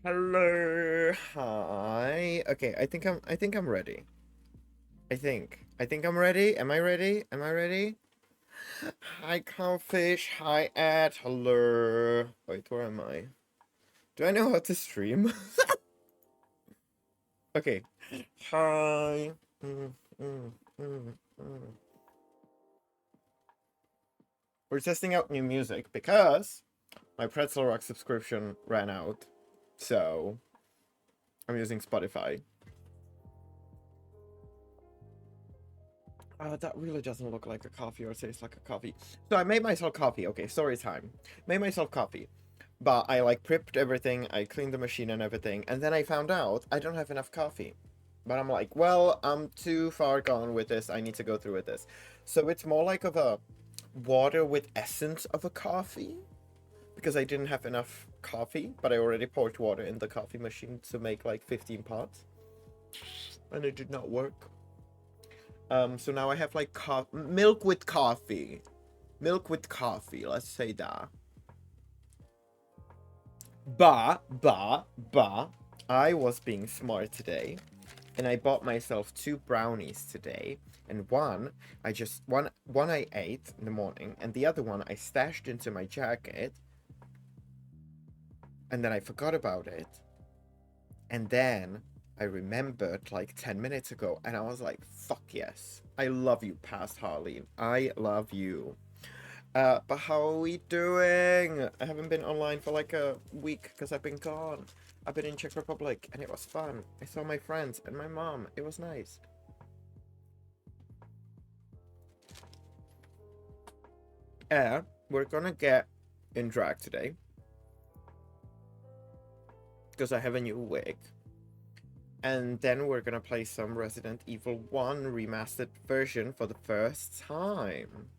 Hello. Hi. Okay, I think I'm ready. I think I'm ready. Am I ready? Am I ready? Hi Cowfish. Hi Ed. Hello. Wait, where am I? Do I know how to stream? Okay. Hi. Mm, mm, mm, mm. We're testing out new music because my Pretzel Rock subscription ran out. So I'm using Spotify. That really doesn't look like a coffee or taste like a coffee. So I made myself coffee. Okay, story time. Made myself coffee. But I like prepped everything, I cleaned the machine and everything, and then I found out I don't have enough coffee. But I'm like, well, I'm too far gone with this. I need to go through with this. So it's more like of a water with essence of a coffee. Because I didn't have enough coffee, but I already poured water in the coffee machine to make like 15 pots. And it did not work. So now I have like milk with coffee. Milk with coffee, let's say that. But, I was being smart today. And I bought myself 2 brownies today. And one I ate in the morning, and the other one I stashed into my jacket. And then I forgot about it. And then I remembered like 10 minutes ago, and I was like, fuck yes. I love you, past Harleen. I love you. But how are we doing? I haven't been online for like a week because I've been gone. I've been in Czech Republic, and it was fun. I saw my friends and my mom. It was nice. We're gonna get in drag today. Because I have a new wig. And then we're gonna play some Resident Evil 1 remastered version for the first time.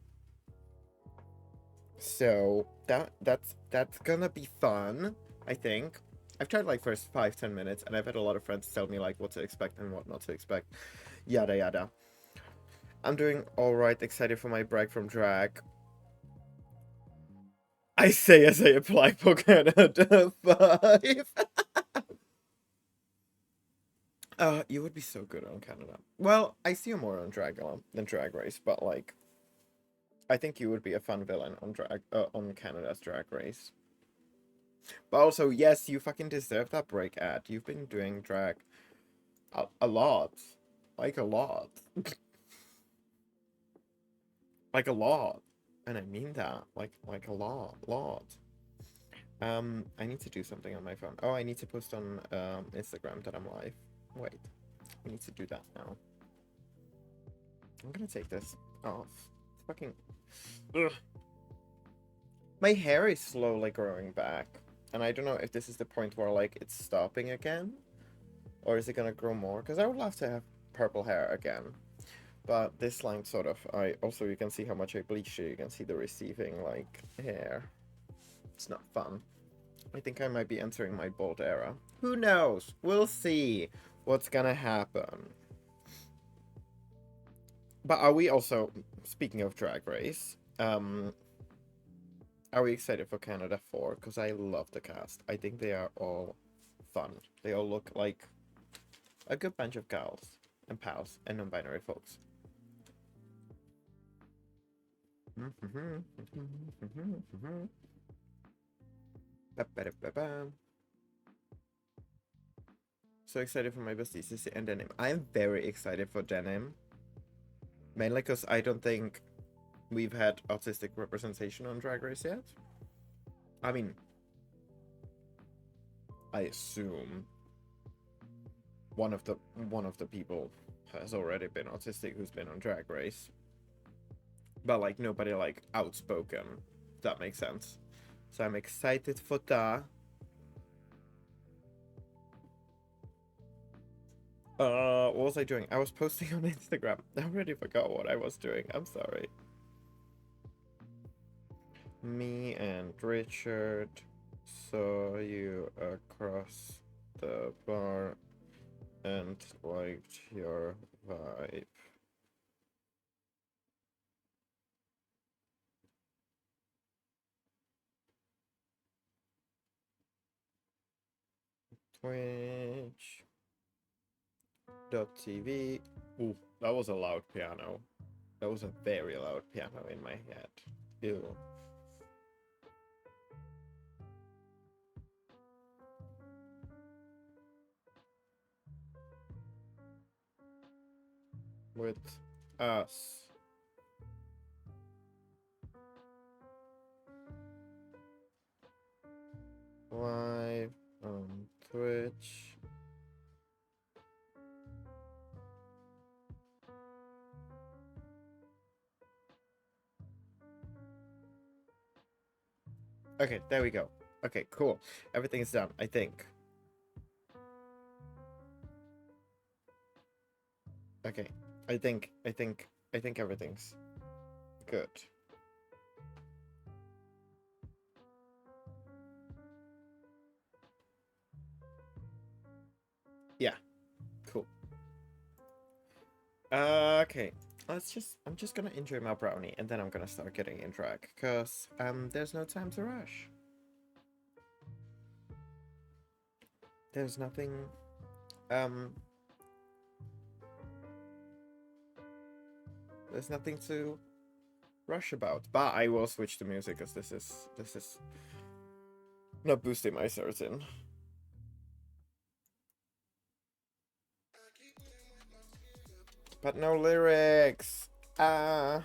So that's gonna be fun, I think. I've tried like first 5-10 minutes, and I've had a lot of friends tell me like what to expect and what not to expect. Yada yada. I'm doing alright, excited for my break from drag. I say as I apply for Canada 5. You would be so good on Canada. Well, I see you more on Drag than Drag Race, but like, I think you would be a fun villain on Canada's Drag Race. But also, yes, you fucking deserve that break, Ad. You've been doing drag a lot, like a lot, like a lot, and I mean that, like a lot. I need to do something on my phone. Oh, I need to post on Instagram that I'm live. Wait, I need to do that now. I'm gonna take this off. It's fucking. Ugh. My hair is slowly growing back, and I don't know if this is the point where like it's stopping again, or is it gonna grow more? Because I would love to have purple hair again, but this line sort of. I also, you can see how much I bleached it. You can see the receiving like hair. It's not fun. I think I might be entering my bald era. Who knows? We'll see what's gonna happen. But are we also, speaking of Drag Race, are we excited for Canada 4? Because I love the cast. I think they are all fun. They all look like a good bunch of gals and pals and non-binary folks. So excited for my besties to see and Denim. I'm very excited for Denim. Mainly because I don't think we've had autistic representation on Drag Race yet. I mean, I assume one of the people has already been autistic who's been on Drag Race. But like nobody like outspoken. If that makes sense. So I'm excited for that. What was I doing? I was posting on Instagram. I already forgot what I was doing. I'm sorry. Me and Richard saw you across the bar and liked your vibe. Twitch.tv. Ooh, that was a loud piano. That was a very loud piano in my head. Ew. With us. Live on Twitch. Okay, there we go. Okay, cool. Everything's done, I think. Okay, I think everything's good. Yeah, cool. Okay. I'm just gonna enjoy my brownie and then I'm gonna start getting in drag, cause there's no time to rush. There's nothing um there's nothing to rush about. But I will switch to music because this is not boosting my serotonin. But no lyrics. Ah.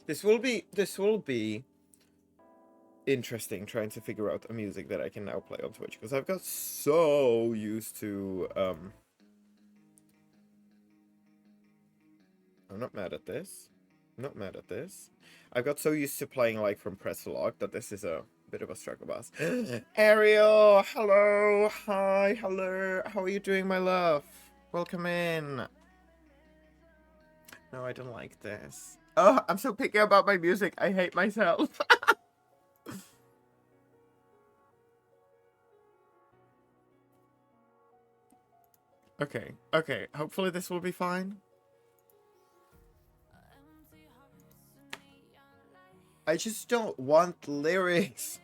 This will be interesting trying to figure out a music that I can now play on Twitch because I've got so used to I'm not mad at this. I'm not mad at this. I've got so used to playing like from press log that this is a bit of a struggle bus. Ariel, hello, hi, hello. How are you doing, my love? Welcome in. No, I don't like this. Oh, I'm so picky about my music. I hate myself. Okay, okay. Hopefully this will be fine. I just don't want lyrics.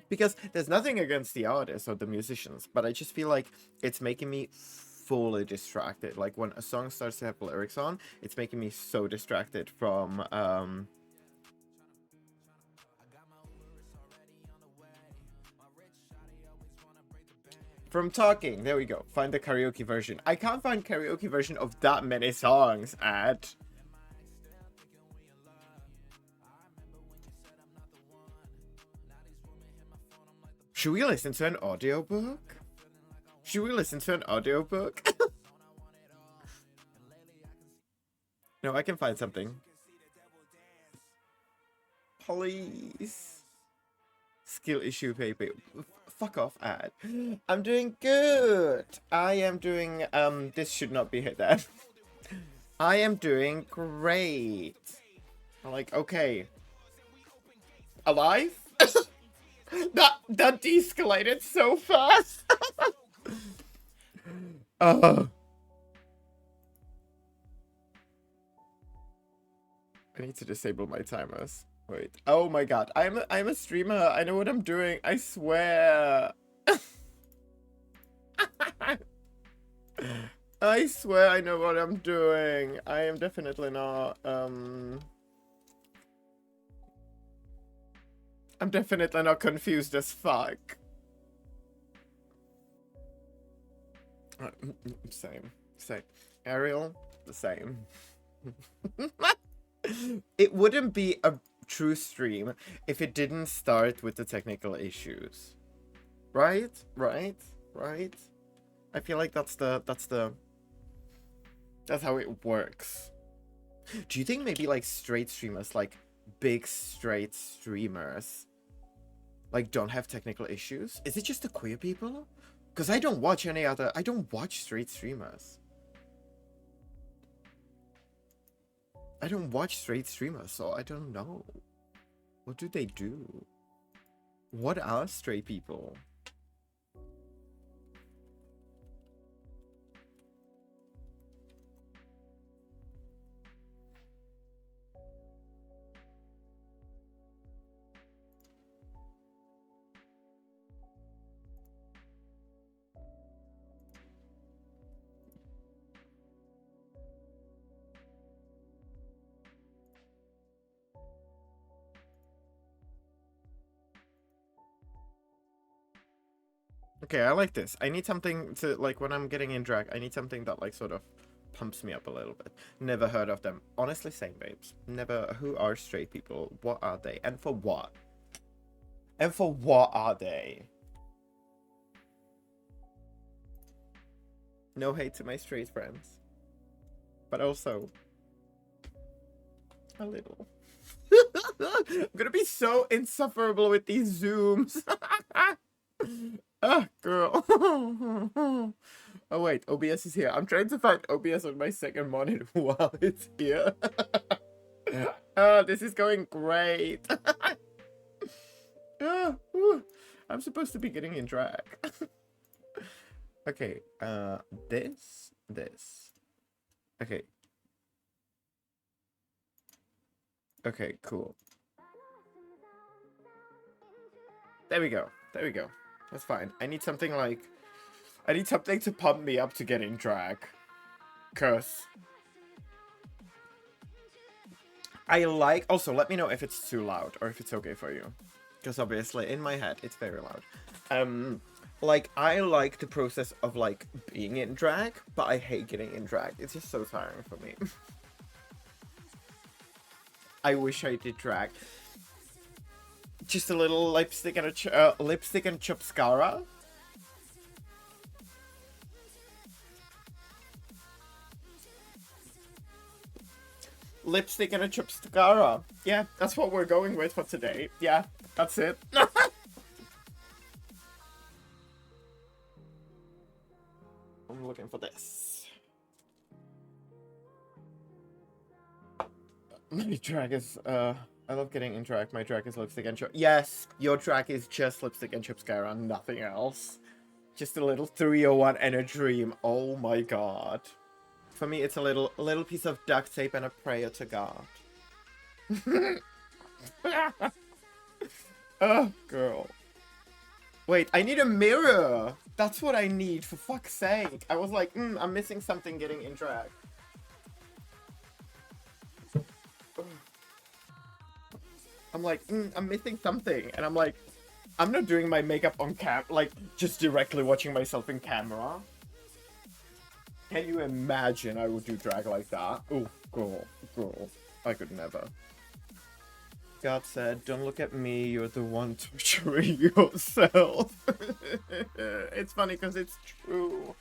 Because there's nothing against the artists or the musicians, but I just feel like it's making me fully distracted. Like when a song starts to have lyrics on, it's making me so distracted from talking. There we go. Find the karaoke version. I can't find karaoke version of that many songs, Ad. Should we listen to an audiobook? Should we listen to an audiobook? No, I can find something. Please. Skill issue, baby. Fuck off, Ad. I'm doing good. I am doing, this should not be hit there. I am doing great. I'm like, okay. Alive? That de-escalated so fast. I need to disable my timers. Wait. Oh my god. I'm a streamer. I know what I'm doing. I swear. I swear I know what I'm doing. I am definitely not I'm definitely not confused as fuck. Same. Ariel, the same. It wouldn't be a true stream if it didn't start with the technical issues. Right? I feel like that's how it works. Do you think maybe like straight streamers, like big straight streamers, like don't have technical issues? Is it just the queer people? Because I don't watch straight streamers. I don't watch straight streamers, so I don't know. What do they do? What are straight people? Okay, I like this. I need something to, like, when I'm getting in drag, I need something that, like, sort of pumps me up a little bit. Never heard of them. Honestly, same, babes. Never. Who are straight people? What are they? And for what? And for what are they? No hate to my straight friends. But also a little. I'm gonna be so insufferable with these zooms. Ah, girl. Oh wait, OBS is here. I'm trying to find OBS on my second monitor while it's here. Oh, this is going great. I'm supposed to be getting in drag. Okay, this. Okay. Okay, cool. There we go. That's fine. I need something to pump me up to get in drag. Cause also let me know if it's too loud or if it's okay for you. Because obviously in my head it's very loud. Like I like the process of like being in drag, but I hate getting in drag. It's just so tiring for me. I wish I did drag. Just a little lipstick and chupscara. Lipstick and a chupscara. Yeah, that's what we're going with for today. Yeah, that's it. I'm looking for this. My drag is, I love getting in drag. My drag is lipstick and yes, your drag is just lipstick and chupscara, nothing else. Just a little 301 and a dream. Oh my god. For me, it's a little piece of duct tape and a prayer to God. Oh, girl. Wait, I need a mirror. That's what I need, for fuck's sake. I was like, I'm missing something getting in drag. I'm like, I'm missing something. And I'm like, I'm not doing my makeup on like, just directly watching myself in camera. Can you imagine I would do drag like that? Oh, girl. I could never. God said, don't look at me, you're the one torturing yourself. It's funny because it's true.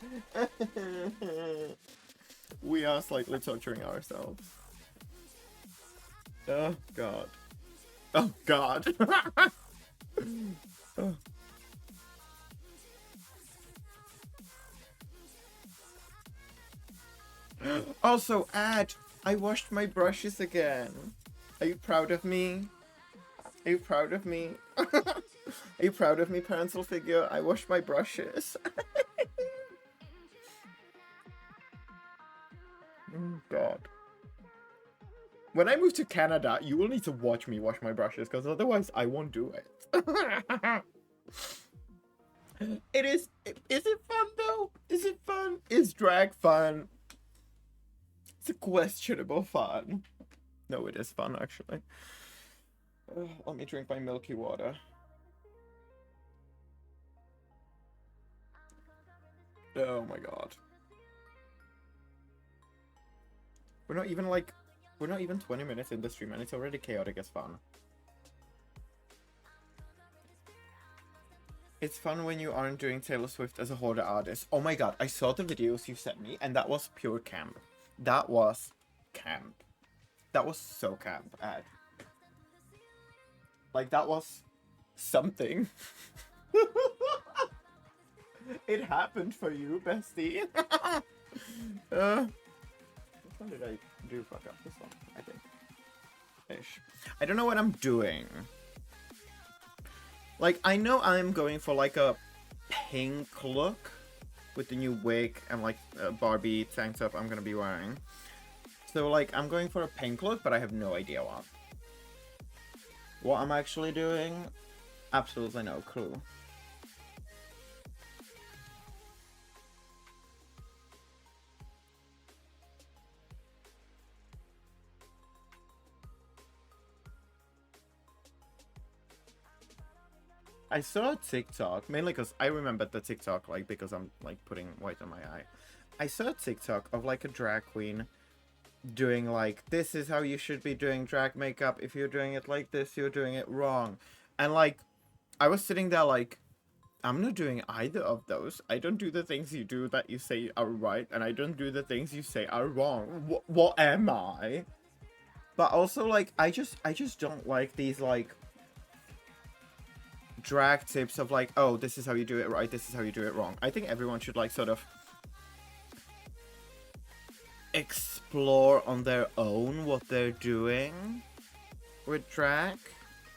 We are slightly torturing ourselves. Oh, God. Oh, God. Oh. Also, I washed my brushes again. Are you proud of me? Are you proud of me? Are you proud of me, pencil figure? I washed my brushes. Oh, God. When I move to Canada, you will need to watch me wash my brushes, because otherwise I won't do it. Is it fun though? Is it fun? Is drag fun? It's a questionable fun. No, it is fun, actually. Let me drink my milky water. Oh my god. We're not even 20 minutes in the stream and it's already chaotic as fun. It's fun when you aren't doing Taylor Swift as a hoarder artist. Oh my god, I saw the videos you sent me and that was pure camp. That was camp. That was so camp, Ed. Like, that was something. It happened for you, bestie. Which one did I do fuck up? This one, I think. Ish. I don't know what I'm doing. Like, I know I'm going for, like, a pink look with the new wig and, like, a Barbie tank top I'm gonna be wearing. So, like, I'm going for a pink look, but I have no idea what. What I'm actually doing? Absolutely no clue. I saw a TikTok, mainly because I remembered the TikTok, like, because I'm, like, putting white on my eye. I saw a TikTok of, like, a drag queen doing, like, this is how you should be doing drag makeup. If you're doing it like this, you're doing it wrong. And, like, I was sitting there, like, I'm not doing either of those. I don't do the things you do that you say are right, and I don't do the things you say are wrong. What am I? But also, like, I just don't like these, like, drag tips of, like, oh, this is how you do it right, this is how you do it wrong. I think everyone should, like, sort of explore on their own what they're doing with drag.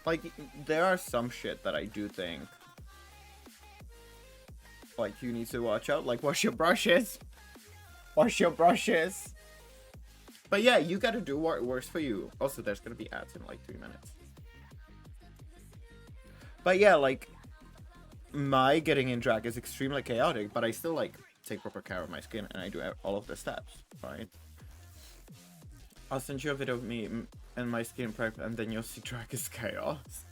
Like, there are some shit that I do think, like, you need to watch out. Like, wash your brushes. Wash your brushes. But yeah, you gotta do what works for you. Also, there's gonna be ads in, like, 3 minutes. But yeah, like, my getting in drag is extremely chaotic, but I still, like, take proper care of my skin, and I do all of the steps, right? I'll send you a video of me and my skin prep, and then you'll see drag is chaos.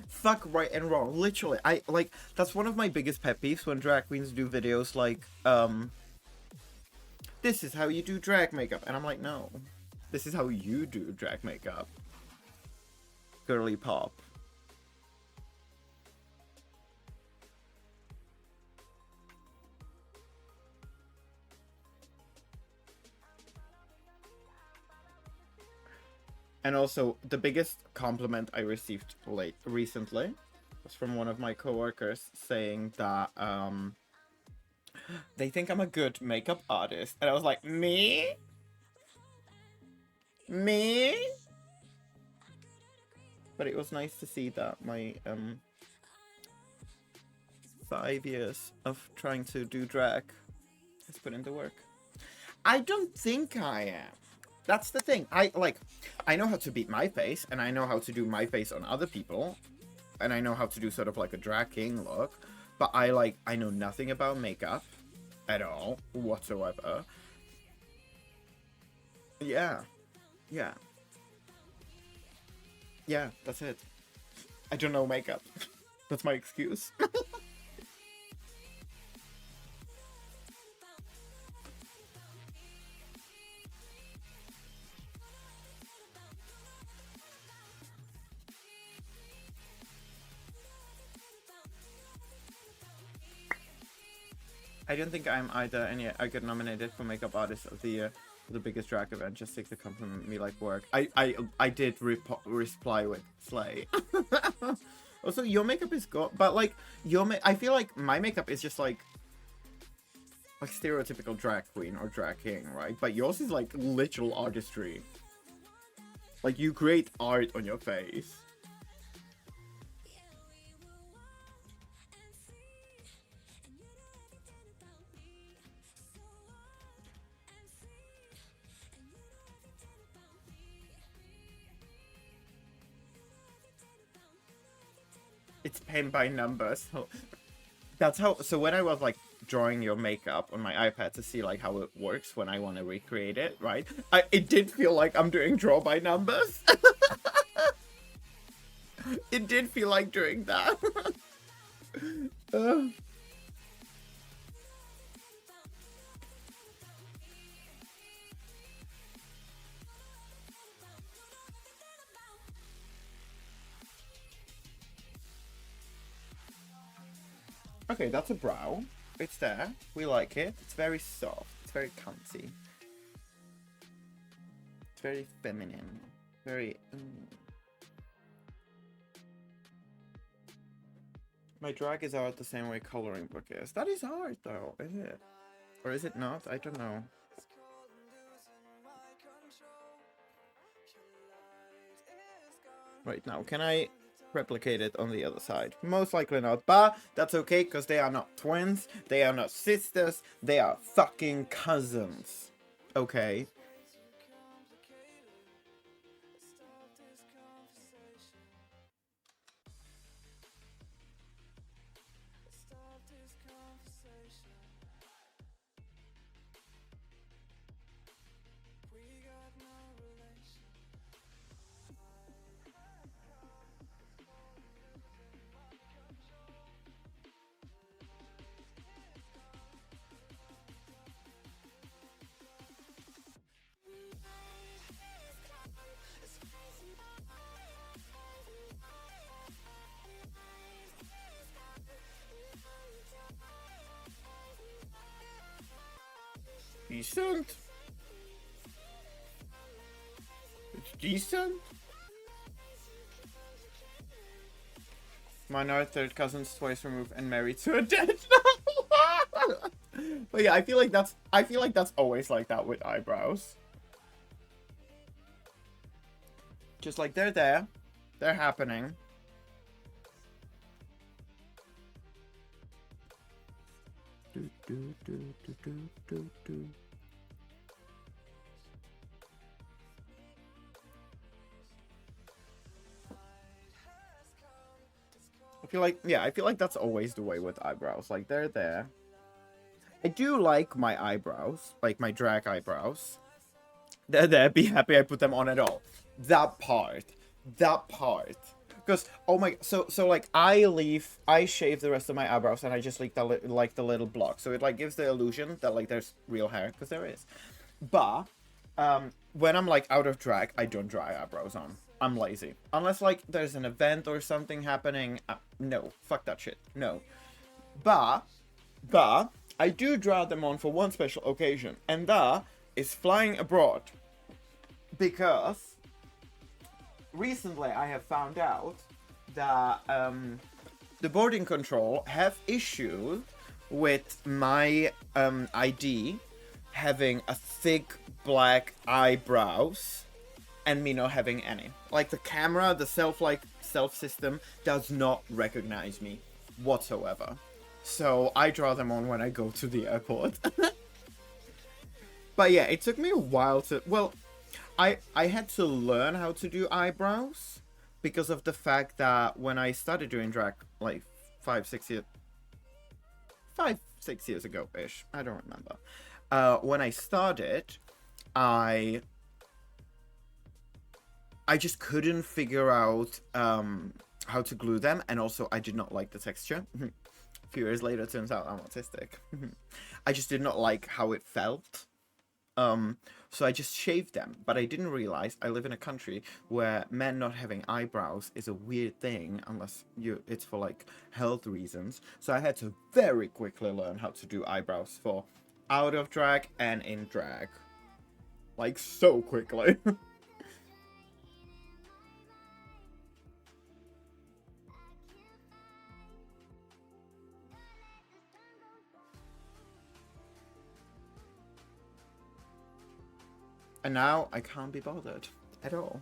Fuck right and wrong. Literally, I, like, that's one of my biggest pet peeves when drag queens do videos like, this is how you do drag makeup. And I'm like, no. This is how you do drag makeup. Girly pop. And also, the biggest compliment I received recently was from one of my coworkers saying that they think I'm a good makeup artist. And I was like, me? Me? But it was nice to see that my 5 years of trying to do drag has put in the work. I don't think I am. That's the thing. I know how to beat my face, and I know how to do my face on other people, and I know how to do sort of like a drag king look, but I know nothing about makeup at all whatsoever. Yeah, that's it. I don't know makeup. That's my excuse. I don't think I'm either, and yet I got nominated for Makeup Artist of the Year for the biggest drag event. Just take the compliment, me like work. I did reply with slay. Also, your makeup is good, but like I feel like my makeup is just like stereotypical drag queen or drag king, right? But yours is like literal artistry. Like, you create art on your face. It's paint by numbers. That's how. So when I was like drawing your makeup on my iPad to see like how it works when I want to recreate it, right? It did feel like I'm doing draw by numbers. It did feel like doing that. Okay, that's a brow. It's there. We like it. It's very soft. It's very comfy. It's very feminine. Very... My drag is art the same way coloring book is. That is art, though, is it? Or is it not? I don't know. Right now, can I replicate it on the other side? Most likely not, but that's okay, because they are not twins, they are not sisters, they are fucking cousins. Okay? decent. It's decent. Mine are third cousins twice removed and married to a dead. But yeah, I feel like that's always like that with eyebrows. Just like they're there. They're happening. I feel like that's always the way with eyebrows. Like they're there. I do like my eyebrows, like my drag eyebrows. They're there. Be happy I put them on at all. That part. Because oh my, so like I shave the rest of my eyebrows and I just leave the little block, so it like gives the illusion that like there's real hair, because there is. But when I'm like out of drag, I don't dry eyebrows on. I'm lazy. Unless like there's an event or something happening. No, fuck that shit. No. But I do draw them on for one special occasion, and that is flying abroad. Because recently I have found out that the boarding control have issues with my ID having a thick black eyebrows and me not having any. Like the camera, the self system does not recognize me whatsoever. So I draw them on when I go to the airport. But yeah, it took me a while to... Well, I had to learn how to do eyebrows because of the fact that when I started doing drag, like 5-6 years ago-ish, I don't remember. When I started, I just couldn't figure out how to glue them, and also I did not like the texture. A few years later, it turns out I'm autistic. I just did not like how it felt. So I just shaved them, but I didn't realize I live in a country where men not having eyebrows is a weird thing unless it's for like health reasons. So I had to very quickly learn how to do eyebrows for out of drag and in drag. Like so quickly. And now I can't be bothered at all.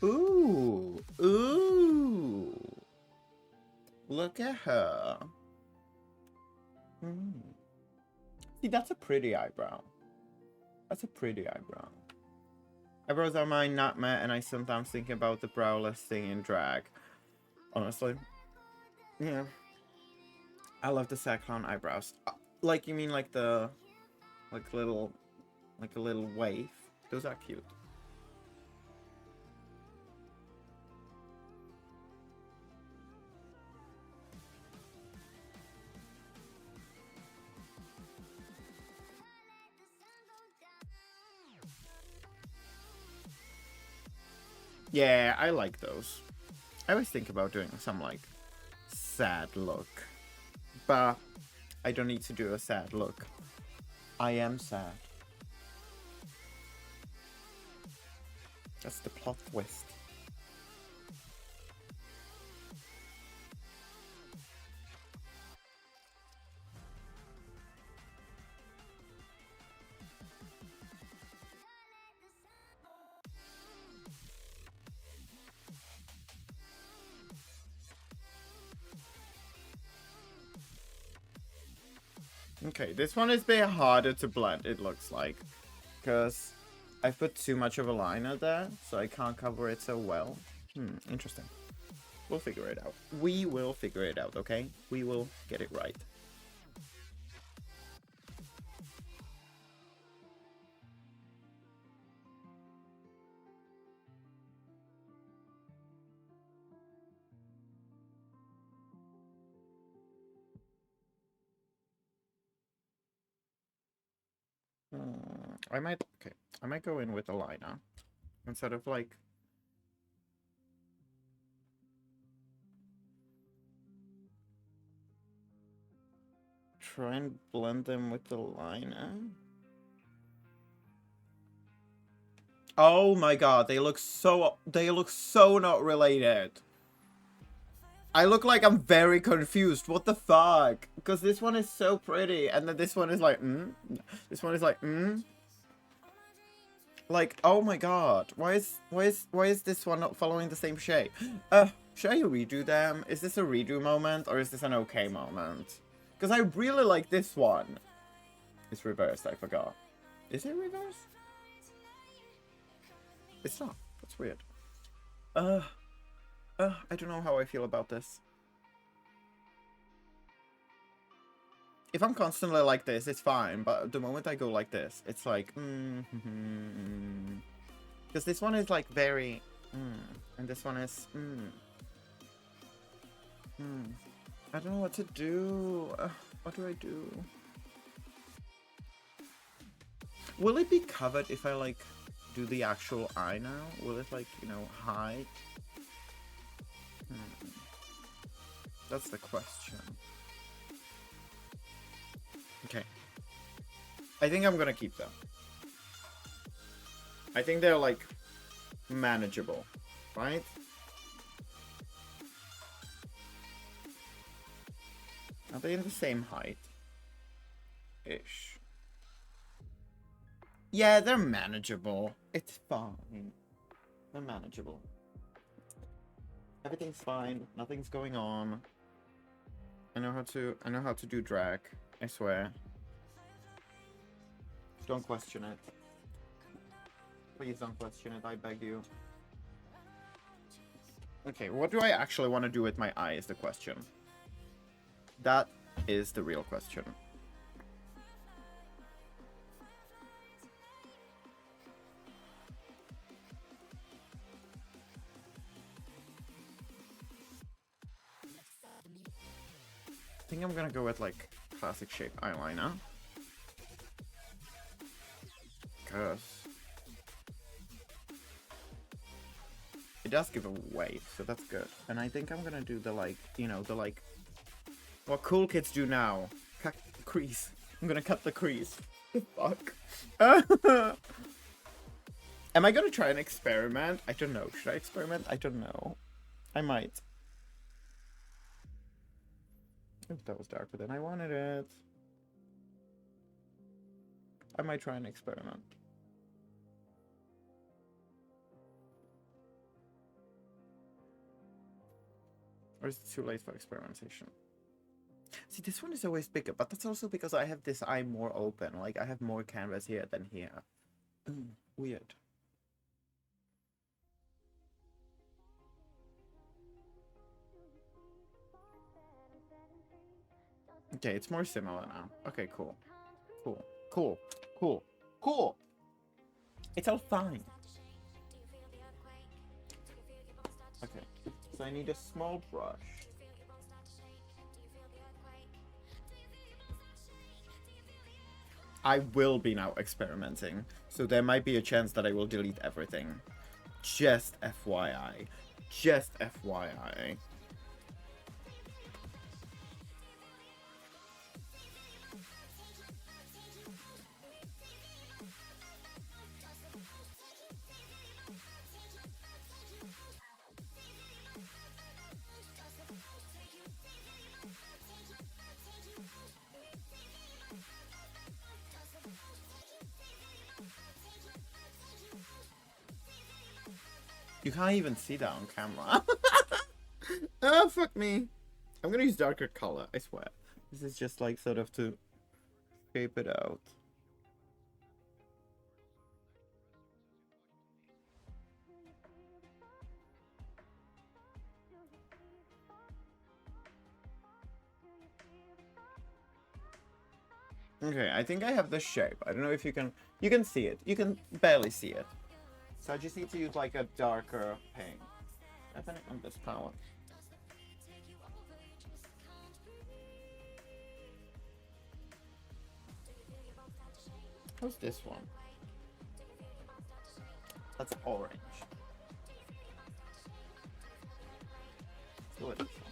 Ooh. Ooh. Look at her. See, that's a pretty eyebrow. That's a pretty eyebrow. Eyebrows are my nightmare, and I sometimes think about the browless thing in drag. Honestly. Yeah. I love the sad clown eyebrows. Like, you mean like the... Like a little wave? Those are cute. Yeah, I like those. I always think about doing some, like, sad look. But I don't need to do a sad look. I am sad. That's the plot twist. Okay, this one is a bit harder to blend, it looks like. Because I've put too much of a liner there, so I can't cover it so well. Interesting. We'll figure it out. We will figure it out, okay? We will get it right. I might, okay, I might go in with a liner instead of like. Try and blend them with the liner. Oh my god, they look so not related. I look like I'm very confused. What the fuck? Because this one is so pretty, and then this one is like, This one is like, Like, oh my god. Why is this one not following the same shape? Should I redo them? Is this a redo moment, or is this an okay moment? Because I really like this one. It's reversed, I forgot. Is it reversed? It's not. That's weird. I don't know how I feel about this. If I'm constantly like this, it's fine. But the moment I go like this, it's like, Because this one is like very, and this one is, I don't know what to do. What do I do? Will it be covered if I like do the actual eye now? Will it like, you know, hide? That's the question. Okay. I think I'm gonna keep them. I think they're like manageable, right? Are they in the same height? Ish. Yeah, they're manageable. It's fine. They're manageable. Everything's fine. Nothing's going on. I know how to do drag. I swear. Don't question it. Please don't question it, I beg you. Okay, what do I actually want to do with my eye is the question. That is the real question. I think I'm gonna go with like classic shape eyeliner. Cause it does give a wave, so that's good. And I think I'm gonna do the like, you know, the like what cool kids do now. Cut the crease. I'm gonna cut the crease. Fuck. Am I gonna try and experiment? I don't know. Should I experiment? I don't know. I might. Oh, that was darker than I wanted it. I might try and experiment. Or is it too late for experimentation? See, this one is always bigger, but that's also because I have this eye more open. Like, I have more canvas here than here. Weird. Okay, it's more similar now. Okay, cool. Cool. Cool. Cool. Cool. It's all fine. Okay, so I need a small brush. I will be now experimenting, so there might be a chance that I will delete everything. Just FYI. Just FYI. You can't even see that on camera. Oh, fuck me. I'm gonna use darker color, I swear. This is just like sort of to shape it out. Okay, I think I have the shape. I don't know if you can see it. You can barely see it. So I just need to use like a darker paint. I think on this palette. What's this one? That's orange. What is this one?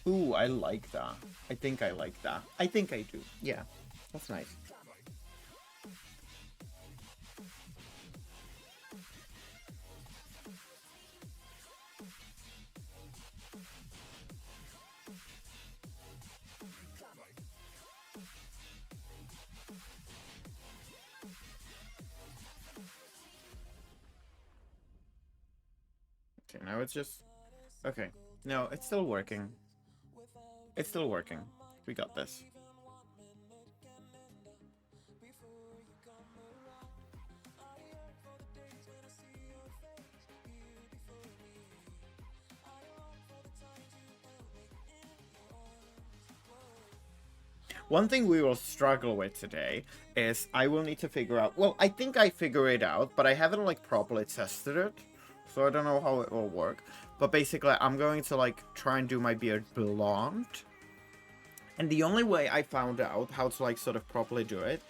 Ooh, I like that. I think I like that. I think I do. Yeah, that's nice. Okay, now it's just... Okay. No, it's still working. It's still working. We got this. One thing we will struggle with today is I will need to figure out... Well, I think I figure it out, but I haven't, like, properly tested it. So I don't know how it will work. But basically, I'm going to, like, try and do my beard blonde. And the only way I found out how to, like, sort of properly do it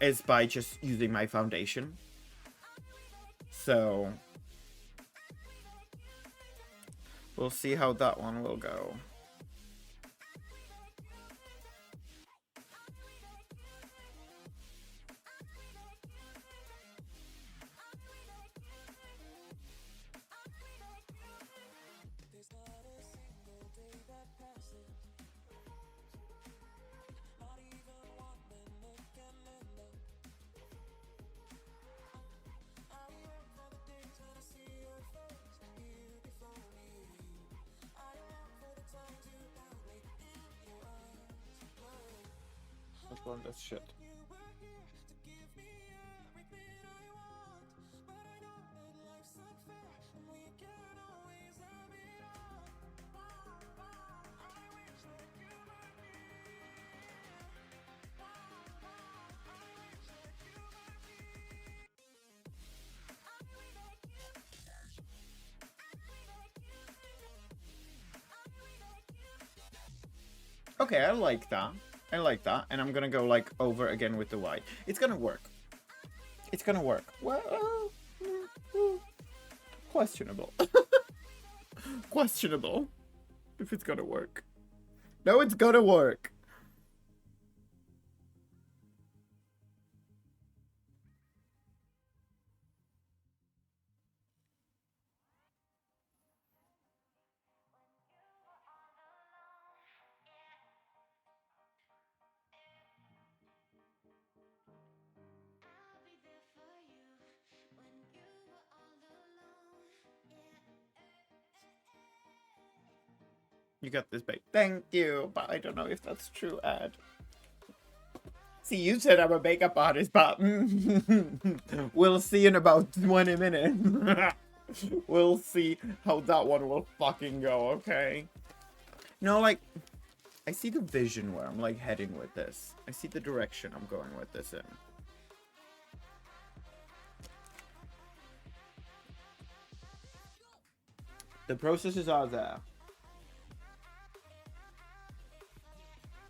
is by just using my foundation. So we'll see how that one will go. Let's run this shit. Okay, I like that. I like that. And I'm gonna go, like, over again with the white. It's gonna work. It's gonna work. Well, questionable. Questionable. If it's gonna work. No, it's gonna work. You got this, babe. Thank you, but I don't know if that's true, Ad. See, you said I'm a makeup artist, but we'll see in about 20 minutes. We'll see how that one will fucking go, okay? No, like, I see the vision where I'm, like, heading with this. I see the direction I'm going with this in. The processes are there.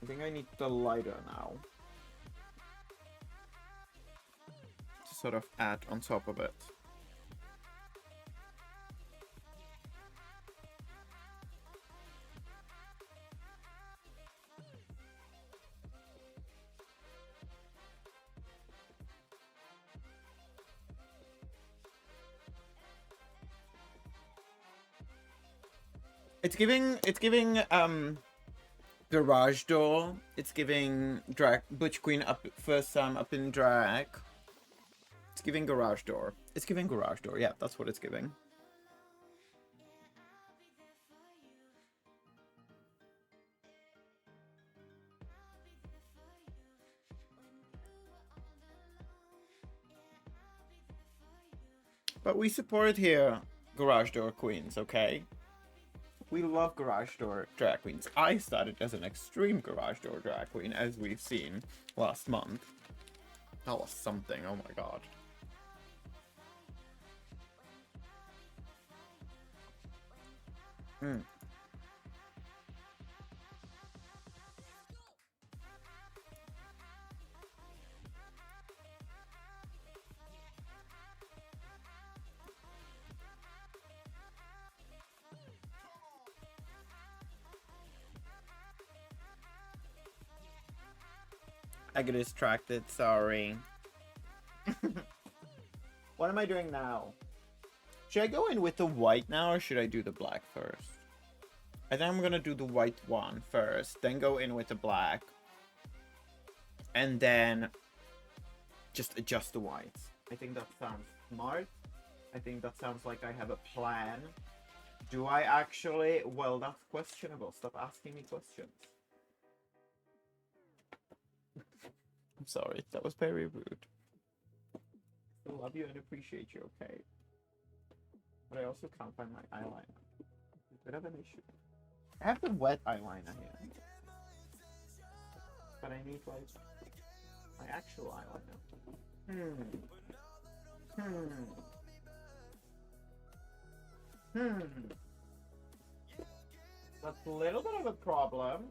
I think I need the lighter now. To sort of add on top of it. It's giving garage door. It's giving drag Butch Queen up first time up in drag. It's giving garage door. It's giving garage door. Yeah, that's what it's giving. But we support here garage door queens, okay? We love garage door drag queens. I started as an extreme garage door drag queen, as we've seen last month. That was something, oh my god. Hmm. I get distracted, sorry. What am I doing now? Should I go in with the white now, or should I do the black first? I think I'm gonna do the white one first, then go in with the black. And then just adjust the whites. I think that sounds smart. I think that sounds like I have a plan. Do I actually? Well, that's questionable. Stop asking me questions. I'm sorry, that was very rude. I love you and appreciate you, okay? But I also can't find my eyeliner. It's a bit of an issue. I have the wet eyeliner here. But I need, like, my actual eyeliner. That's a little bit of a problem.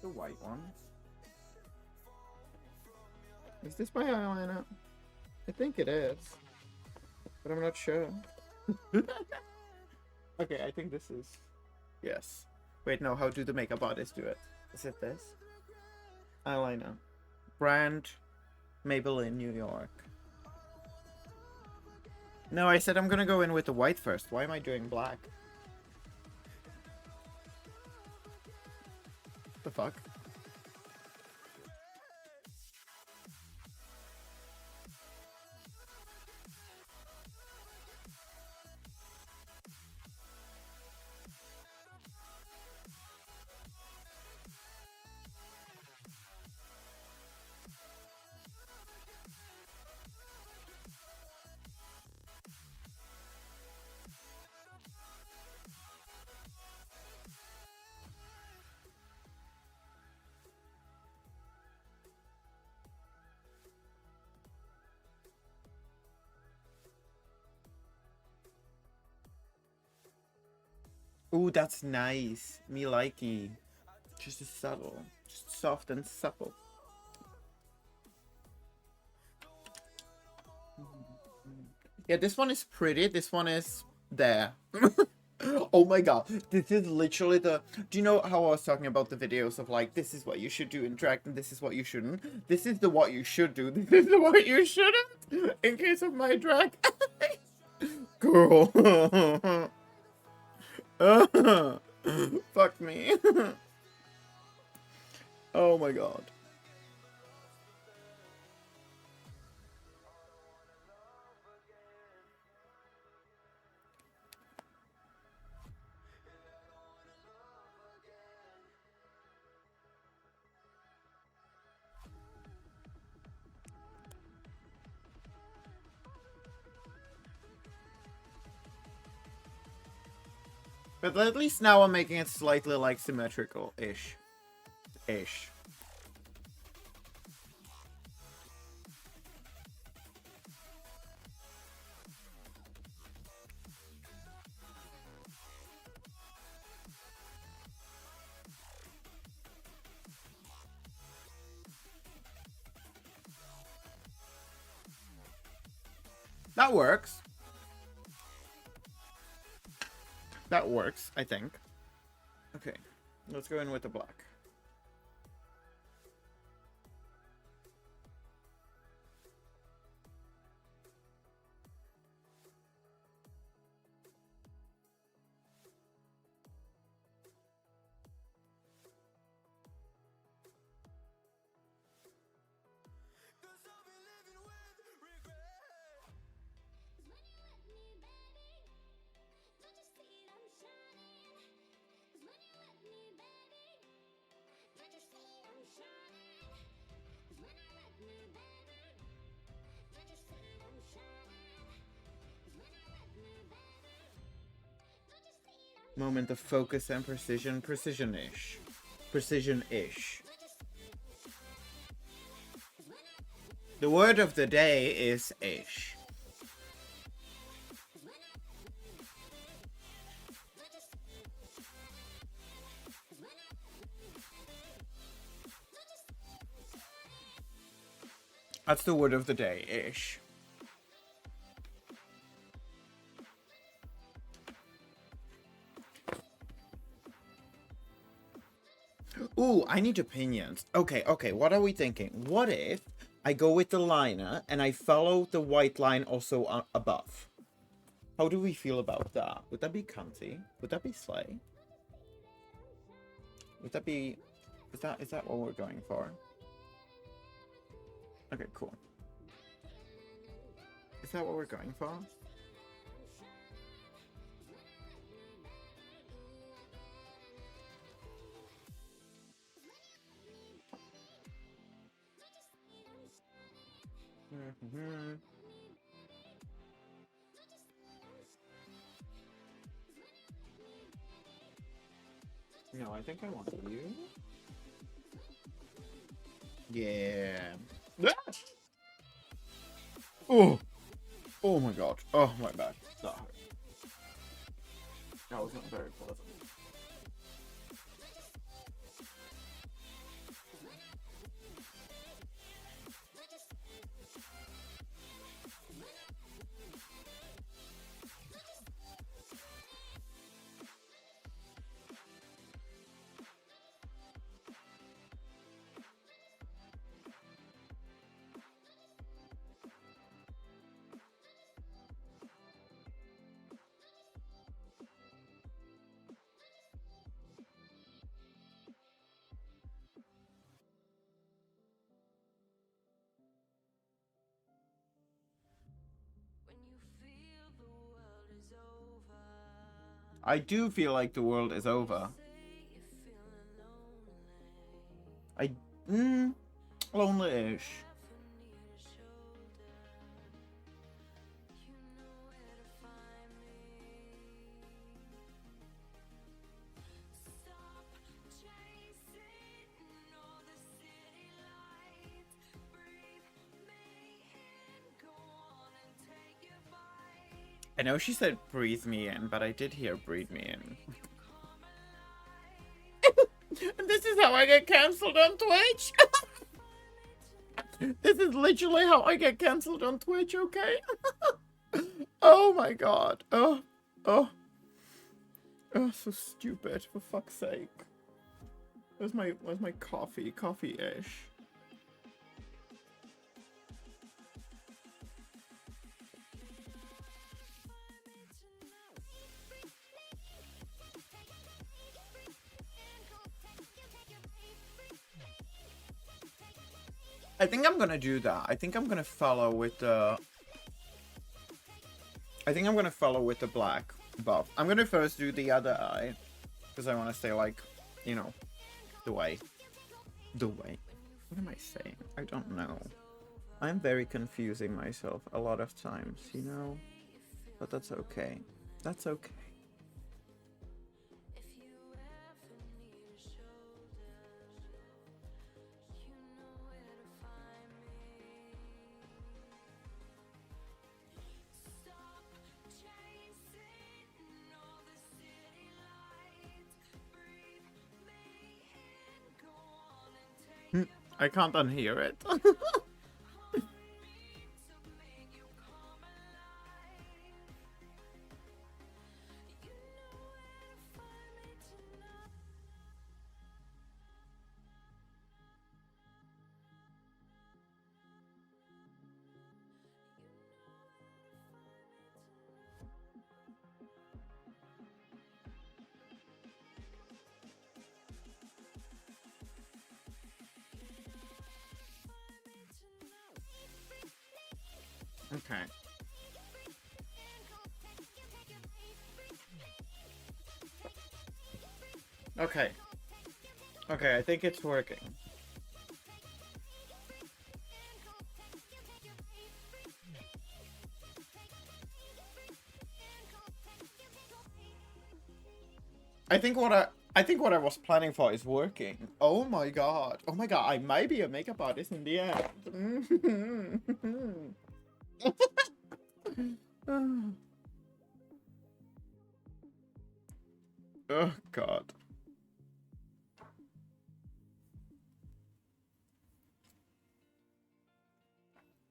The white one. Is this my eyeliner? I think it is. But I'm not sure. Okay, I think this is... Yes. Wait, no, how do the makeup artists do it? Is it this? Eyeliner. Brand Maybelline, New York. No, I said I'm gonna go in with the white first. Why am I doing black? The fuck? Ooh, that's nice. Me likey. Just subtle. Just soft and supple. Yeah, this one is pretty. This one is there. Oh my god. This is literally the... Do you know how I was talking about the videos of like, this is what you should do in drag and this is what you shouldn't? This is the what you should do. This is the what you shouldn't. In case of my drag. Girl. Fuck me. Oh my god. But at least now I'm making it slightly like symmetrical-ish. Ish. That works. That works, I think. Okay, let's go in with the black. Moment of focus and precision. Precision-ish. Precision-ish. The word of the day is ish. That's the word of the day, ish. Ooh, I need opinions. Okay, what are we thinking? What if I go with the liner and I follow the white line also above? How do we feel about that? Would that be cunty? Would that be slay? Would that be... Is that what we're going for? Okay, cool. Is that what we're going for? No, I think I want you. Yeah. Oh! Oh my god. Oh my bad. That hurt. That was not very pleasant. I do feel like the world is over. Lonely-ish. I know she said breathe me in, but I did hear breathe me in. And this is how I get cancelled on Twitch. This is literally how I get cancelled on Twitch, okay? Oh my god. Oh, so stupid, for fuck's sake. Where's my coffee? Coffee-ish. I think I'm gonna do that. I think I'm gonna follow with the... black buff. I'm gonna first do the other eye. Because I want to stay like, you know, the way. What am I saying? I don't know. I'm very confusing myself a lot of times, you know? But that's okay. That's okay. I can't unhear it. Okay. Okay, I think it's working. I think what I was planning for is working. Oh my god. Oh my god, I might be a makeup artist in the end. Oh god.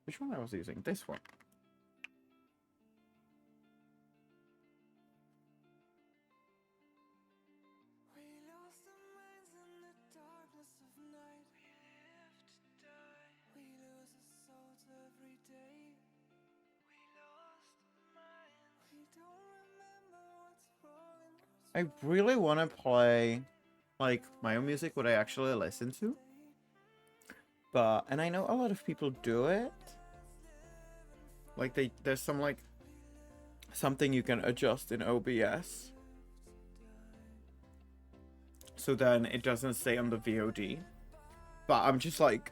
Which one I was using? This one. I really want to play like my own music, what I actually listen to. But, and I know a lot of people do it. Like there's some like something you can adjust in OBS. So then it doesn't stay on the VOD. But I'm just like,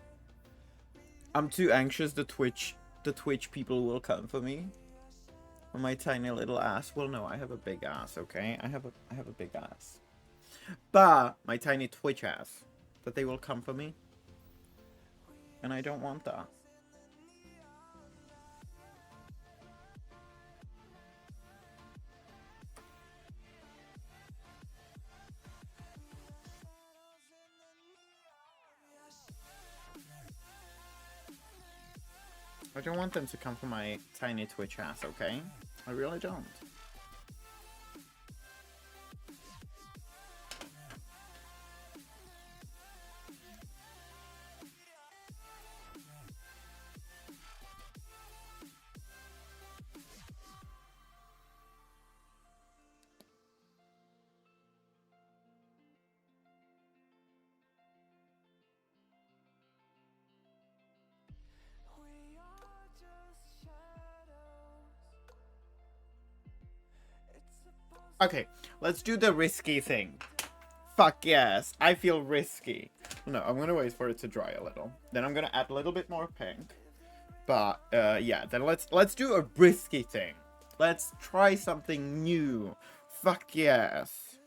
I'm too anxious the Twitch people will come for me. On my tiny little ass. Well, no, I have a big ass, okay? I have a big ass. But my tiny Twitch ass, that they will come for me. And I don't want that. I don't want them to come for my tiny Twitch ass, okay? I really don't. Okay, let's do the risky thing. Fuck yes, I feel risky. No, I'm gonna wait for it to dry a little. Then I'm gonna add a little bit more pink. But yeah, then let's do a risky thing. Let's try something new. Fuck yes.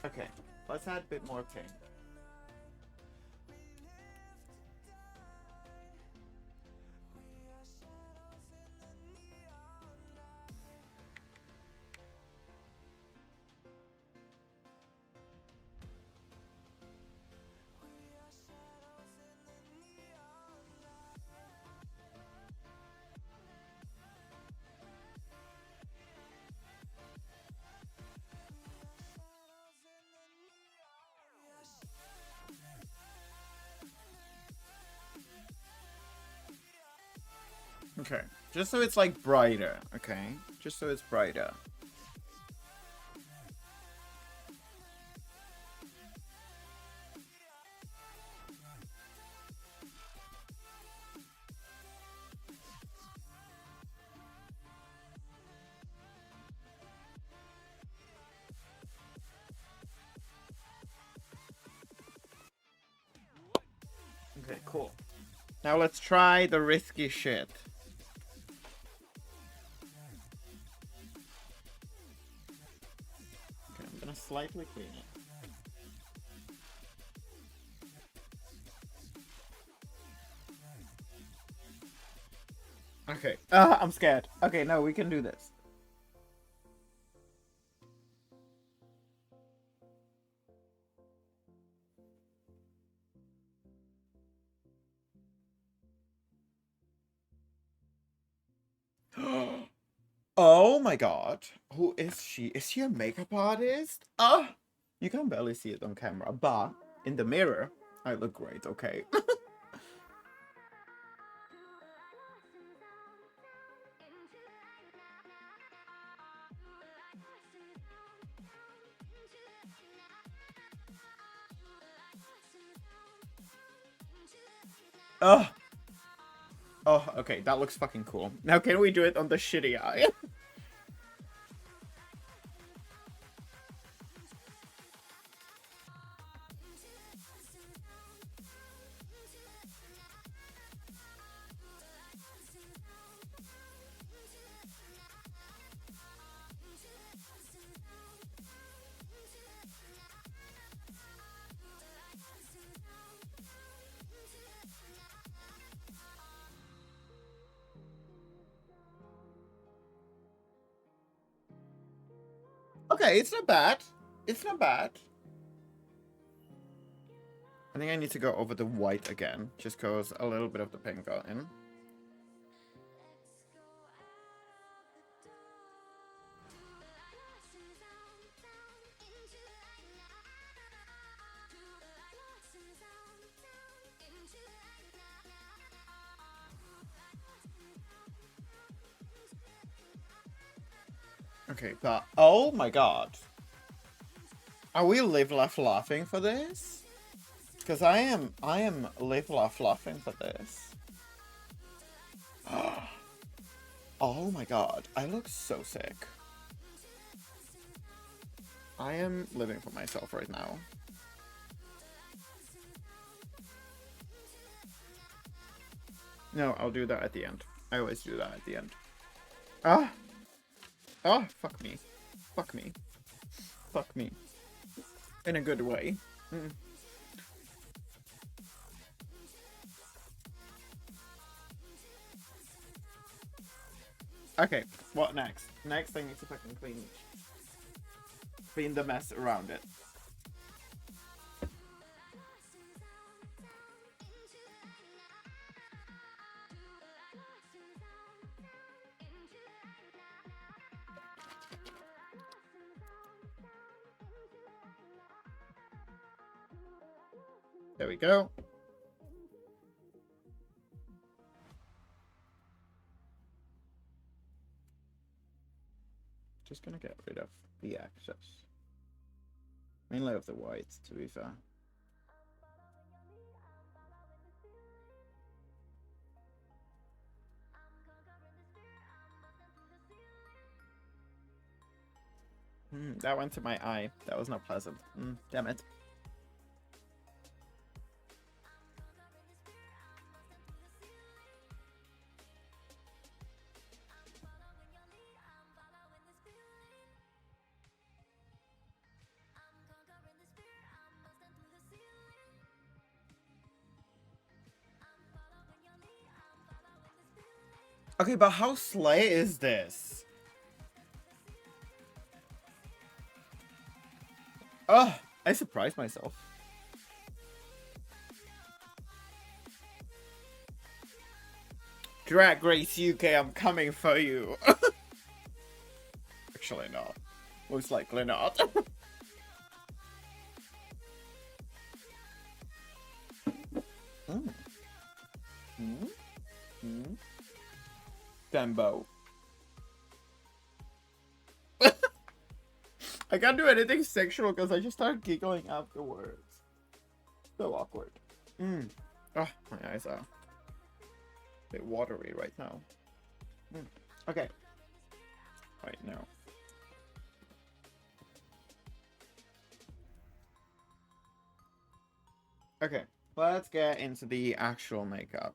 Okay, let's add a bit more pink. Okay, just so it's like brighter, okay? Just so it's brighter. Okay, cool. Now let's try the risky shit. Okay, I'm gonna slightly clean it. Okay. I'm scared. Okay, no, we can do this. Oh my god. Who is she? Is she a makeup artist? You can barely see it on camera, but in the mirror, I look great, okay? Oh. Oh, okay, that looks fucking cool. Now can we do it on the shitty eye? Okay, it's not bad. It's not bad. I think I need to go over the white again, just cause a little bit of the pink got in. Okay, but oh my god. Are we live laugh laughing for this? Because I am live laugh laughing for this. Oh my god, I look so sick. I am living for myself right now. No, I'll do that at the end. I always do that at the end. Ah! Oh, fuck me. Fuck me. Fuck me. In a good way. Mm. Okay, what next? Next I need to fucking clean the mess around it. There we go. Just gonna get rid of the excess. Mainly of the whites, to be fair. That went to my eye. That was not pleasant. Damn it. Okay, but how slay is this? Oh, I surprised myself. Drag Race UK, I'm coming for you. Actually not. Most likely not. Dembo. I can't do anything sexual because I just start giggling afterwards. So awkward. Oh, my eyes are a bit watery right now. Okay. Right now. Okay, let's get into the actual makeup.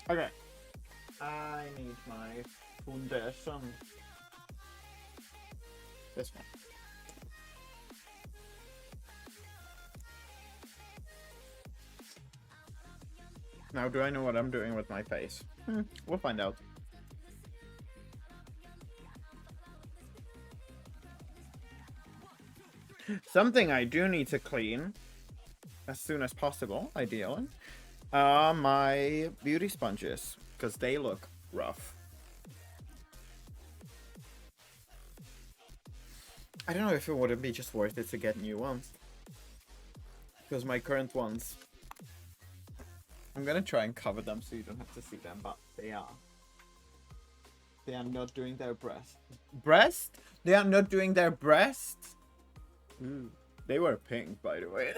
Okay. I need my foundation. This one. Now, do I know what I'm doing with my face? We'll find out. Something I do need to clean as soon as possible, ideally, are my beauty sponges, because they look rough. I don't know if it wouldn't be just worth it to get new ones, because my current ones, I'm gonna try and cover them so you don't have to see them, but they are not doing their breast. They are not doing their breast. They were pink, by the way.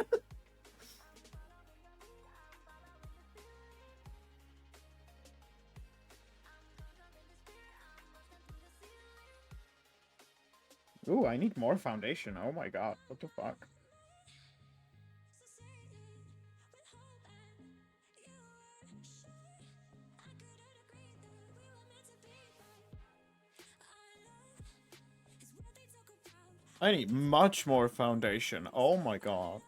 Ooh, I need more foundation. Oh my god, what the fuck? I need much more foundation. Oh my god.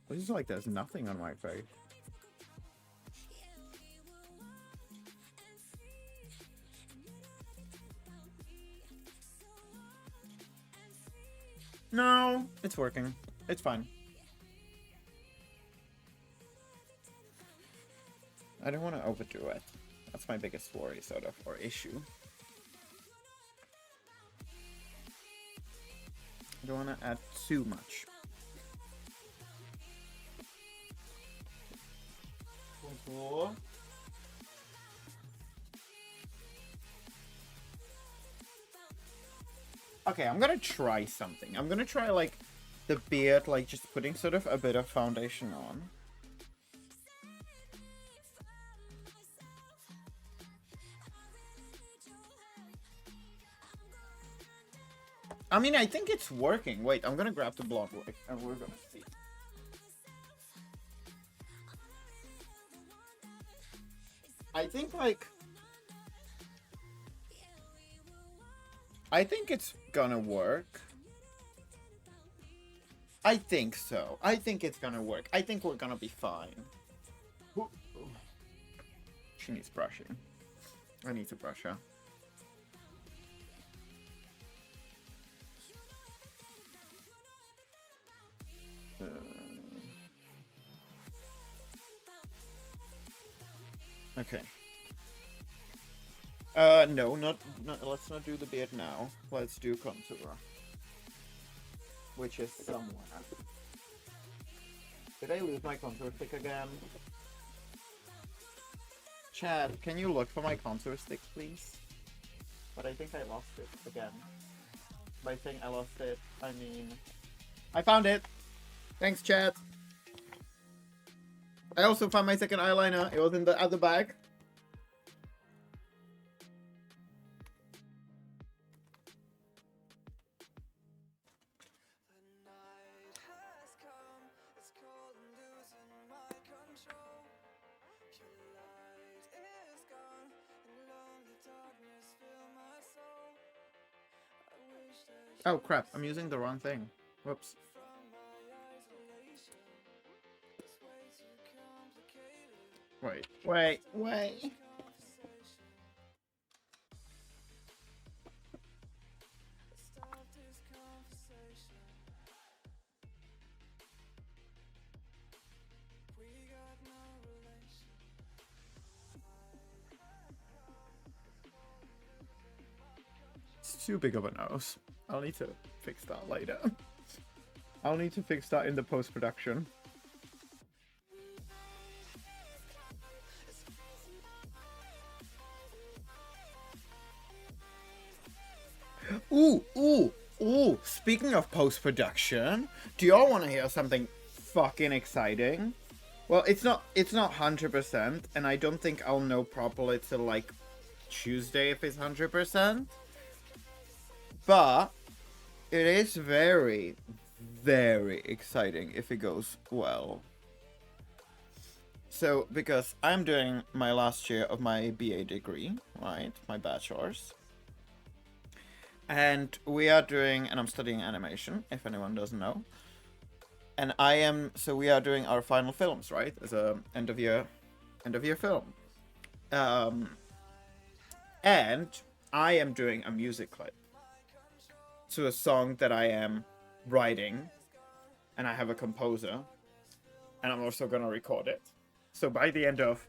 This is like there's nothing on my face. No, it's working. It's fine. I don't want to overdo it. That's my biggest worry, sort of, or issue. I don't want to add too much. Cool. Okay, I'm gonna try something. I'm gonna try, like, the beard, like, just putting sort of a bit of foundation on. I mean, I think it's working. Wait, I'm gonna grab the blonde wig, and we're gonna see. I think, like... I think it's gonna work. I think so. I think it's gonna work. I think we're gonna be fine. She needs brushing. I need to brush her. Okay. No, let's not do the beard now. Let's do contour. Which is somewhere. Did I lose my contour stick again? Chad, can you look for my contour stick, please? But I think I lost it again. By saying I lost it, I mean... I found it! Thanks, Chad! I also found my second eyeliner. It was in the other bag. Oh crap, I'm using the wrong thing. Whoops. Wait. It's too big of a nose. I'll need to fix that later. I'll need to fix that in the post-production. Ooh, speaking of post-production, do y'all want to hear something fucking exciting? Well, it's not 100%, and I don't think I'll know properly till, like, Tuesday if it's 100%. But it is very, very exciting if it goes well. So, because I'm doing my last year of my BA degree, right? My bachelor's. And we are doing, and I'm studying animation, if anyone doesn't know. And so we are doing our final films, right? As a end of year film. And I am doing a music clip to a song that I am writing, and I have a composer, and I'm also gonna record it. So by the end of,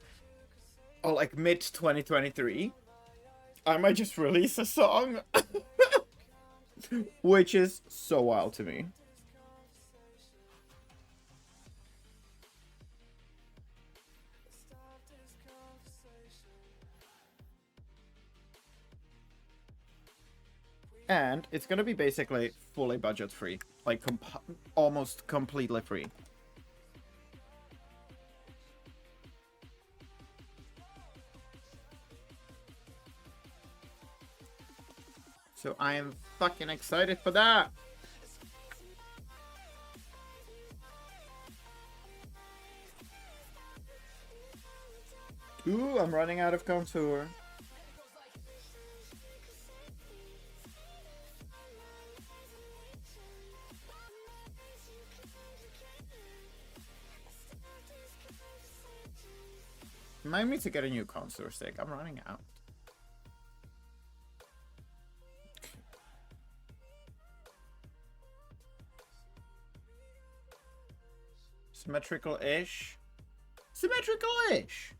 like mid 2023, I might just release a song, which is so wild to me. And it's gonna be basically fully budget free, like almost completely free. So I am fucking excited for that. Ooh, I'm running out of contour. remind me to get a new contour stick. I'm running out. Symmetrical-ish. Symmetrical-ish.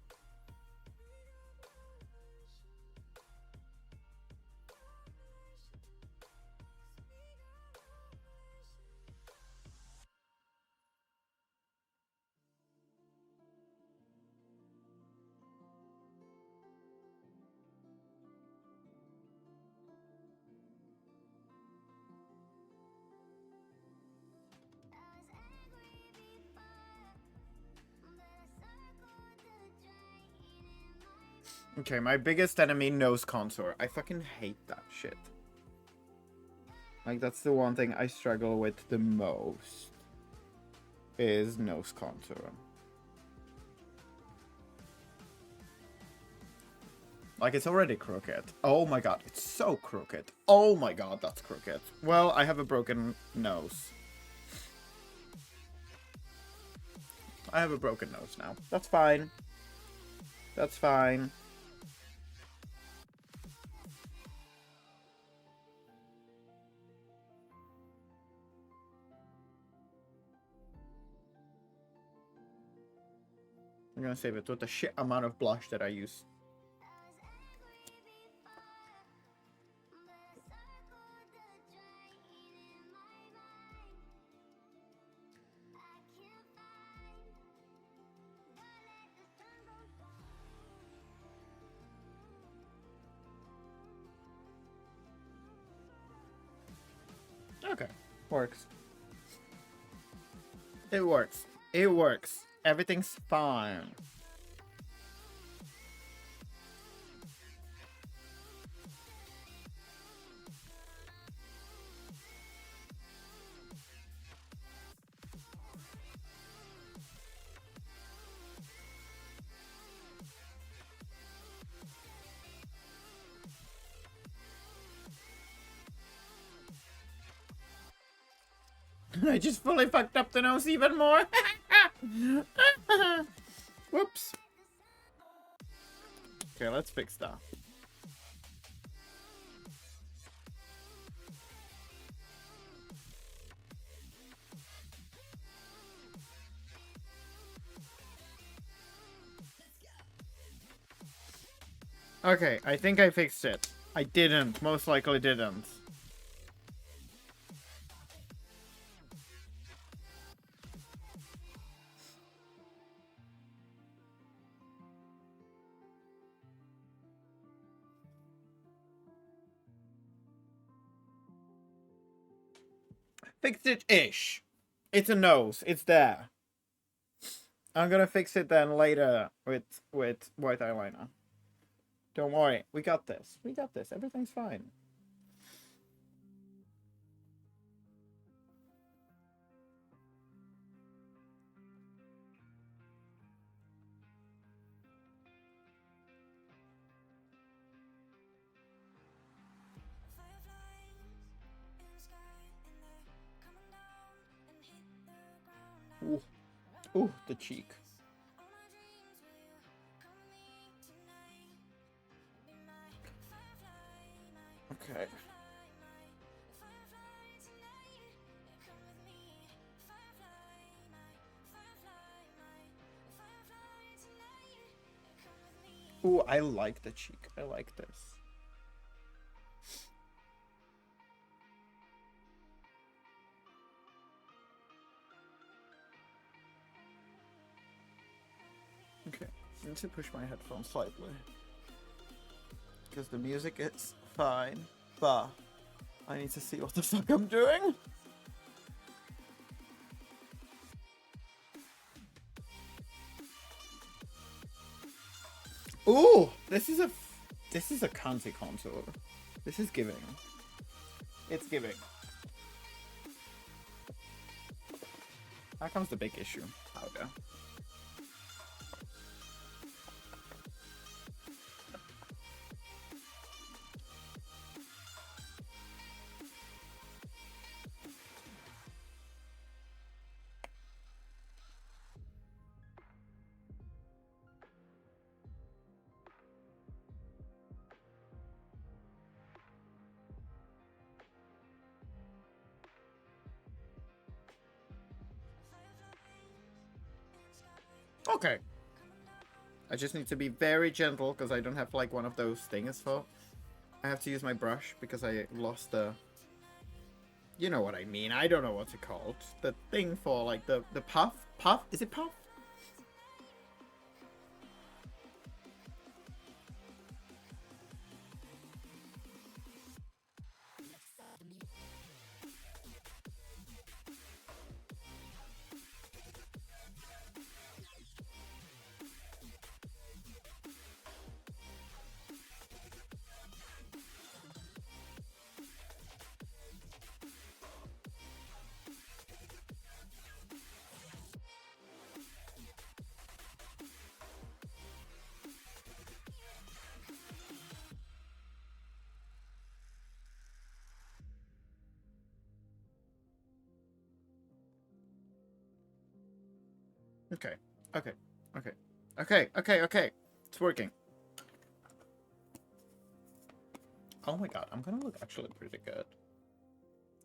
Okay, my biggest enemy, nose contour. I fucking hate that shit. Like, that's the one thing I struggle with the most. Is nose contour. Like, it's already crooked. Oh my god, it's so crooked. Oh my god, that's crooked. Well, I have a broken nose. I have a broken nose now. That's fine. That's fine. I'm gonna save it with the shit amount of blush that I use. Okay, works. It works. It works. Everything's fine. I just fully fucked up the nose even more. Whoops. Okay, let's fix that. Okay, I think I fixed it. I didn't. Most likely didn't. Fixed it-ish. It's a nose. It's there. I'm gonna fix it then later with white eyeliner. Don't worry. We got this. We got this. Everything's fine. Ooh. Ooh, the cheek. Okay. Ooh, I like the cheek. I like this. Okay, I need to push my headphones slightly. Because the music is fine, but I need to see what the fuck I'm doing. Ooh, this is a cunty contour. This is giving. It's giving. Here comes the big issue. Powder. Okay. I just need to be very gentle because I don't have like one of those things for. I have to use my brush because I lost the... You know what I mean. I don't know what's it called. The thing for like the puff? Puff? Is it puff? Okay. Okay. Okay. Okay. Okay. Okay. It's working. Oh my god, I'm gonna look actually pretty good.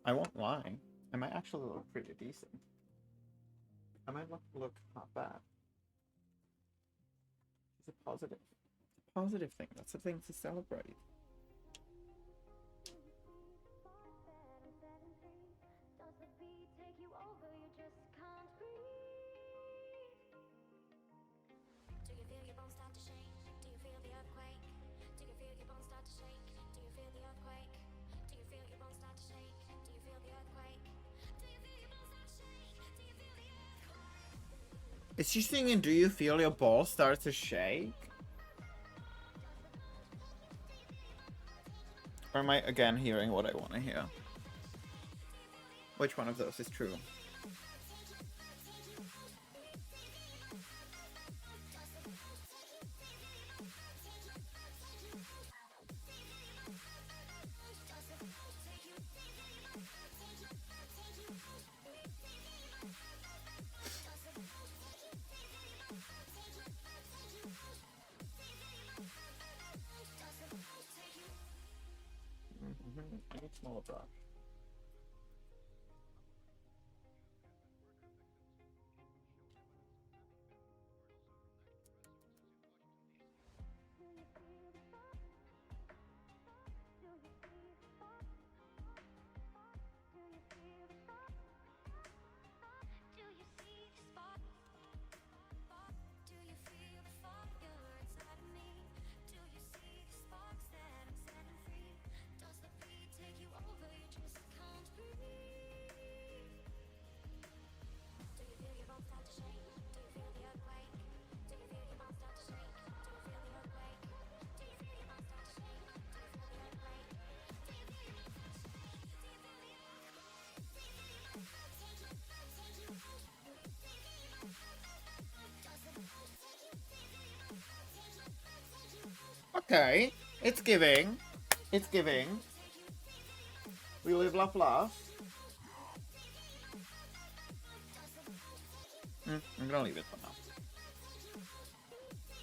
I won't lie. I might actually look pretty decent. I might look not bad. It's a positive. Positive thing. That's a thing to celebrate. Is she singing "Do You Feel Your Balls Start to Shake"? Or am I again hearing what I want to hear? Which one of those is true? I need smaller brush. Okay, it's giving. It's giving. We live, laugh, laugh. I'm gonna leave it for now.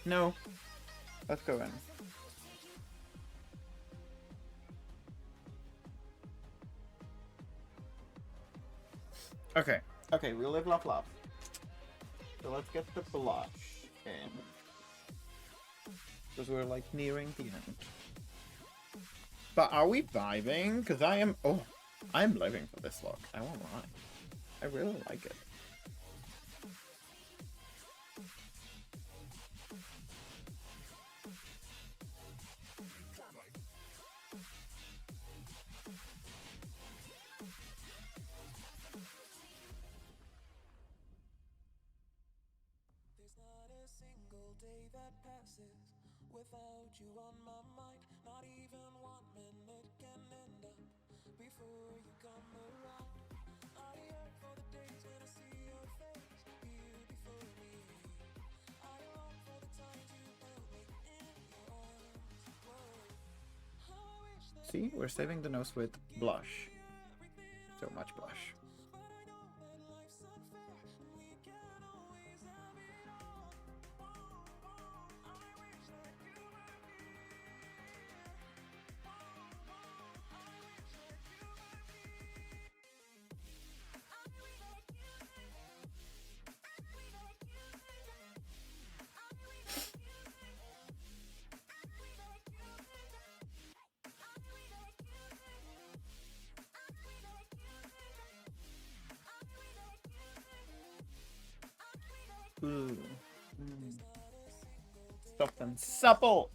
No. Let's go in. Okay. Okay, we live, laugh, laugh. So let's get the blush in. Because we're like nearing the end. But are we vibing? Because I am... Oh, I'm living for this look. I won't lie. I really like it. Without you on my mind, not even 1 minute can end up before you come around. I yearn for the days when I see your face here before me. I long for the times you held me in your arms. Whoa. See, we're saving the nose with blush. So much blush. Ooh. Mm. Soft and supple.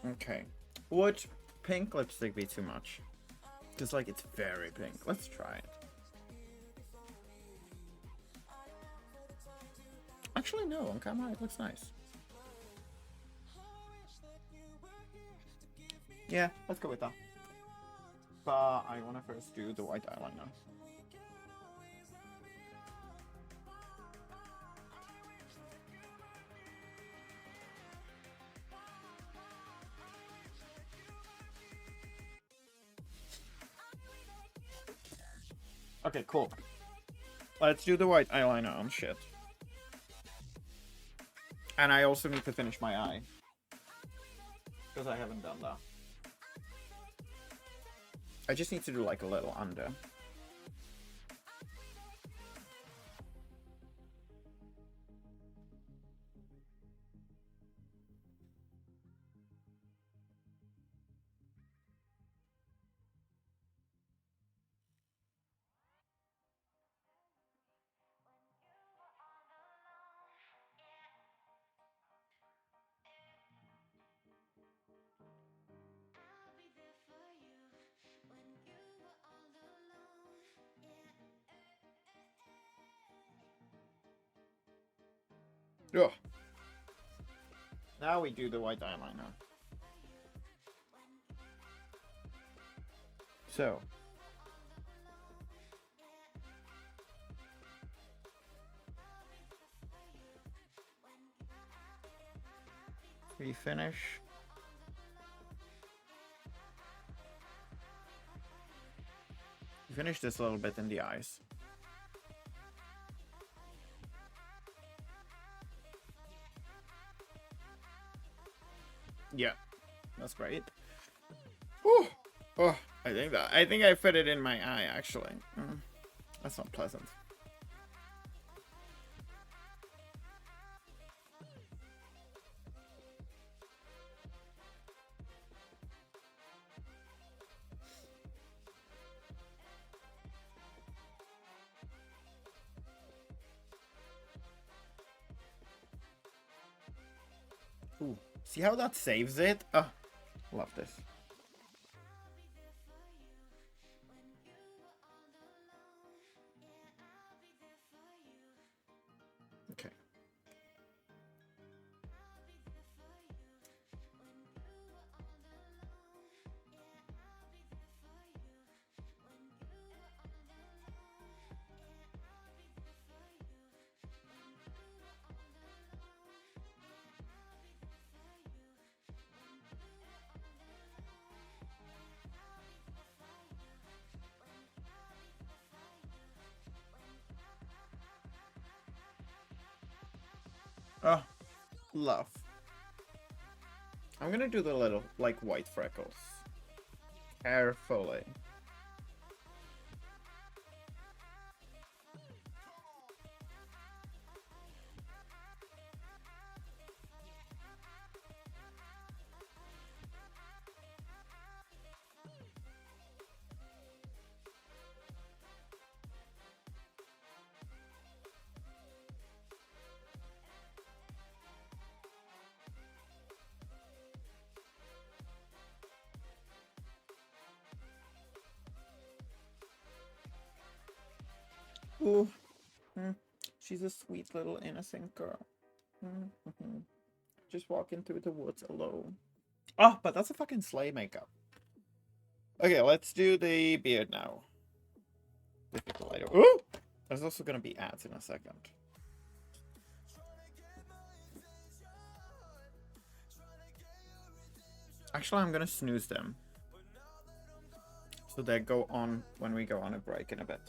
Okay. Would pink lipstick be too much? Because, like, it's very pink. Let's try it. Actually, no. On camera, it looks nice. Yeah, let's go with that. But I want to first do the white eyeliner. Okay, cool. Let's do the white eyeliner on shit. And I also need to finish my eye. Because I haven't done that. I just need to do like a little under. Ugh. Now we do the white eyeliner. So. We finish. We finish this a little bit in the eyes. Yeah, that's great. Whew. Oh, I think I fit it in my eye actually. That's not pleasant. Ooh, see how that saves it? Oh, love this. Okay. Oh, love. I'm gonna do the little, like, white freckles. Carefully. Ooh. She's a sweet little innocent girl. Just walking through the woods alone. Oh, but that's a fucking sleigh makeup. Okay, let's do the beard now. Ooh! There's also gonna be ads in a second. Actually, I'm gonna snooze them. So they go on when we go on a break in a bit.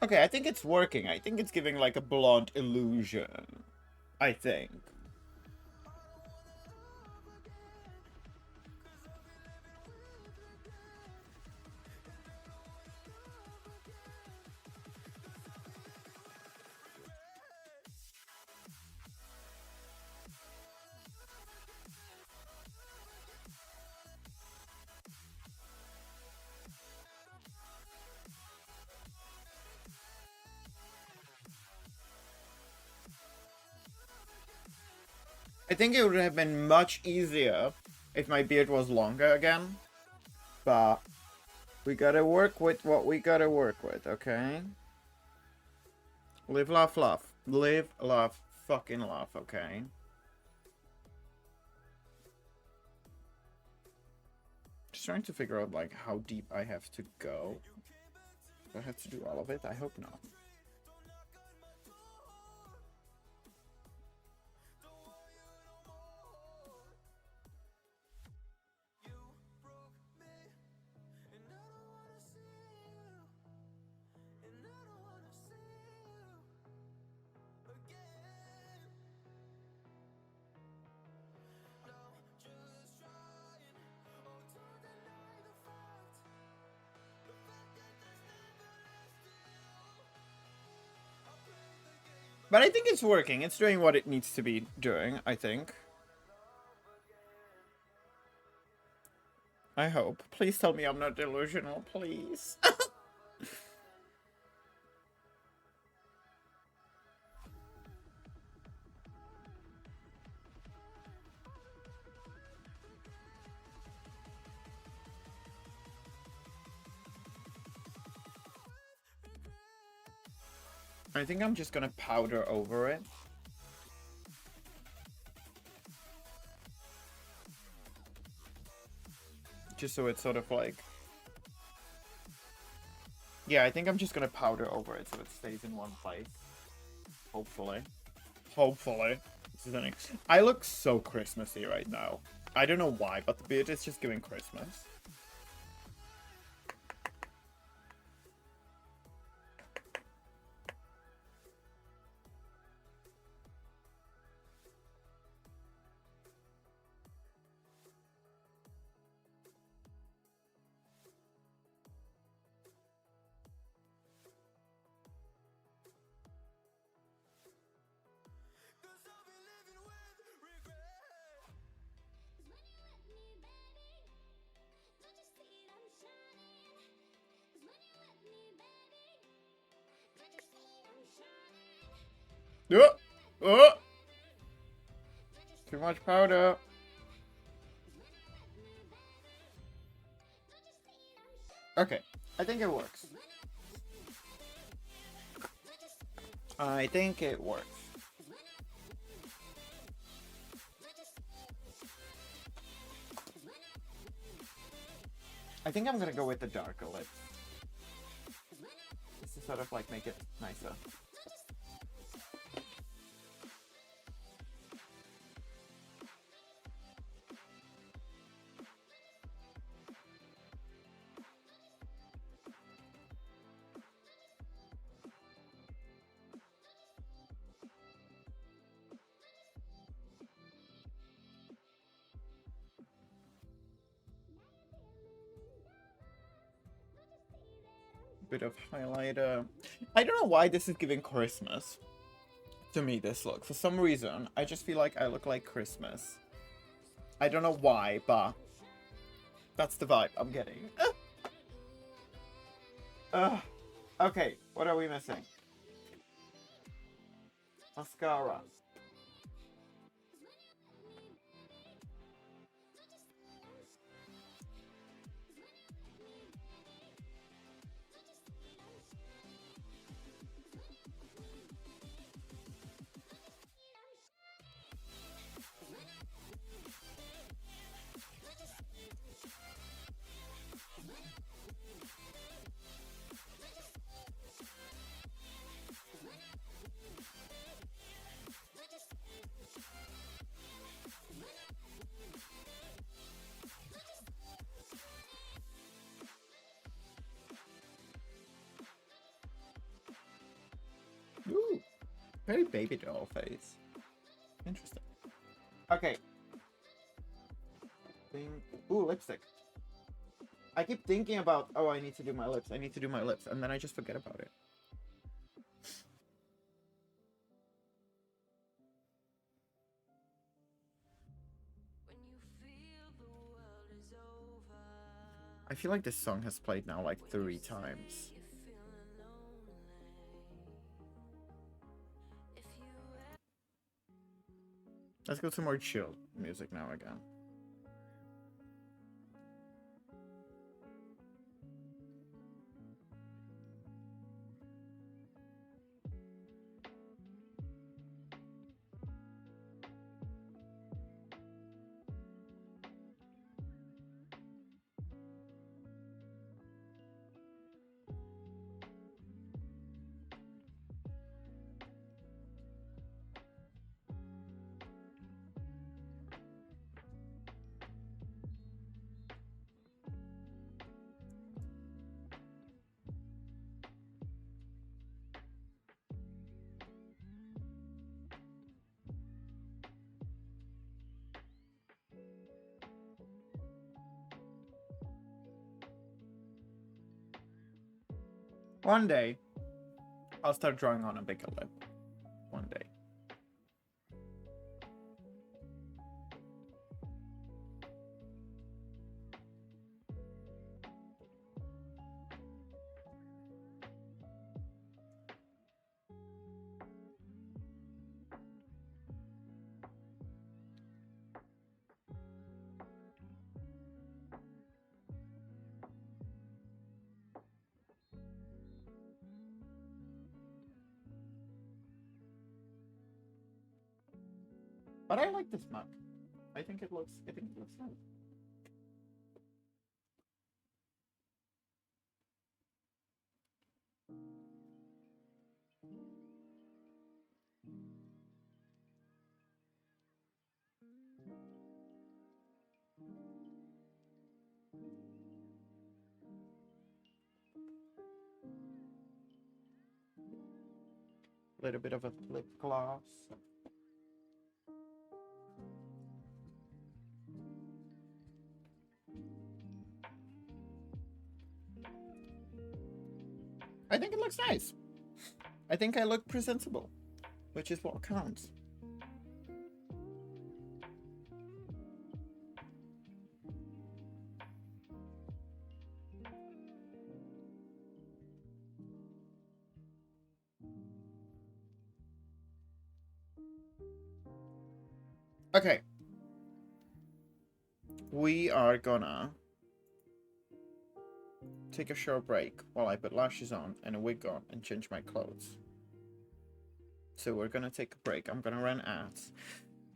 Okay, I think it's working. I think it's giving like a blonde illusion. I think. I think it would have been much easier if my beard was longer again. But we gotta work with what we gotta work with, okay? Live, laugh, laugh. Live, laugh, fucking laugh, okay? Just trying to figure out, like, how deep I have to go. Do I have to do all of it? I hope not. But I think it's working. It's doing what it needs to be doing, I think. I hope. Please tell me I'm not delusional, please. I think I'm just gonna powder over it. Just so it's sort of like... Yeah, I think I'm just gonna powder over it so it stays in one place. Hopefully. Hopefully. This is an... I look so Christmassy right now. I don't know why, but the beard is just giving Christmas. Oh! Oh! Too much powder. Okay, I think it works. I think it works. I think I'm gonna go with the darker lips. Just to sort of like make it nicer. Bit of highlighter. I don't know why this is giving Christmas. To me, this look. For some reason, I just feel like I look like Christmas. I don't know why, but that's the vibe I'm getting. Okay, what are we missing? Mascara. Ooh, very baby doll face. Interesting. Okay. Ooh, lipstick. I keep thinking about, oh, I need to do my lips. I need to do my lips. And then I just forget about it. I feel like this song has played now like 3 times. Let's go to more chill music now again. One day, I'll start drawing on a bigger lip. One day. But I like this mug. I think it looks nice. A little bit of a lip gloss. I think it looks nice. I think I look presentable, which is what counts. Okay. We are gonna take a short break while I put lashes on and a wig on and change my clothes. So we're gonna take a break. I'm gonna run ads.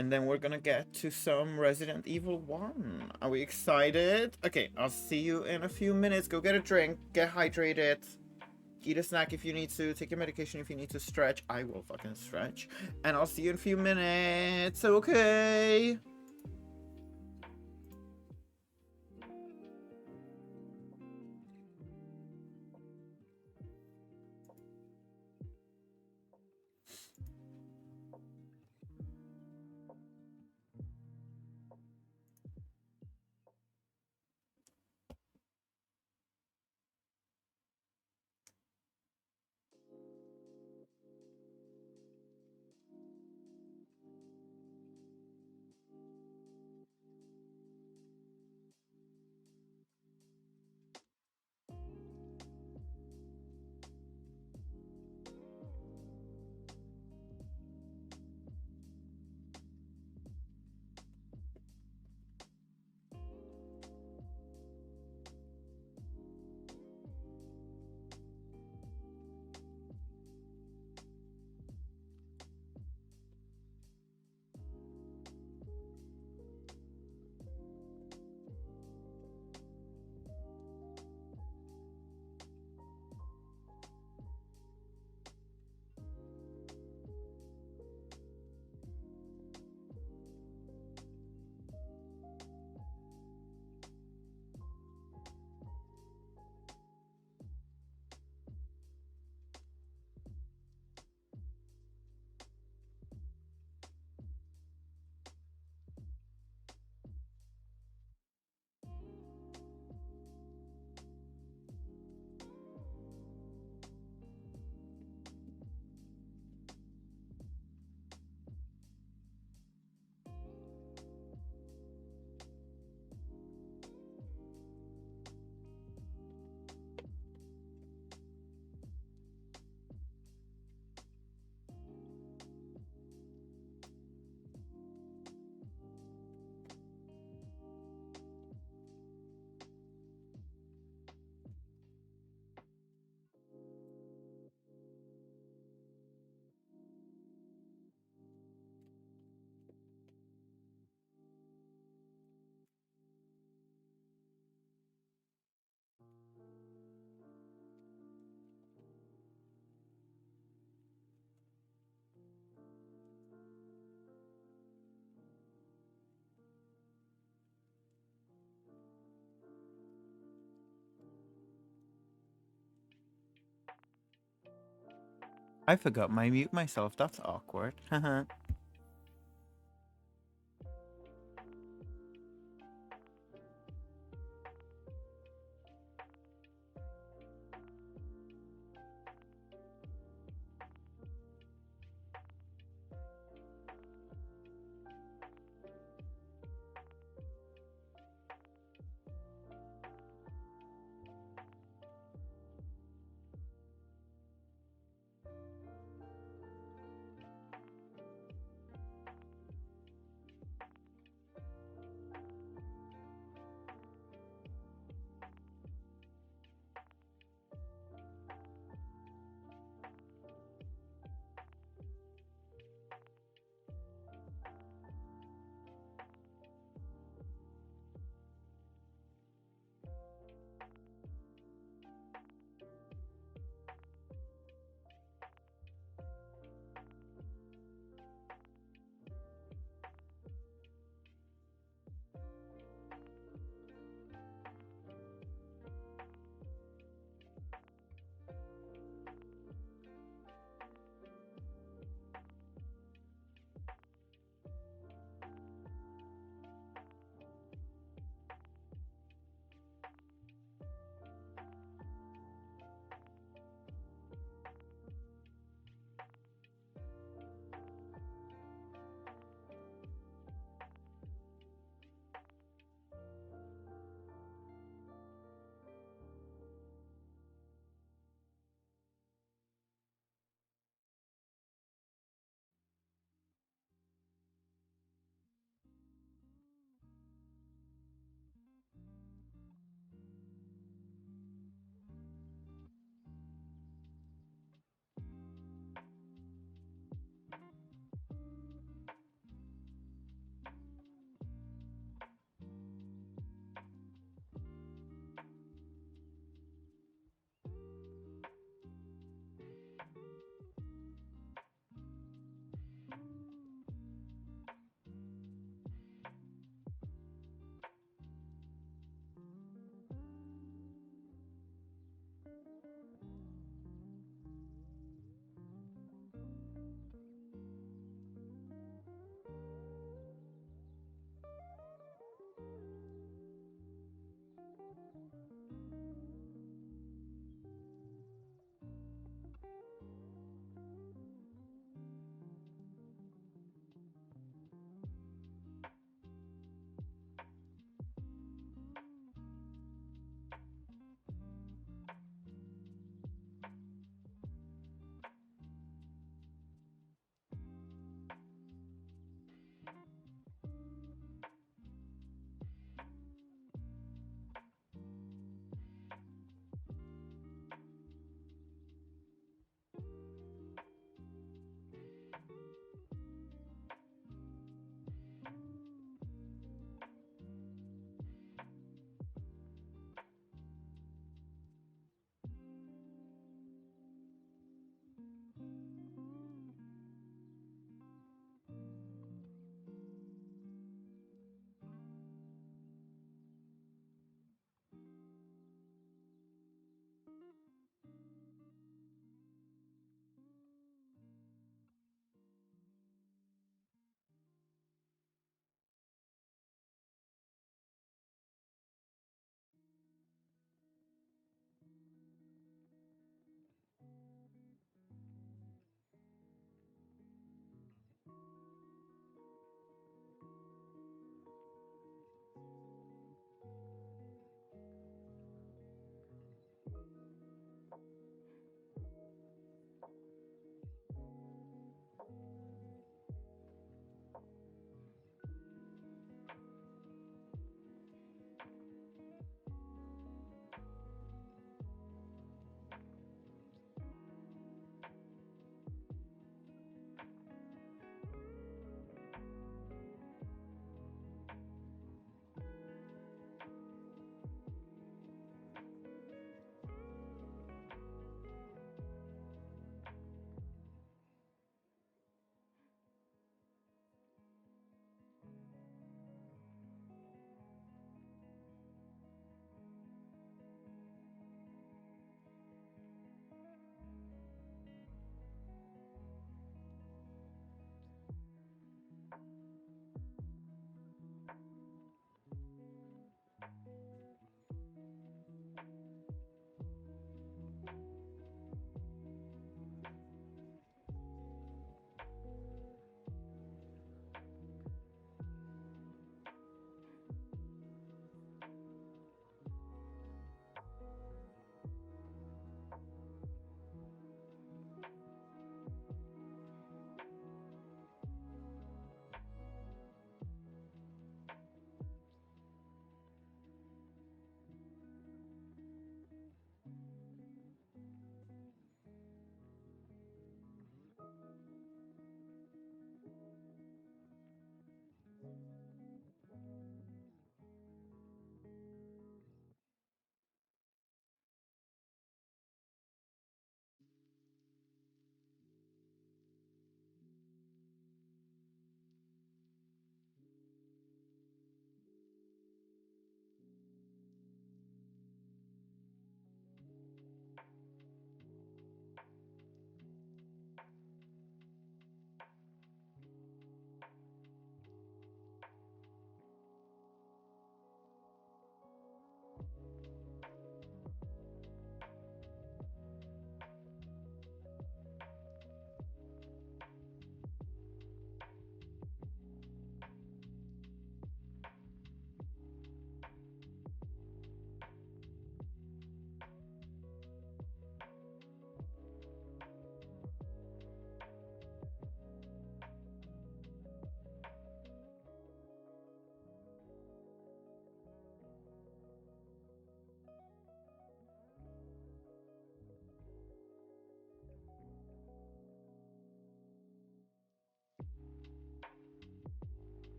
And then we're gonna get to some Resident Evil 1. Are we excited? Okay, I'll see you in a few minutes. Go get a drink, get hydrated, eat a snack if you need to, take your medication if you need to stretch. I will fucking stretch. And I'll see you in a few minutes, okay? I forgot my mute myself. That's awkward. Haha.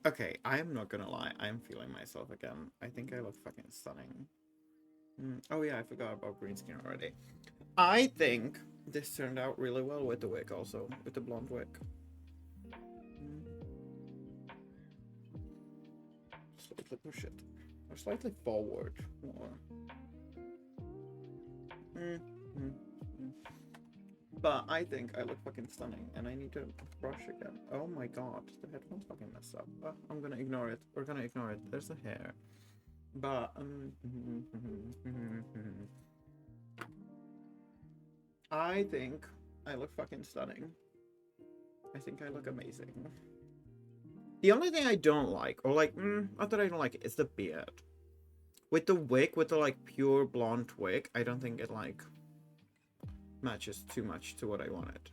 Okay, I am not gonna lie. I'm feeling myself again. I think I look fucking stunning. Oh yeah, I forgot about green skin already. I think this turned out really well with the wig also, with the blonde wig. Slightly push it. Or slightly forward. More. But I think I look fucking stunning, and I need to brush again. Oh my god, the headphones fucking messed up. I'm gonna ignore it. We're gonna ignore it. There's the hair. But, I think I look fucking stunning. I think I look amazing. The only thing I don't like, or like, not that I don't like it, is the beard. With the wig, with the like pure blonde wig, I don't think it like matches too much to what I wanted.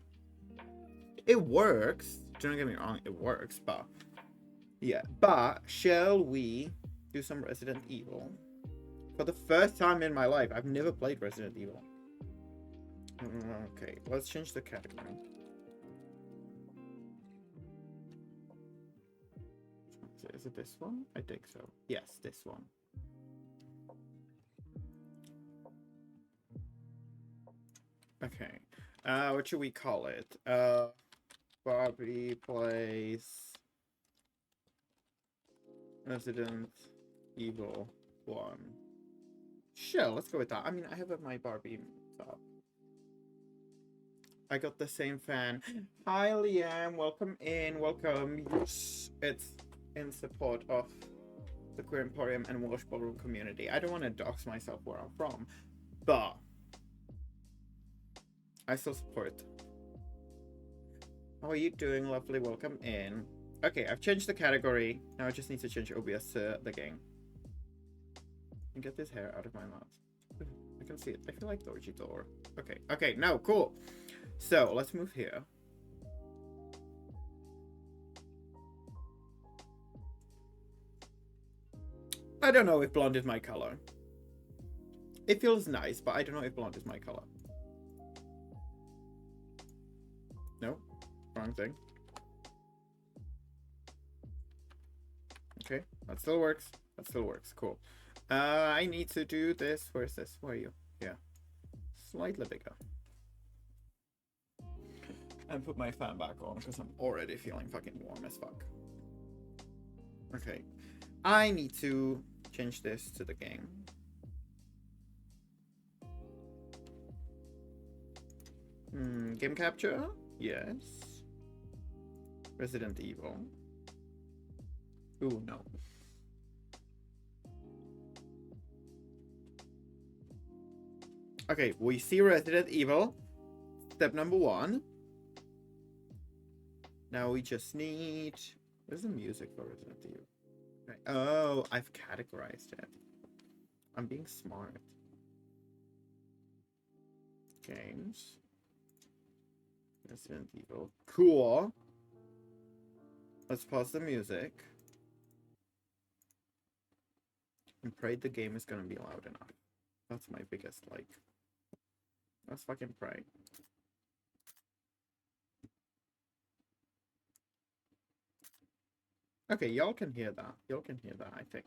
It works. Don't get me wrong, it works, but yeah. But shall we do some Resident Evil? For the first time in my life, I've never played Resident Evil. Okay, let's change the category. Is it this one? I think so. Yes, this one. Okay. What should we call it? Barbie plays Resident Evil 1. Sure, let's go with that. I mean, I have my Barbie top. I got the same fan. Hi, Liam. Welcome in. Welcome. Yes, it's in support of the Queer Emporium and Welsh Ballroom community. I don't want to dox myself where I'm from, but I still support. How are you doing, lovely? Welcome in. Okay, I've changed the category. Now I just need to change OBS to the game. And get this hair out of my mouth. I can see it. I feel like Doji Door. Okay, no, cool. So, let's move here. I don't know if blonde is my color. It feels nice, but I don't know if blonde is my color. No? Wrong thing. Okay, that still works. That still works. Cool. I need to do this. Where's this? Where are you? Yeah. Slightly bigger. And put my fan back on because I'm already feeling fucking warm as fuck. Okay. I need to change this to the game. Game capture? Yes. Resident Evil. Ooh, no. Okay, we see Resident Evil. Step number 1. Now we just need... Where's the music for Resident Evil? Right. Oh, I've categorized it. I'm being smart. Games. Resident Evil. Cool. Let's pause the music. And pray the game is gonna be loud enough. That's my biggest, like... Let's fucking pray. Okay, y'all can hear that. Y'all can hear that, I think.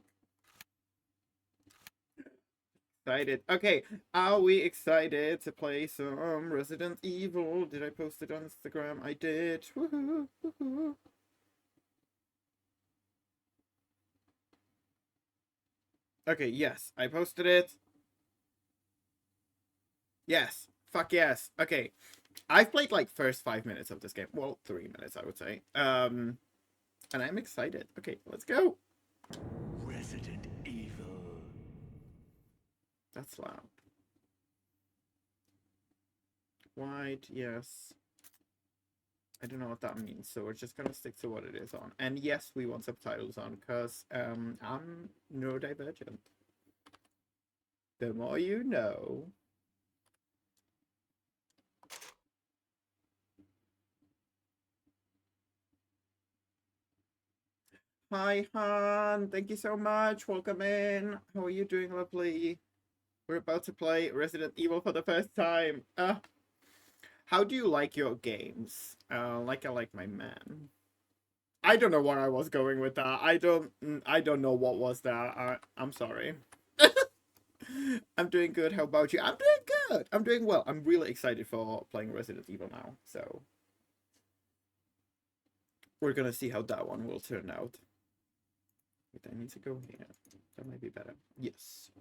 Excited. Okay, are we excited to play some Resident Evil? Did I post it on Instagram? I did. Woohoo! Woohoo! Okay, yes, I posted it. Yes. Fuck yes. Okay. I've played like first 5 minutes of this game. Well, 3 minutes, I would say. And I'm excited. Okay, let's go. Resident Evil. That's loud. Wide, yes. I don't know what that means, so we're just gonna stick to what it is on. And yes, we want subtitles on, because I'm neurodivergent. The more you know. Hi, Han. Thank you so much. Welcome in. How are you doing, lovely? We're about to play Resident Evil for the first time. How do you like your games? Like I like my man. I don't know where I was going with that. I don't know what was that. I'm sorry. I'm doing good. How about you? I'm doing good. I'm doing well. I'm really excited for playing Resident Evil now. So we're gonna see how that one will turn out. Wait, I need to go here. That might be better. Yes.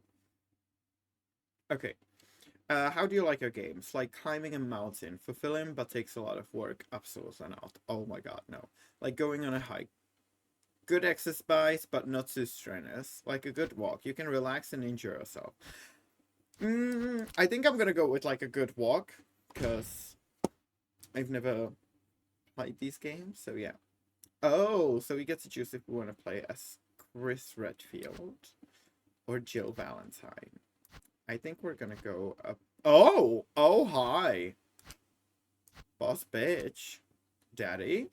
Okay. How do you like your games? Like climbing a mountain, fulfilling but takes a lot of work. Absolutely not. Oh my god, no. Like going on a hike. Good exercise, but not too strenuous. Like a good walk. You can relax and enjoy yourself. I think I'm gonna go with like a good walk, because I've never played these games, so yeah. Oh, so we get to choose if we want to play as Chris Redfield or Jill Valentine. I think we're gonna go up. Oh! Oh, hi! Boss bitch. Daddy?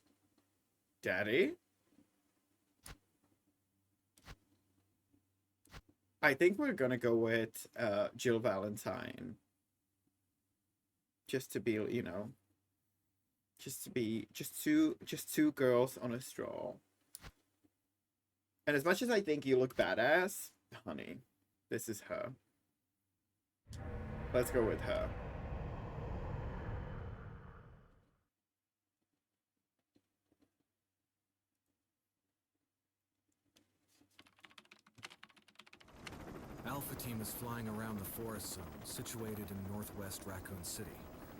Daddy? I think we're gonna go with Jill Valentine. Just to be, you know, just two girls on a stroll. And as much as I think you look badass, honey, this is her. Let's go with her. Alpha Team is flying around the forest zone, situated in northwest Raccoon City,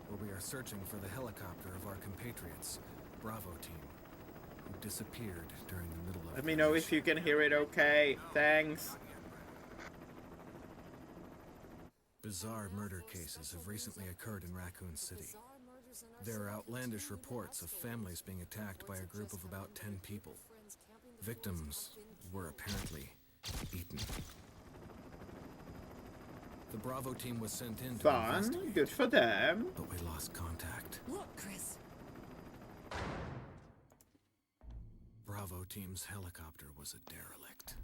where we are searching for the helicopter of our compatriots, Bravo Team, who disappeared during the middle of... Let me know if you can hear it okay. Thanks. Bizarre murder cases have recently occurred in Raccoon City. There are outlandish reports of families being attacked by a group of about 10 people. Victims were apparently eaten. The Bravo Team was sent in to Fun. investigate, Good for them. but we lost contact. Look, Chris. Bravo Team's helicopter was a derelict.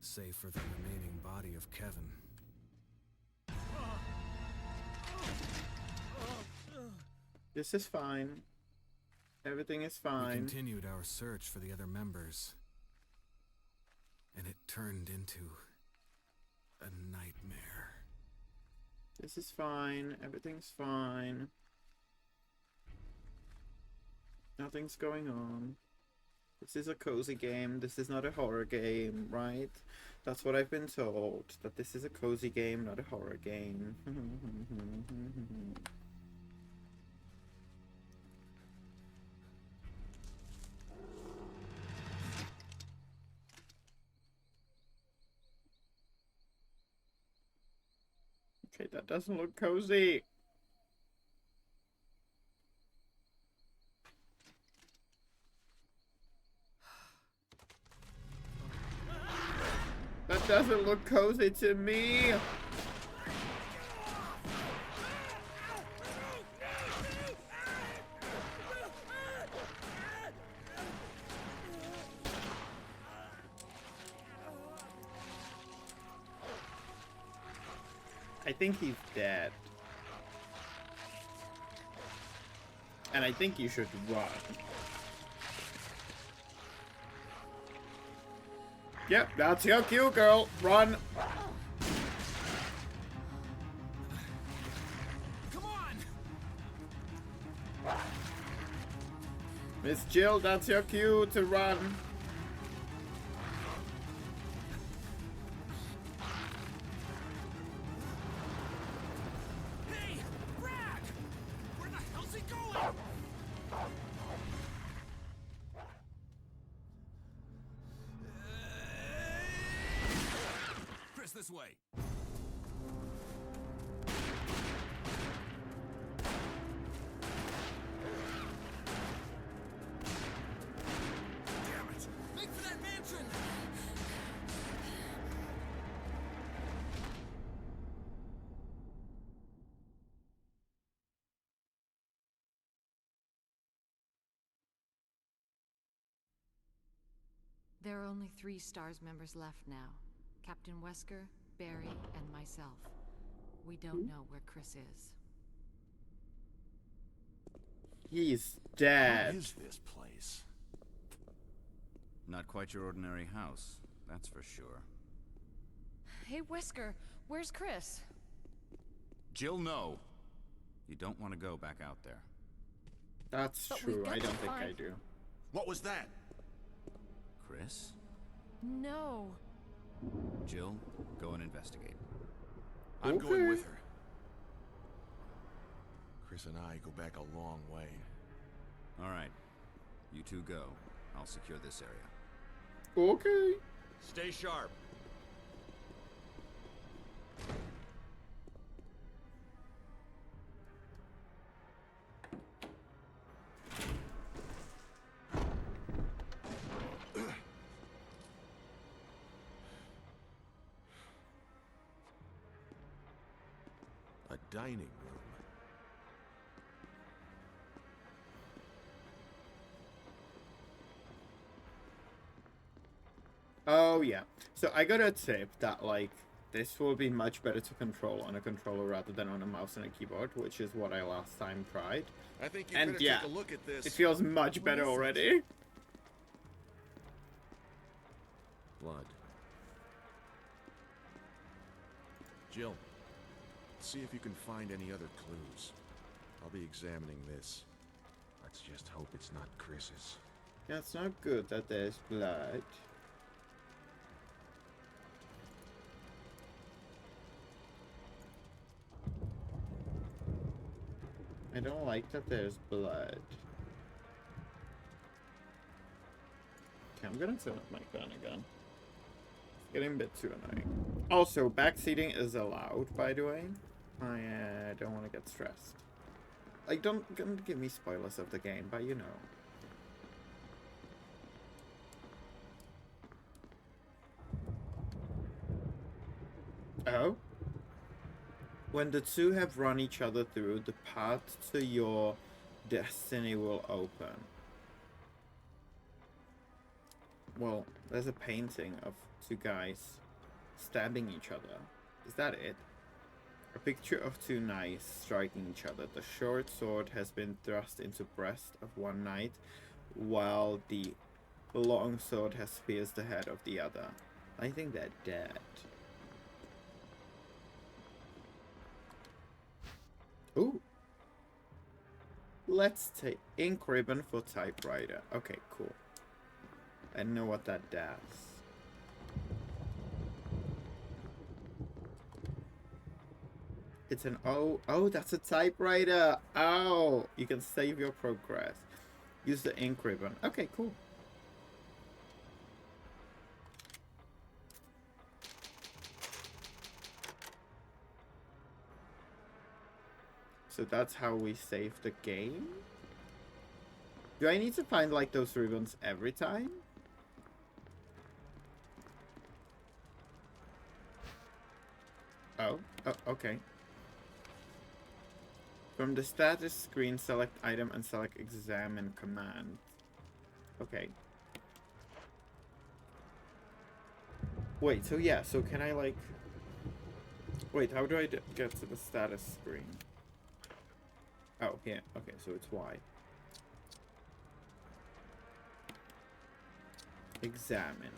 Save for the remaining body of Kevin. This is fine. Everything is We fine. continued our search for the other members, and it turned into a nightmare. This is fine. Everything's fine. Nothing's going on. This is a cozy game. This is not a horror game, right? That's what I've been told. That this is a cozy game, not a horror game. Okay, that doesn't look cozy. That doesn't look cozy to me. I think he's dead. And I think you should run. Yep, that's your cue, girl. Run. Come on! Miss Jill, that's your cue to run. Hey! Brad! Where the hell's he going? Chris, this way. Damn it! Make for that mansion! There are only 3 STARS members left now. Captain Wesker, Barry, and myself. We don't know where Chris is. He's What dead. is this place? Not quite your ordinary house, that's for sure. Hey, Whisker, where's Chris? Jill, no. You don't want to go back out there. That's But we've true. got I to don't think I find- do. What was that? Chris? No. Jill, go and investigate. I'm Okay. going with her. Chris and I go back a long way. All right. You two go. I'll secure this area. Okay. Stay sharp. A dining room. Oh yeah. So I got a tip that like this will be much better to control on a controller rather than on a mouse and a keyboard, which is what I last time tried. I think you And better yeah, take a look at this. It feels much better already. Blood. Jill, see if you can find any other clues. I'll be examining this. Let's just hope it's not Chris's. Yeah, it's not good that there's blood. I don't like that there's blood. Okay, I'm gonna turn up my gun again. It's getting a bit too annoying. Also, backseating is allowed, by the way. I don't want to get stressed. Like, don't give me spoilers of the game, but you know. Oh? When the two have run each other through, the path to your destiny will open. Well, there's a painting of two guys stabbing each other. Is that it? A picture of two knights striking each other. The short sword has been thrust into breast of one knight, while the long sword has pierced the head of the other. I think they're dead. Ooh. Let's take ink ribbon for typewriter. Okay, cool. I know what that does. It's an oh, that's a typewriter. Oh, you can save your progress. Use the ink ribbon. Okay, cool. So that's how we save the game? Do I need to find like those ribbons every time? Oh, okay. From the status screen, select item and select examine command. Okay. Wait, so yeah, so can I like... Wait, how do I get to the status screen? Oh, yeah, okay, so it's Y. Examine.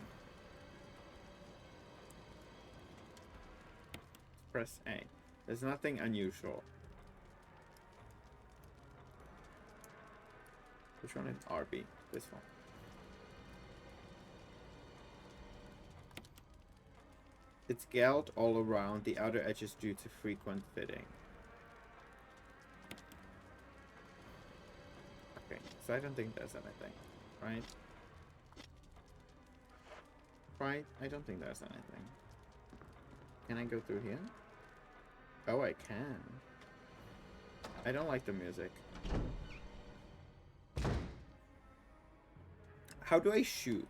Press A. There's nothing unusual. Which one is RB? This one. It's galled all around. The outer edge is due to frequent fitting. Okay, so I don't think there's anything, right? Right? I don't think there's anything. Can I go through here? Oh, I can. I don't like the music. How do I shoot?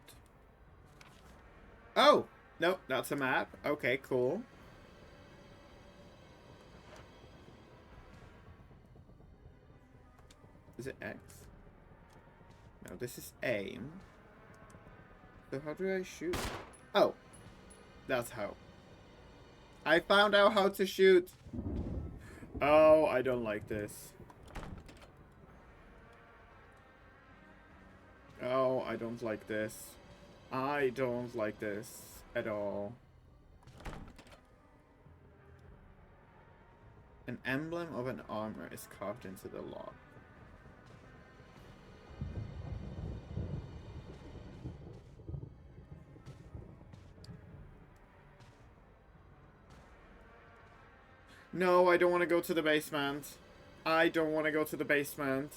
Oh! Nope, that's a map. Okay, cool. Is it X? No, this is aim. So how do I shoot? Oh! That's how. I found out how to shoot! Oh, I don't like this. Oh, I don't like this. I don't like this at all. An emblem of an armor is carved into the lock. No, I don't want to go to the basement. I don't want to go to the basement.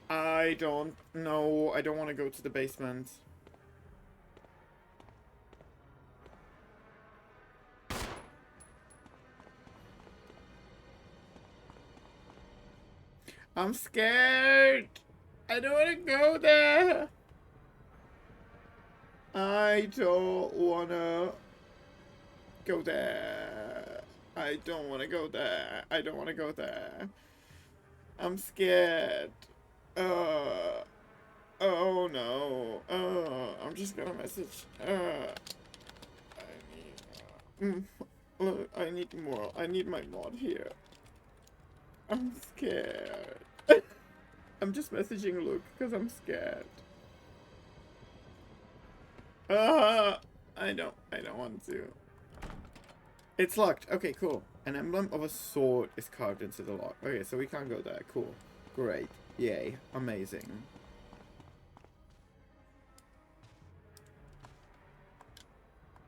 I don't want to go to the basement. I'm scared. I don't want to go there. I don't want to go there. I don't want to go there. I don't want to go there. I'm scared. Oh no. I'm just gonna message. I need more. I need my mod here. I'm scared. I'm just messaging Luke because I'm scared. I don't want to. It's locked. Okay, cool. An emblem of a sword is carved into the lock. Okay, so we can't go there. Cool. Great. Yay. Amazing.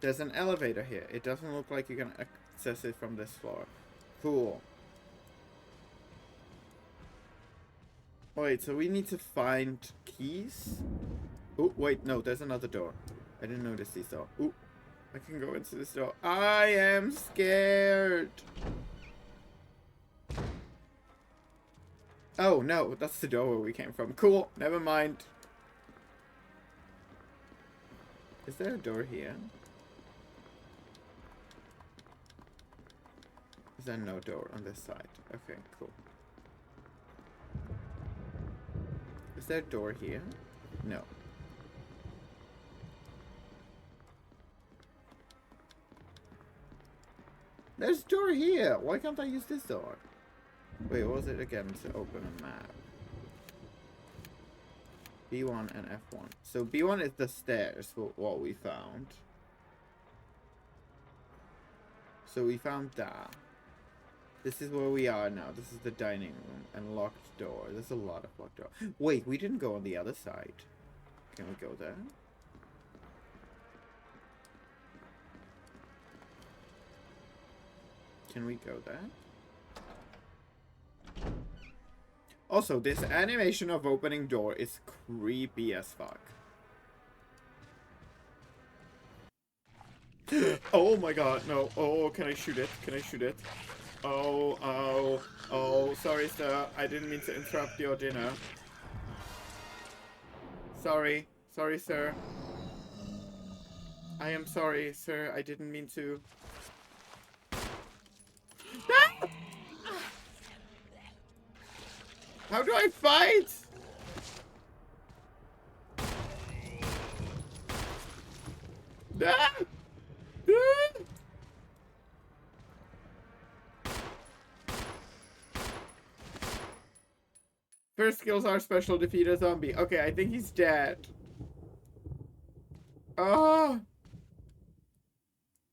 There's an elevator here. It doesn't look like you can access it from this floor. Cool. Wait, so we need to find keys? Oh, wait, no, there's another door. I didn't notice these door. Ooh, I can go into this door. I am scared. Oh, no, that's the door where we came from. Cool, never mind. Is there a door here? Is there no door on this side? Okay, cool. Is there a door here? No. There's a door here! Why can't I use this door? Wait, what was it again to open a map? B1 and F1. So B1 is the stairs, what we found. So we found that. This is where we are now. This is the dining room and locked door. There's a lot of locked door. Wait, we didn't go on the other side. Can we go there? Can we go there? Also, this animation of opening door is creepy as fuck. Oh my god, no. Oh, can I shoot it? Can I shoot it? Oh, sorry, sir. I didn't mean to interrupt your dinner. Sorry, sir. I am sorry, sir. I didn't mean to. Ah! How do I fight? Ah! Ah! First skills are special, defeat a zombie. Okay, I think he's dead. Oh,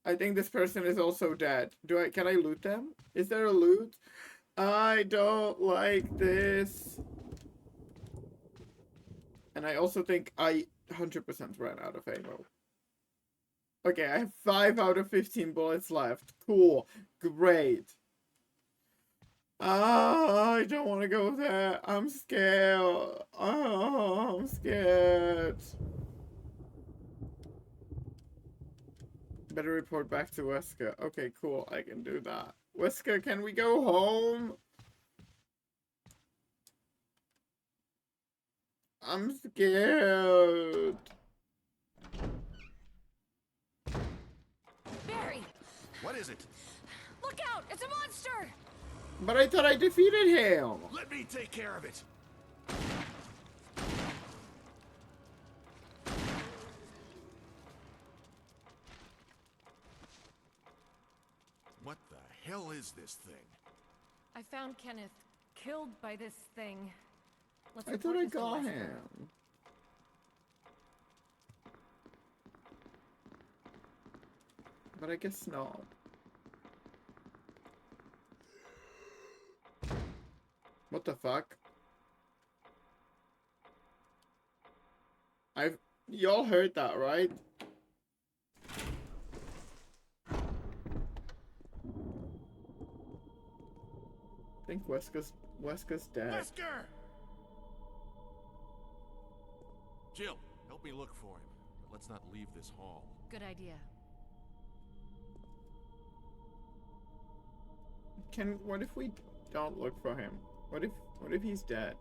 I think this person is also dead. Can I loot them? Is there a loot? I don't like this. And I also think I 100% ran out of ammo. Okay, I have 5 out of 15 bullets left. Cool. Great. Oh, I don't want to go there. I'm scared. Oh, I'm scared. Better report back to Wesker. Okay, cool. I can do that. Wesker, can we go home? I'm scared. Barry! What is it? Look out! It's a monster! But I thought I defeated him. Let me take care of it. What the hell is this thing? I found Kenneth killed by this thing. Let's I report thought I this to got Wesker. him. But I guess not. What the fuck? Y'all heard that, right? I think Wesker's dead. Wesker! Jill, help me look for him. But let's not leave this hall. Good idea. What if we don't look for him? What if he's dead?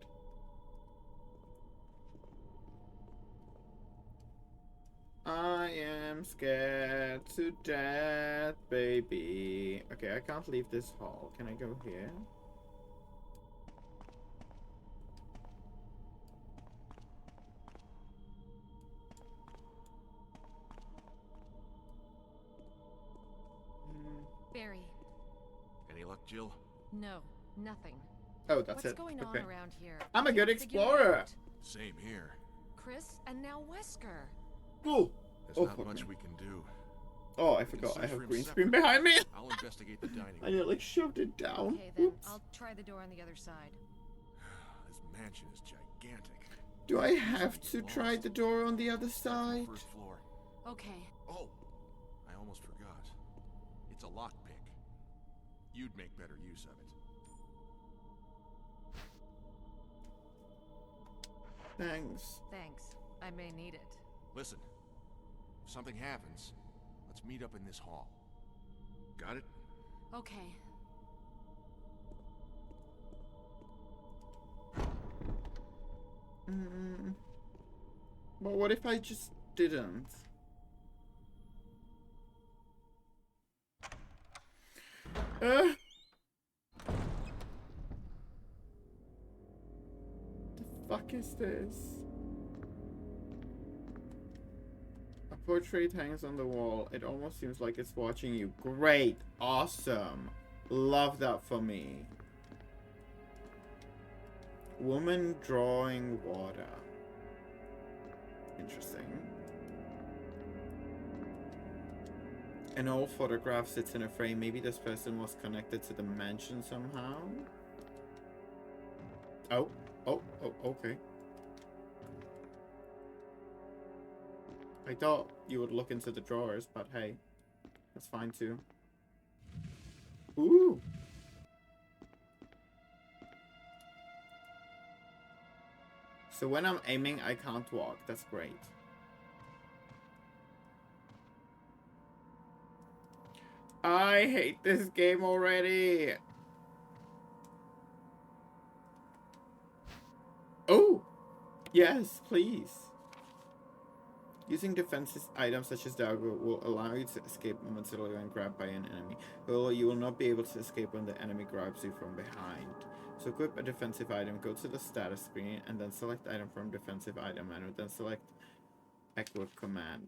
I am scared to death, baby. Okay, I can't leave this hall. Can I go here? Barry. Any luck, Jill? No, nothing. Oh, that's What's it. going Okay. on around here? I'm a I good can't figure it explorer. out. Same here. Chris and now Wesker. Ooh. There's Oh, not fuck much me. we can do. Oh, I We can forgot. I search have for him green separately. screen behind me. I'll investigate the dining I room. nearly shoved it down. Okay then, Oops. I'll try the door on the other side. This mansion is gigantic. Do I have to try the door on the other side? First floor. Okay. Oh, I almost forgot. It's a lockpick. You'd make better use of it. Thanks. Thanks. I may need it. Listen, if something happens, let's meet up in this hall. Got it? Okay. But what if I just didn't? The fuck is this? A portrait hangs on the wall. It almost seems like it's watching you. Great. Awesome. Love that for me. Woman drawing water. Interesting. An old photograph sits in a frame. Maybe this person was connected to the mansion somehow. Oh, okay. I thought you would look into the drawers, but hey, that's fine too. Ooh. So when I'm aiming, I can't walk. That's great. I hate this game already. Oh! Yes, please. Using defensive items such as dagger will allow you to escape momentarily when grabbed by an enemy. Though you will not be able to escape when the enemy grabs you from behind. So equip a defensive item, go to the status screen, and then select item from defensive item menu, then select equip command.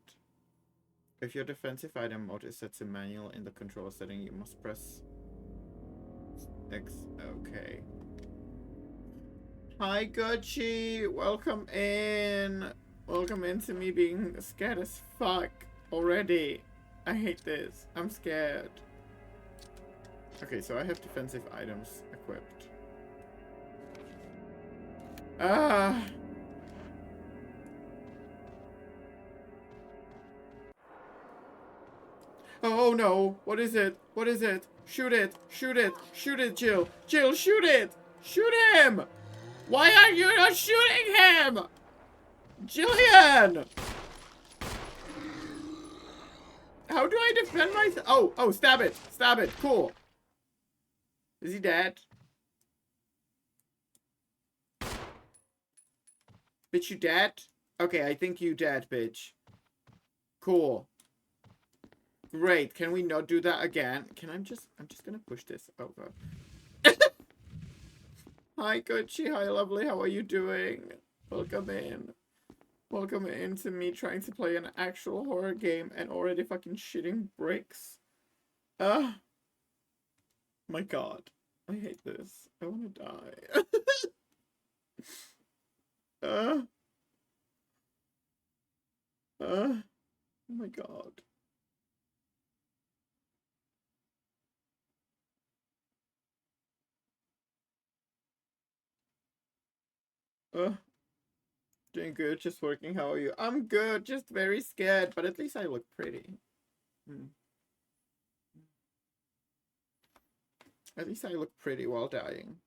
If your defensive item mode is set to manual in the control setting, you must press X. Okay. Hi, Gucci. Welcome in. Welcome into me being scared as fuck already. I hate this. I'm scared. Okay, so I have defensive items equipped. Ah. Oh no. What is it? What is it? Shoot it. Shoot it. Shoot it, Jill. Jill, shoot it. Shoot him. Why are you not shooting him? Jillian! How do I defend myself? Oh, stab it. Stab it. Cool. Is he dead? Bitch, you dead? Okay, I think you dead, bitch. Cool. Great. Can we not do that again? I'm just gonna push this over. Hi, Gucci. Hi, lovely. How are you doing? Welcome in. Welcome into me trying to play an actual horror game and already fucking shitting bricks. My god. I hate this. I wanna die. Oh my god. Doing good, just working. How are you? I'm good, just very scared, but at least I look pretty. At least I look pretty while dying.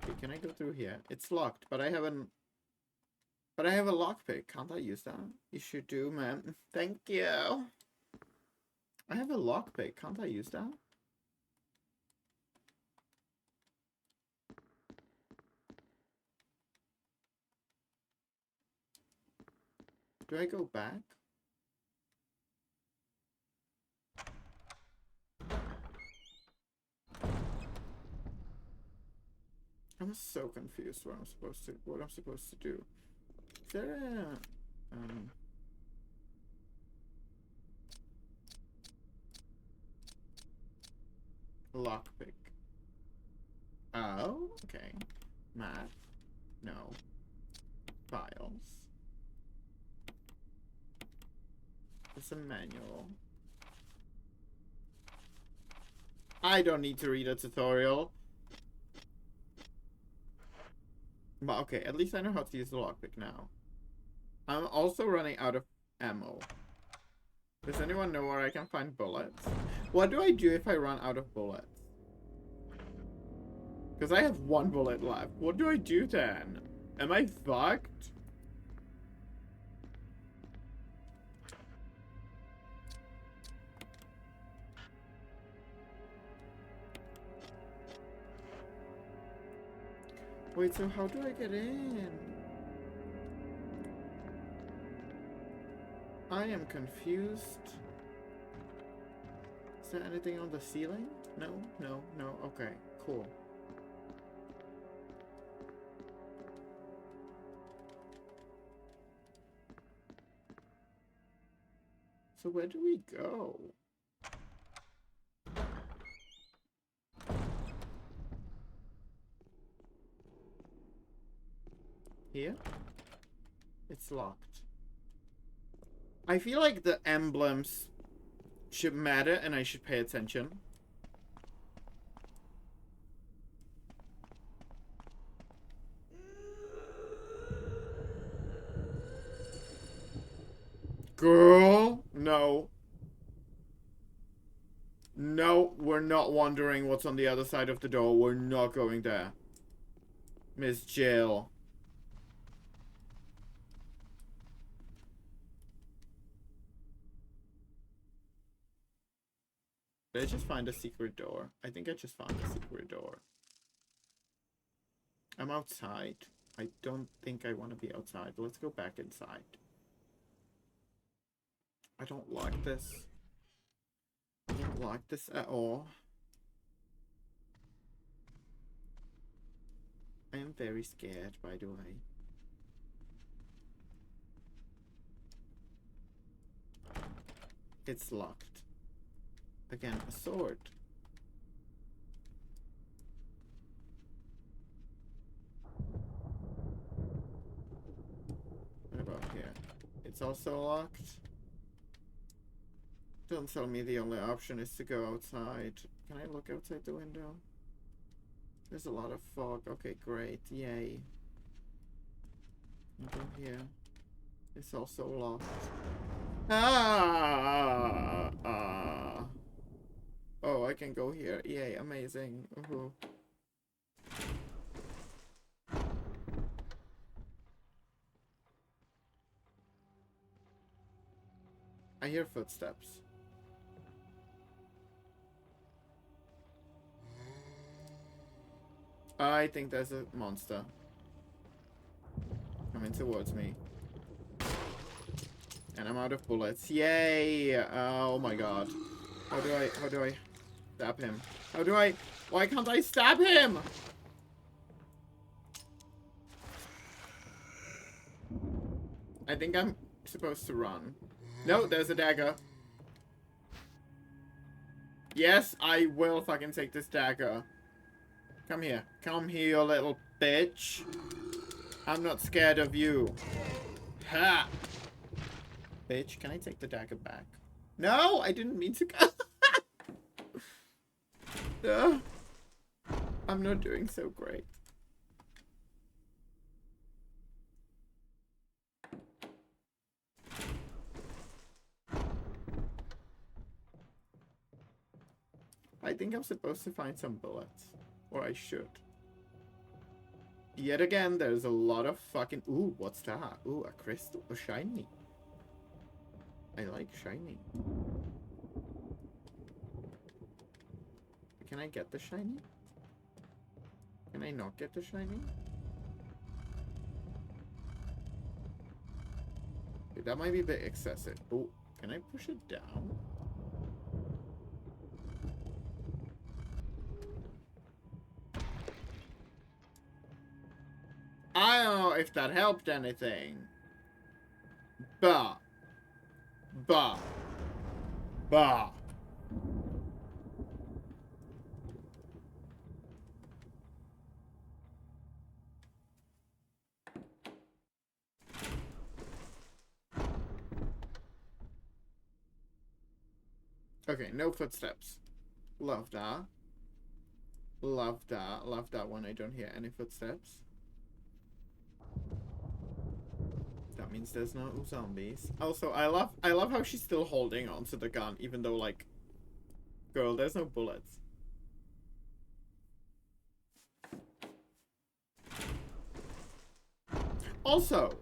Okay, can I go through here? It's locked, but I haven't... But I have a lockpick. Can't I use that? You should do, man. Thank you. I have a lockpick. Can't I use that? Do I go back? I'm so confused what I'm supposed to do. Is there a lockpick? Oh, okay. Math. No. Files. It's a manual. I don't need to read a tutorial. But okay, at least I know how to use the lockpick now. I'm also running out of ammo. Does anyone know where I can find bullets? What do I do if I run out of bullets? Because I have 1 bullet left. What do I do then? Am I fucked? Wait, so how do I get in? I am confused. Is there anything on the ceiling? No, no, no. Okay, cool. So where do we go? Here? It's locked. I feel like the emblems should matter and I should pay attention. Girl? No. No, we're not wondering what's on the other side of the door. We're not going there. Miss Jill. Did I just find a secret door? I think I just found a secret door. I'm outside. I don't think I want to be outside. Let's go back inside. I don't like this. I don't like this at all. I am very scared, by the way. It's locked. Again, a sword. What about here? It's also locked. Don't tell me the only option is to go outside. Can I look outside the window? There's a lot of fog. Okay, great. Yay. I'll go here. It's also locked. Oh, I can go here. Yay, amazing. I hear footsteps. I think there's a monster coming towards me. And I'm out of bullets. Yay! Oh my god. How do I stab him? Why can't I stab him? I think I'm supposed to run. No, there's a dagger. Yes, I will fucking take this dagger. Come here. Come here, you little bitch. I'm not scared of you. Ha! Bitch, can I take the dagger back? No, I didn't mean to go. I'm not doing so great. I think I'm supposed to find some bullets. Or I should. Yet again, there's a lot of fucking... Ooh, what's that? Ooh, a crystal. A shiny. I like shiny. Can I get the shiny? Can I not get the shiny? Okay, that might be a bit excessive. Oh, can I push it down? I don't know if that helped anything. Bah. Bah. Bah. Okay, no footsteps. Love that. Love that. Love that when I don't hear any footsteps. That means there's no zombies. Also, I love how she's still holding onto the gun, even though, like, girl, there's no bullets. Also,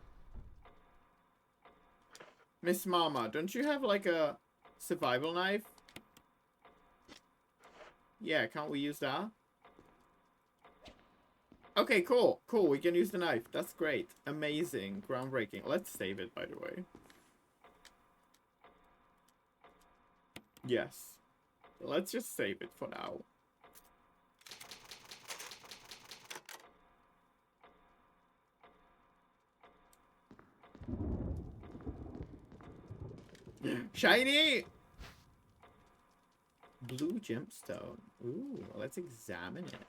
Miss Mama, don't you have like a survival knife? Yeah, can't we use that? Okay, cool. Cool, we can use the knife. That's great. Amazing. Groundbreaking. Let's save it, by the way. Yes. Let's just save it for now. Shiny! Blue gemstone. Ooh, let's examine it.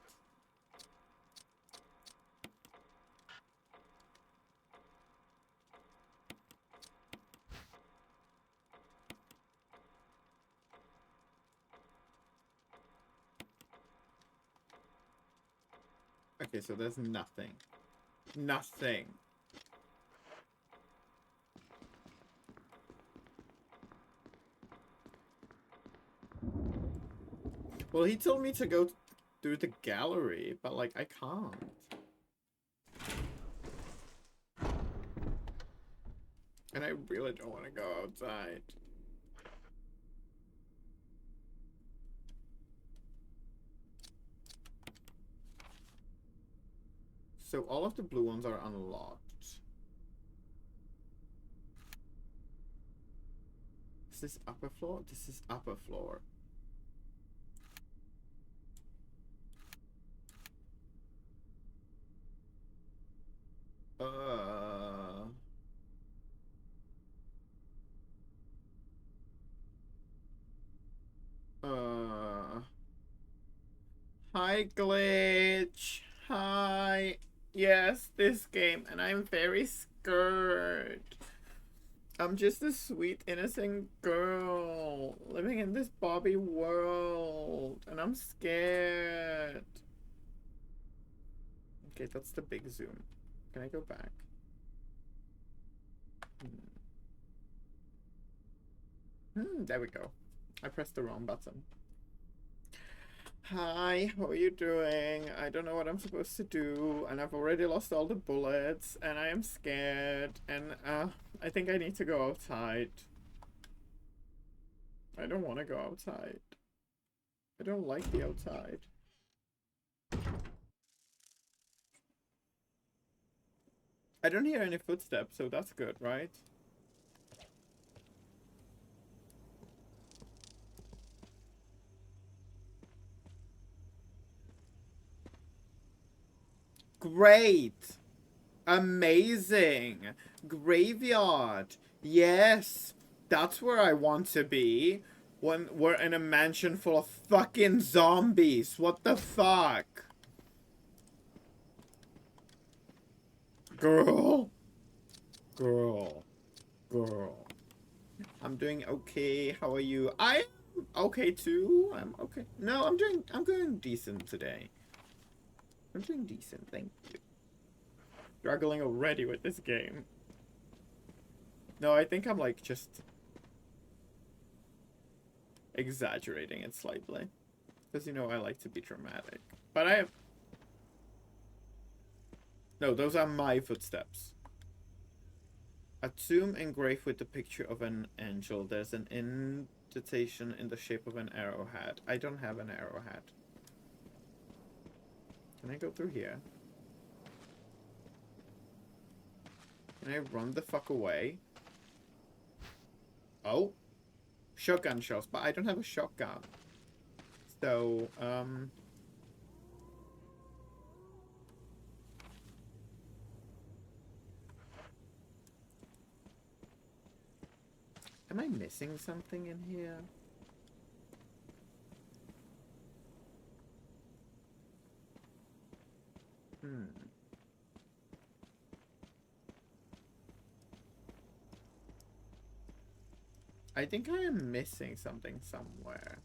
Okay, so there's nothing. Nothing. Well, he told me to go through the gallery, but, like, I can't. And I really don't want to go outside. So all of the blue ones are unlocked. Is this upper floor? This is upper floor. Hi, Glitch. Hi. Yes, this game, and I'm very scared. I'm just a sweet, innocent girl living in this Bobby world, and I'm scared. Okay, that's the big zoom. Can I go back? There we go. I pressed the wrong button. Hi, how are you doing? I don't know what I'm supposed to do, and I've already lost all the bullets, and I am scared, and I think I need to go outside. I don't want to go outside. I don't like the outside. I don't hear any footsteps, so that's good, right? Great! Amazing! Graveyard! Yes! That's where I want to be. When we're in a mansion full of fucking zombies. What the fuck? Girl. Girl. Girl. I'm doing okay. How are you? I am okay too. I'm okay. No, I'm doing decent today. I'm doing decent, thank you. Struggling already with this game. No, I think I'm like just exaggerating it slightly. Because you know I like to be dramatic. But I have... No, those are my footsteps. A tomb engraved with the picture of an angel. There's an indentation in the shape of an arrowhead. I don't have an arrowhead. Can I go through here? Can I run the fuck away? Oh. Shotgun shots, but I don't have a shotgun. So, am I missing something in here? I think I am missing something somewhere.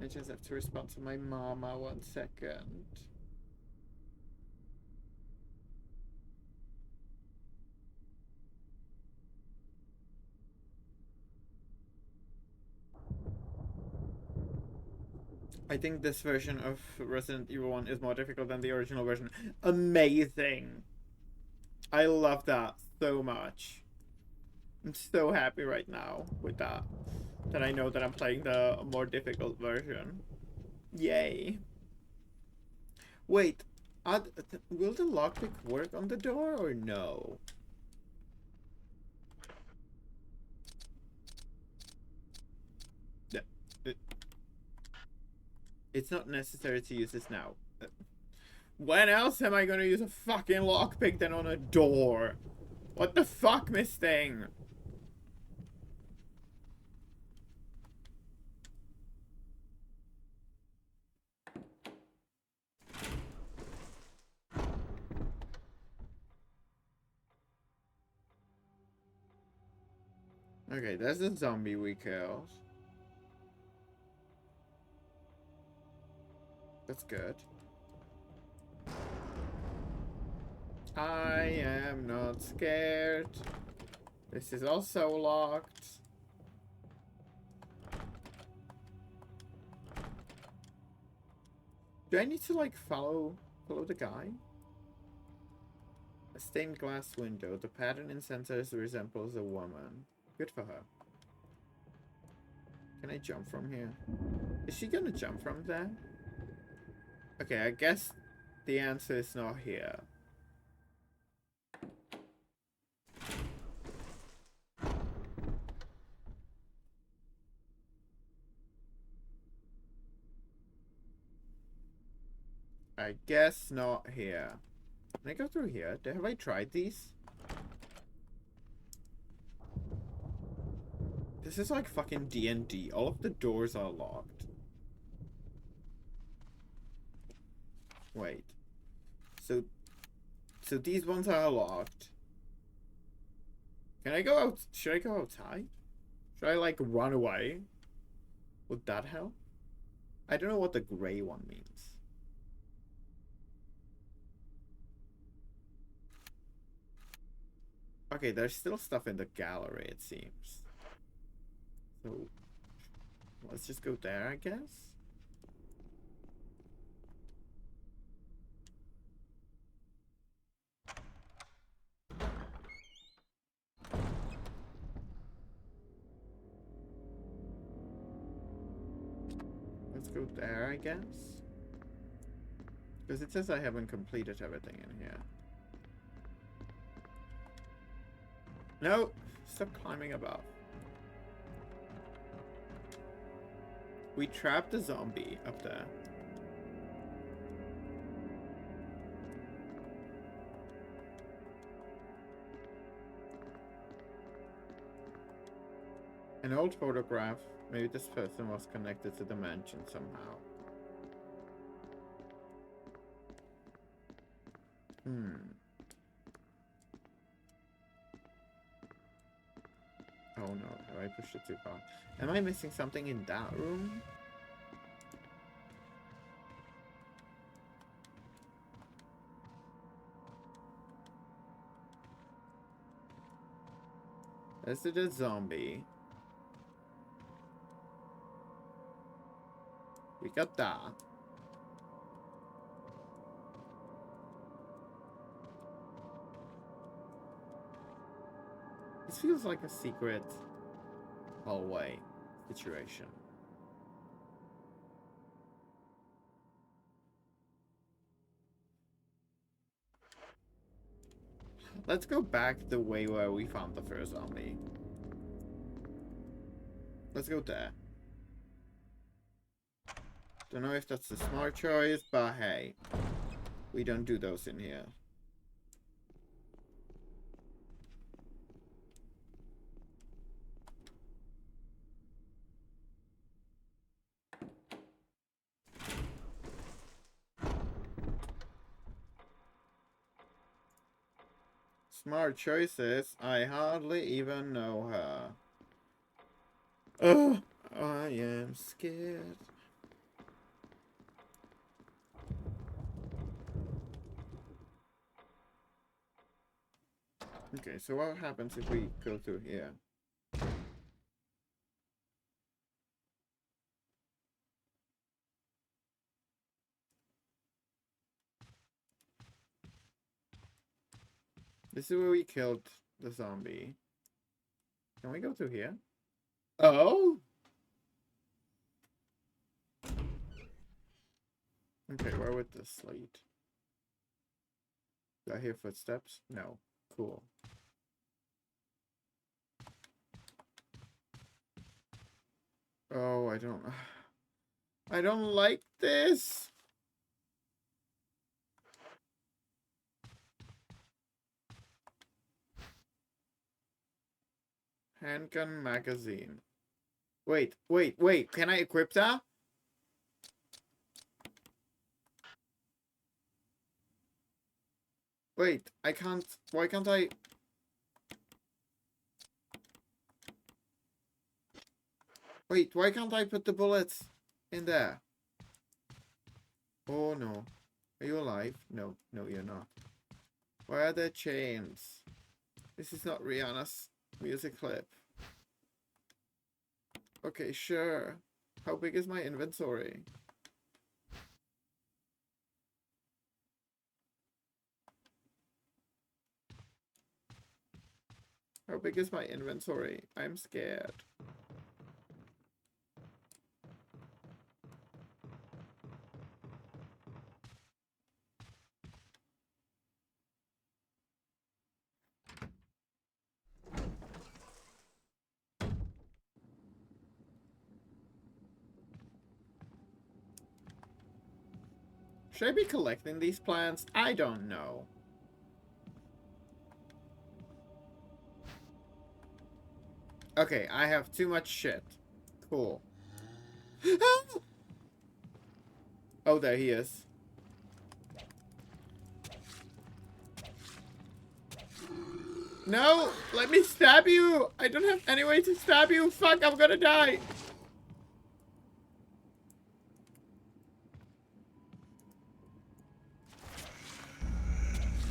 I just have to respond to my mama 1 second. I think this version of Resident Evil 1 is more difficult than the original version. Amazing! I love that so much. I'm so happy right now with that. That I know that I'm playing the more difficult version. Yay. Wait, will the lockpick work on the door or no? It's not necessary to use this now. When else am I gonna use a fucking lockpick than on a door? What the fuck, Miss Thing? Okay, that's the zombie we killed. That's good. I am not scared. This is also locked. Do I need to like follow the guy? A stained glass window. The pattern in centers resembles a woman. Good for her. Can I jump from here? Is she gonna jump from there? Okay, I guess the answer is not here. I guess not here. Can I go through here? Have I tried these? This is like fucking D&D. All of the doors are locked. Wait. So these ones are locked. Can I go out? Should I go outside? Should I like run away? Would that help? I don't know what the gray one means. Okay, there's still stuff in the gallery, it seems. So, let's just go there, I guess. Let's go there, I guess. Because it says I haven't completed everything in here. No! Stop climbing above. We trapped the zombie up there. An old photograph. Maybe this person was connected to the mansion somehow. Oh no, have I pushed it too far? Am I missing something in that room? Is it a zombie? We got that. This feels like a secret hallway situation. Let's go back the way where we found the first zombie. Let's go there. Don't know if that's a smart choice, but hey, we don't do those in here. Smart choices. I hardly even know her. Ugh, I am scared. Okay, so what happens if we go through here? This is where we killed the zombie. Can we go through here? Oh! Okay, where would this lead? Do I hear footsteps? No. Cool. Oh, I don't like this. Handgun magazine. Wait. Can I equip that? Wait, I can't. Why can't I? Wait, why can't I put the bullets in there? Oh no. Are you alive? No, you're not. Why are there chains? This is not Rihanna's music clip. Okay, sure. How big is my inventory? How big is my inventory? I'm scared. Should I be collecting these plants? I don't know. Okay, I have too much shit. Cool. Oh, there he is. No! Let me stab you! I don't have any way to stab you! Fuck, I'm gonna die!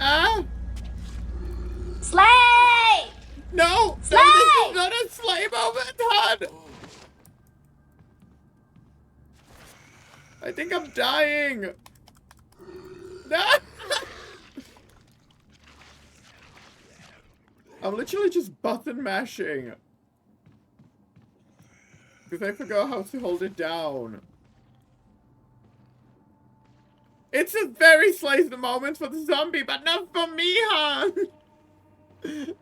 Ah! Slay! No! Slay! No, this is not a slay moment, hon! I think I'm dying! No! I'm literally just button mashing. Because I forgot how to hold it down. It's a very sliced moment for the zombie, but not for me, hon!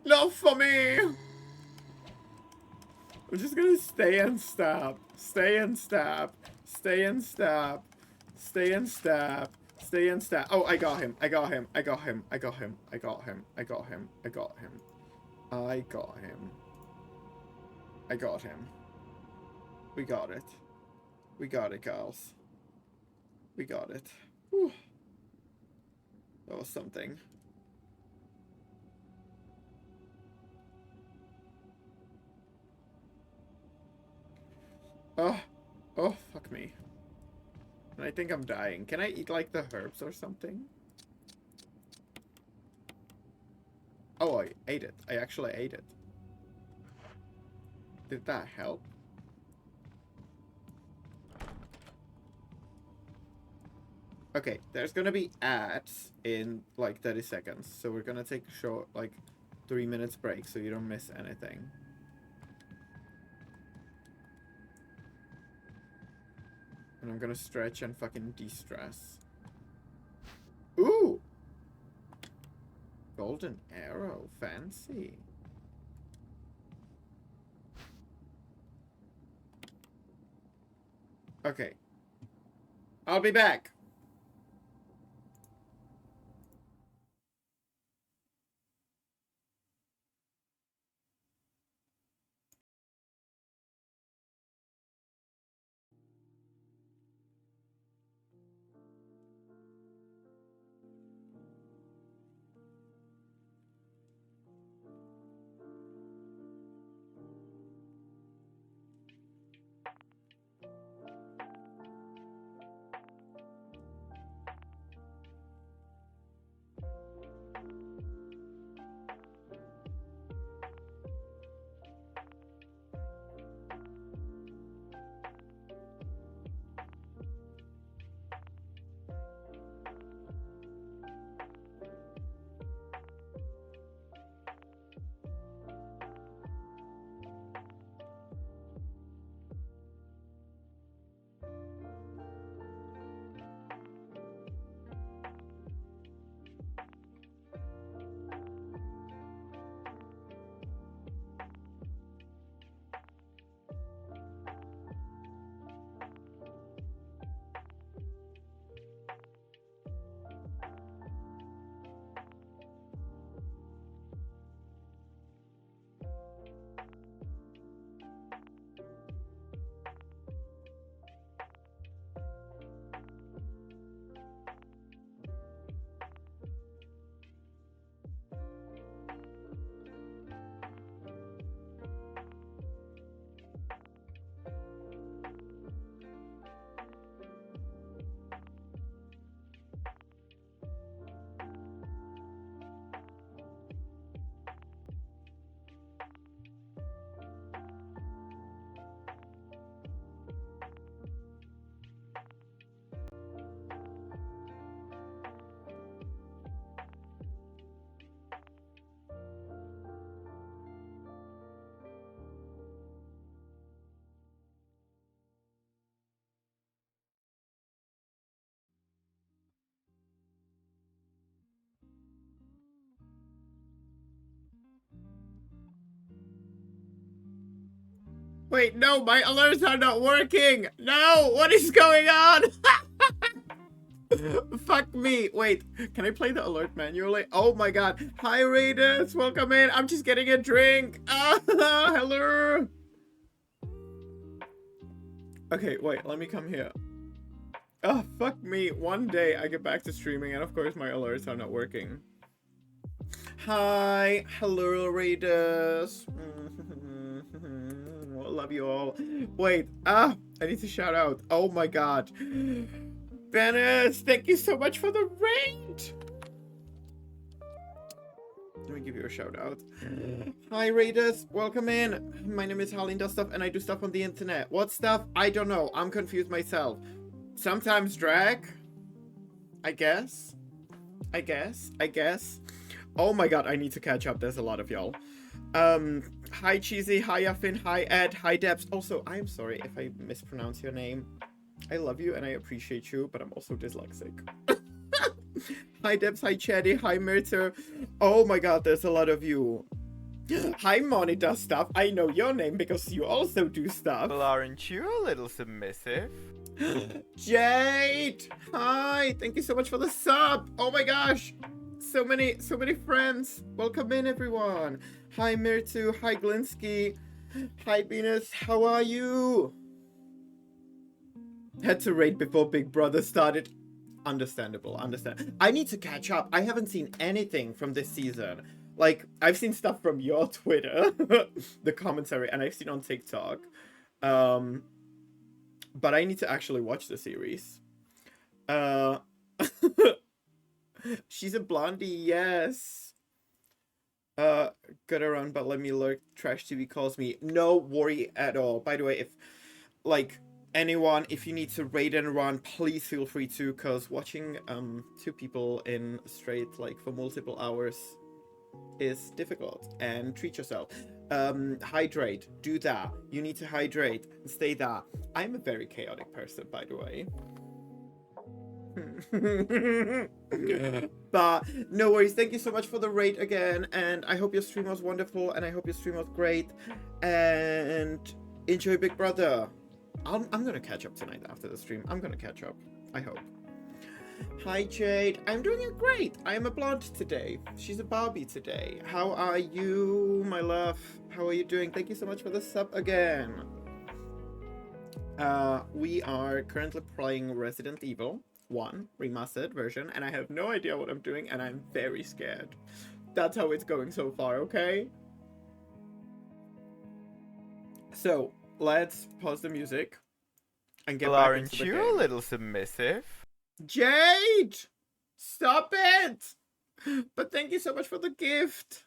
Not for me! I'm just gonna stay and stab. Stay and stab. Stay and stab. Stay and stab. Stay and stab. Oh, I got him. I got him. I got him. I got him. I got him. I got him. I got him. I got him. I got him. We got it. We got it, girls. We got it. Whew. That was something. Oh. Oh, fuck me. And I think I'm dying. Can I eat, like, the herbs or something? Oh, I ate it. I actually ate it. Did that help? Okay, there's gonna be ads in, like, 30 seconds. So we're gonna take a short, like, 3 minutes break so you don't miss anything. And I'm gonna stretch and fucking de-stress. Ooh! Golden arrow. Fancy. Okay. I'll be back. Wait, no, my alerts are not working! No! What is going on? Fuck me. Wait, can I play the alert manually? Oh my god. Hi, Raiders. Welcome in. I'm just getting a drink. Hellur. Okay, wait, let me come here. Oh, fuck me. One day I get back to streaming and of course my alerts are not working. Hi. Hello, Raiders. Love you all. Wait, I need to shout out. Oh my god. Bennett, thank you so much for the raid. Let me give you a shout out. Hi Raiders, welcome in. My name is Harleen does stuff and I do stuff on the internet. What stuff? I don't know. I'm confused myself. Sometimes drag. I guess. Oh my god, I need to catch up. There's a lot of y'all. Hi Cheesy, hi Affin, hi Ed, hi Debs. Also, I'm sorry if I mispronounce your name. I love you and I appreciate you, but I'm also dyslexic. Hi Debs, hi Chatty, hi Mirter. Oh my god, there's a lot of you. Hi Moni does stuff. I know your name because you also do stuff. Well, aren't you a little submissive? Jade! Hi! Thank you so much for the sub! Oh my gosh! So many friends! Welcome in everyone! Hi Mirtu, hi Glinsky, Hi, Venus. How are you? Had to raid before Big Brother started. Understandable. Understand. I need to catch up. I haven't seen anything from this season. Like, I've seen stuff from your Twitter, the commentary, and I've seen on TikTok. But I need to actually watch the series. She's a blondie, yes. Got around, but let me lurk. Trash TV calls me. No worry at all. By the way, if, like, anyone, if you need to raid and run, please feel free to, because watching two people in straight, like, for multiple hours is difficult. And treat yourself. Hydrate. Do that. You need to hydrate. Stay that. I'm a very chaotic person, by the way. But no worries. Thank you so much for the raid again, and I hope your stream was wonderful, and I hope your stream was great, and enjoy Big Brother. I'm gonna catch up tonight after the stream. I'm gonna catch up, I hope. Hi Jade, I'm doing great. I am a blonde today. She's a Barbie today. How are you, my love? How are you doing? Thank you so much for the sub again. We are currently playing Resident Evil 1 remastered version, and I have no idea what I'm doing, and I'm very scared. That's how it's going so far, okay? So let's pause the music and get Well, back aren't into the you game. a little submissive? Jade! Stop it! But thank you so much for the gift.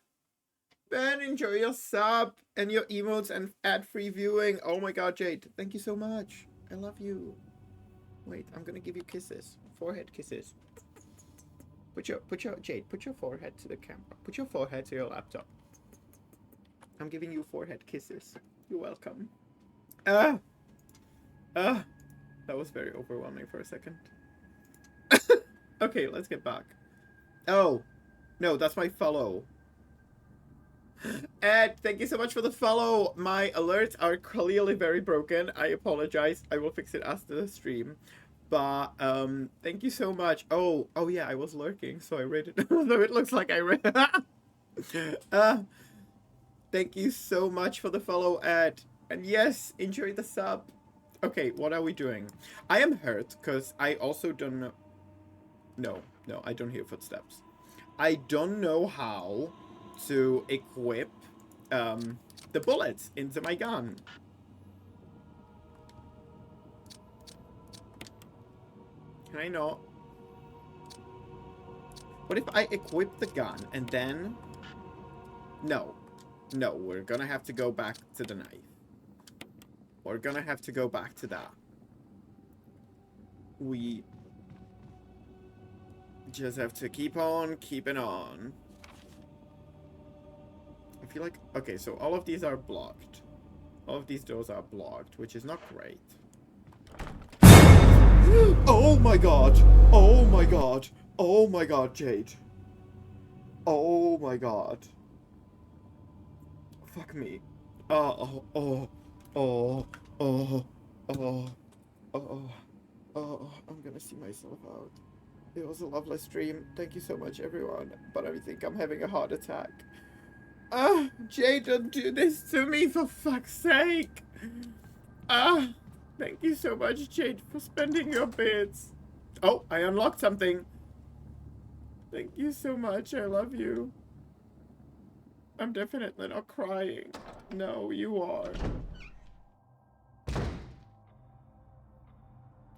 Ben, enjoy your sub and your emotes and ad-free viewing. Oh my god, Jade, thank you so much. I love you. Wait, I'm gonna give you kisses. Forehead kisses. Put your Jade, put your forehead to the camera. Put your forehead to your laptop. I'm giving you forehead kisses. You're welcome. That was very overwhelming for a second. Okay, let's get back. Oh, no, that's my follow. Ed, thank you so much for the follow. My alerts are clearly very broken. I apologize. I will fix it after the stream. But thank you so much. Oh yeah, I was lurking, so I read it. Although it looks like I read. Thank you so much for the follow, Ed. And yes, enjoy the sub. Okay, what are we doing? I am hurt because I also don't know. No, I don't hear footsteps. I don't know how to equip the bullets into my gun. Can I not? What if I equip the gun and then... No, we're gonna have to go back to the knife. We're gonna have to go back to that. We just have to keep on keeping on. I feel like... Okay, so all of these are blocked. All of these doors are blocked, which is not great. Oh my god! Oh my god! Oh my god, Jade. Oh my god. Fuck me. I'm gonna see myself out. It was a lovely stream. Thank you so much, everyone. But I think I'm having a heart attack. Jade, don't do this to me, for fuck's sake. Thank you so much, Jade, for spending your bits. Oh, I unlocked something. Thank you so much. I love you. I'm definitely not crying. No, you are.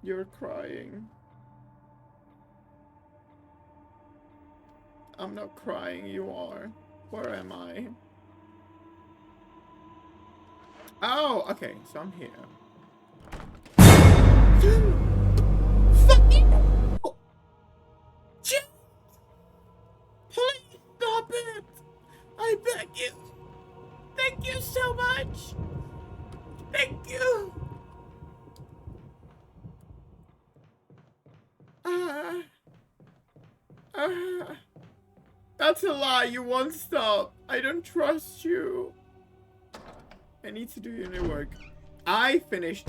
You're crying. I'm not crying, you are. Where am I? Oh, okay, so I'm here. Fucking hell! Please stop it! I beg you! Thank you so much! Thank you! That's a lie, you won't stop. I don't trust you. I need to do your new work. I finished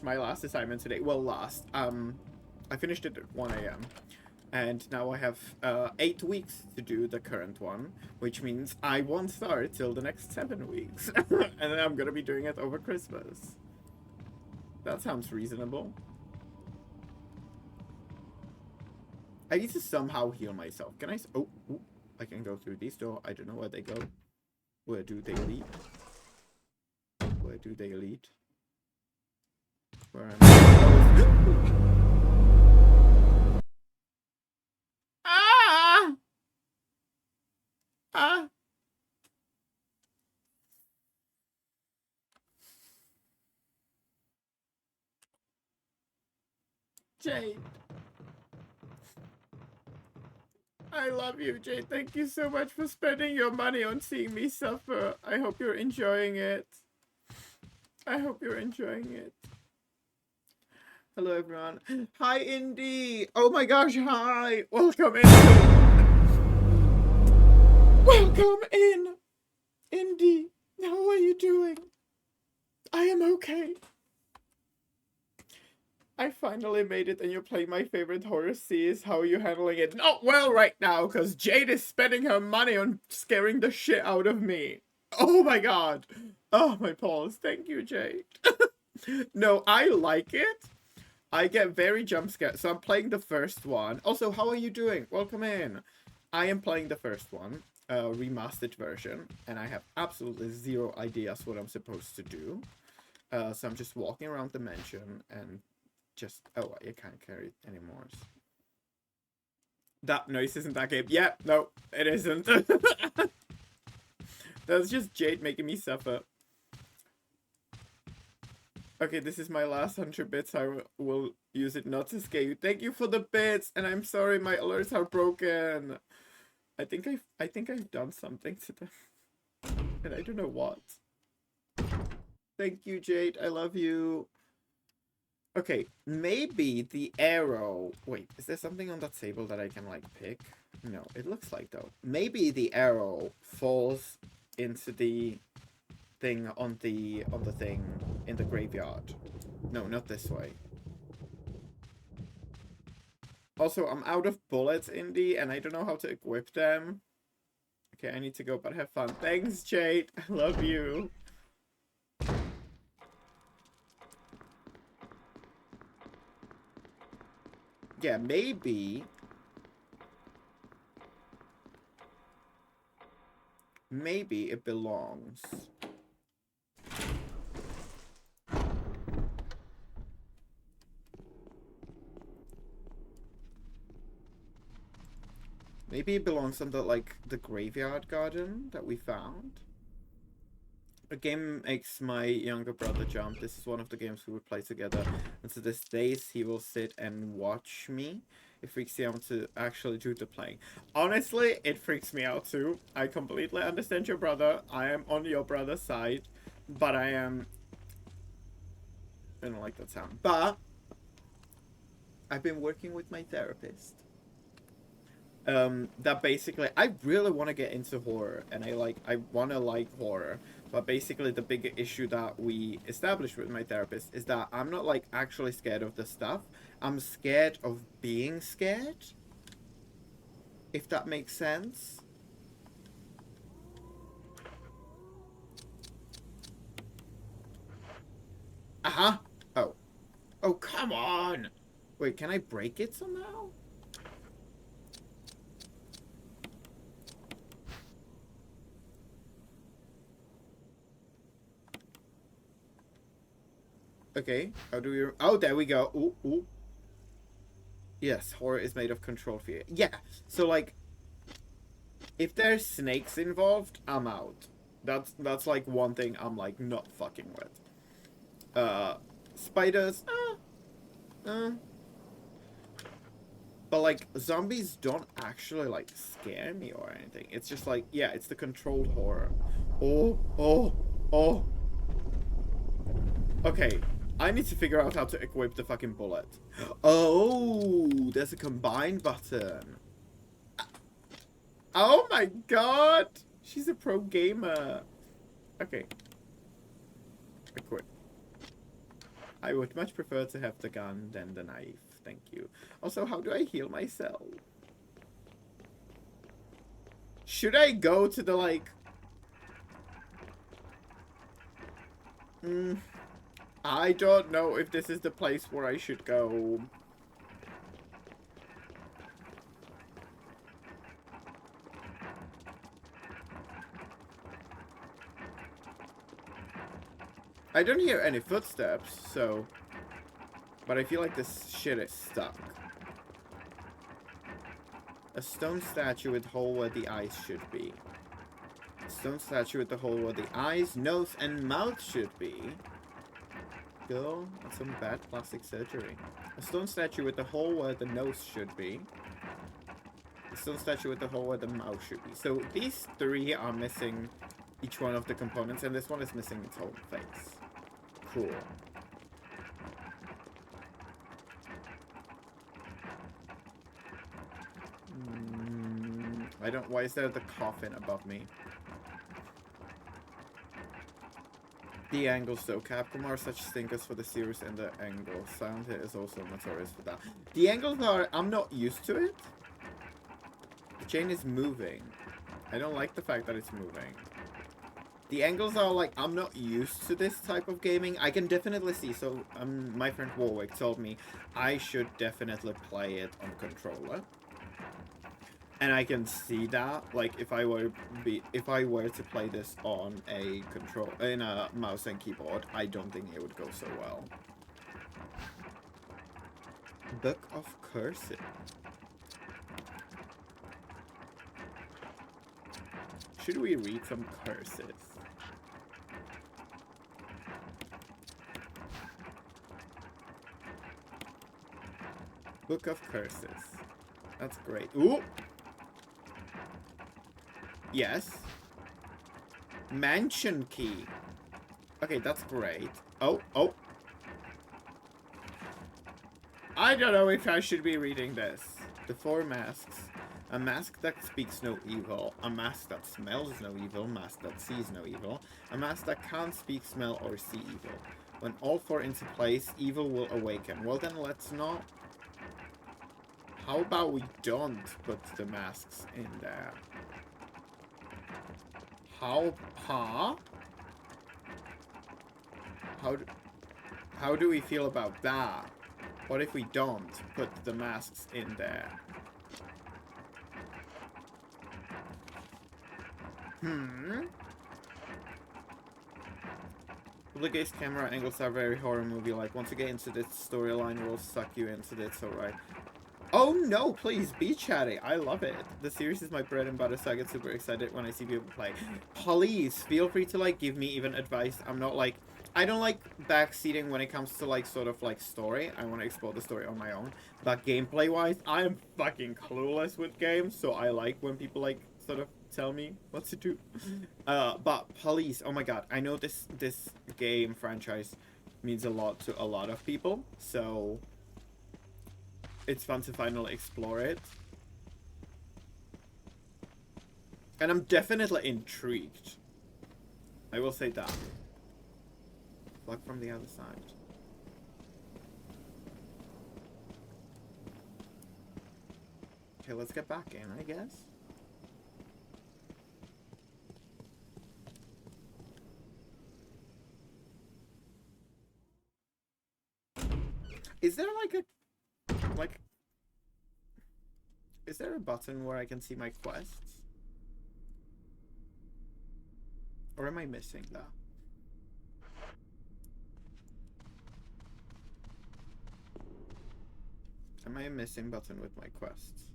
my last assignment today. Well, last. I finished it at 1 AM. And now I have 8 weeks to do the current one, which means I won't start till the next 7 weeks. And then I'm gonna be doing it over Christmas. That sounds reasonable. I need to somehow heal myself. Can I? Oh, I can go through these doors. I don't know where they go. Where do they lead? Where do they lead? Where am I? Ah! Ah! Jade. I love you, Jade. Thank you so much for spending your money on seeing me suffer. I hope you're enjoying it. I hope you're enjoying it. Hello, everyone. Hi, Indy. Oh my gosh, hi. Welcome in. Welcome in. Indy, how are you doing? I am okay. I finally made it and you're playing my favorite horror series. How are you handling it? Not well right now, because Jade is spending her money on scaring the shit out of me. Oh my god. Oh, my balls. Thank you, Jade. No, I like it. I get very jump scared. So I'm playing the first one. Also, how are you doing? Welcome in. I am playing the first one, remastered version, and I have absolutely zero ideas what I'm supposed to do. So I'm just walking around the mansion and just... Oh, I can't carry it anymore. That noise isn't that game. Yeah, no, it isn't. That's just Jade making me suffer. Okay, this is my last 100 bits. I will use it not to scare you. Thank you for the bits, and I'm sorry my alerts are broken. I think I've done something to them, and I don't know what. Thank you, Jade. I love you. Okay, maybe the arrow... Wait, is there something on that table that I can, like, pick? No, it looks like, though. Maybe the arrow falls into the thing on the thing in the graveyard. No, not this way. Also, I'm out of bullets, Indy, and I don't know how to equip them. Okay, I need to go, but have fun. Thanks, Jade. I love you. Yeah, maybe it belongs. Maybe it belongs on the, like, the graveyard garden that we found. A game makes my younger brother jump. This is one of the games we would play together. And to this day, he will sit and watch me. It freaks me out to actually do the playing. Honestly, it freaks me out too. I completely understand your brother. I am on your brother's side. But I am... I don't like that sound. But I've been working with my therapist. That basically, I really want to get into horror, and I want to like horror, but basically the big issue that we established with my therapist is that I'm not, like, actually scared of the stuff. I'm scared of being scared, if that makes sense. Uh-huh. Oh. Oh, come on! Wait, can I break it somehow? Okay, how do we... Oh, there we go. Ooh, ooh. Yes, horror is made of controlled fear. Yeah, so, like, if there's snakes involved, I'm out. That's like one thing I'm, like, not fucking with. Spiders, but, like, zombies don't actually, like, scare me or anything. It's just like, yeah, it's the controlled horror. Oh, oh, oh. Okay, I need to figure out how to equip the fucking bullet. Oh, there's a combine button. Oh my god! She's a pro gamer. Okay. Equip. I would much prefer to have the gun than the knife, thank you. Also, how do I heal myself? Should I go to the, like... I don't know if this is the place where I should go. I don't hear any footsteps, so... But I feel like this shit is stuck. A stone statue with hole where the eyes should be. A stone statue with the hole where the eyes, nose, and mouth should be. Girl, that's some bad plastic surgery. A stone statue with the hole where the nose should be. A stone statue with the hole where the mouth should be. So these three are missing each one of the components, and this one is missing its whole face. Cool. I don't... Why is there the coffin above me? The angles though. Capcom are such stinkers for the series and the angles. Silent Hill is also notorious for that. The angles are... I'm not used to it. The chain is moving. I don't like the fact that it's moving. The angles are like... I'm not used to this type of gaming. I can definitely see. So my friend Warwick told me I should definitely play it on controller. And I can see that, like, if I were to play this on a in a mouse and keyboard, I don't think it would go so well. Book of Curses. Should we read some curses? Book of Curses. That's great. Ooh! Yes. Mansion key. Okay, that's great. Oh. I don't know if I should be reading this. The four masks. A mask that speaks no evil. A mask that smells no evil. A mask that sees no evil. A mask that can't speak, smell, or see evil. When all four into place, evil will awaken. Well then, let's not... How about we don't put the masks in there? How do we feel about that? What if we don't put the masks in there? Public camera angles are very horror movie-like. Once you get into this, storyline will suck you into this, alright. Oh no, please, be chatty. I love it. The series is my bread and butter, so I get super excited when I see people play. Please, feel free to, like, give me even advice. I'm not, like... I don't like backseating when it comes to, like, sort of, like, story. I want to explore the story on my own. But gameplay-wise, I am fucking clueless with games, so I like when people, like, sort of tell me what to do. But please, oh my god, I know this game franchise means a lot to a lot of people, so... It's fun to finally explore it. And I'm definitely intrigued. I will say that. Look from the other side. Okay, let's get back in, I guess. Is there like a... Like, is there a button where I can see my quests? Or am I missing that? Am I a missing button with my quests?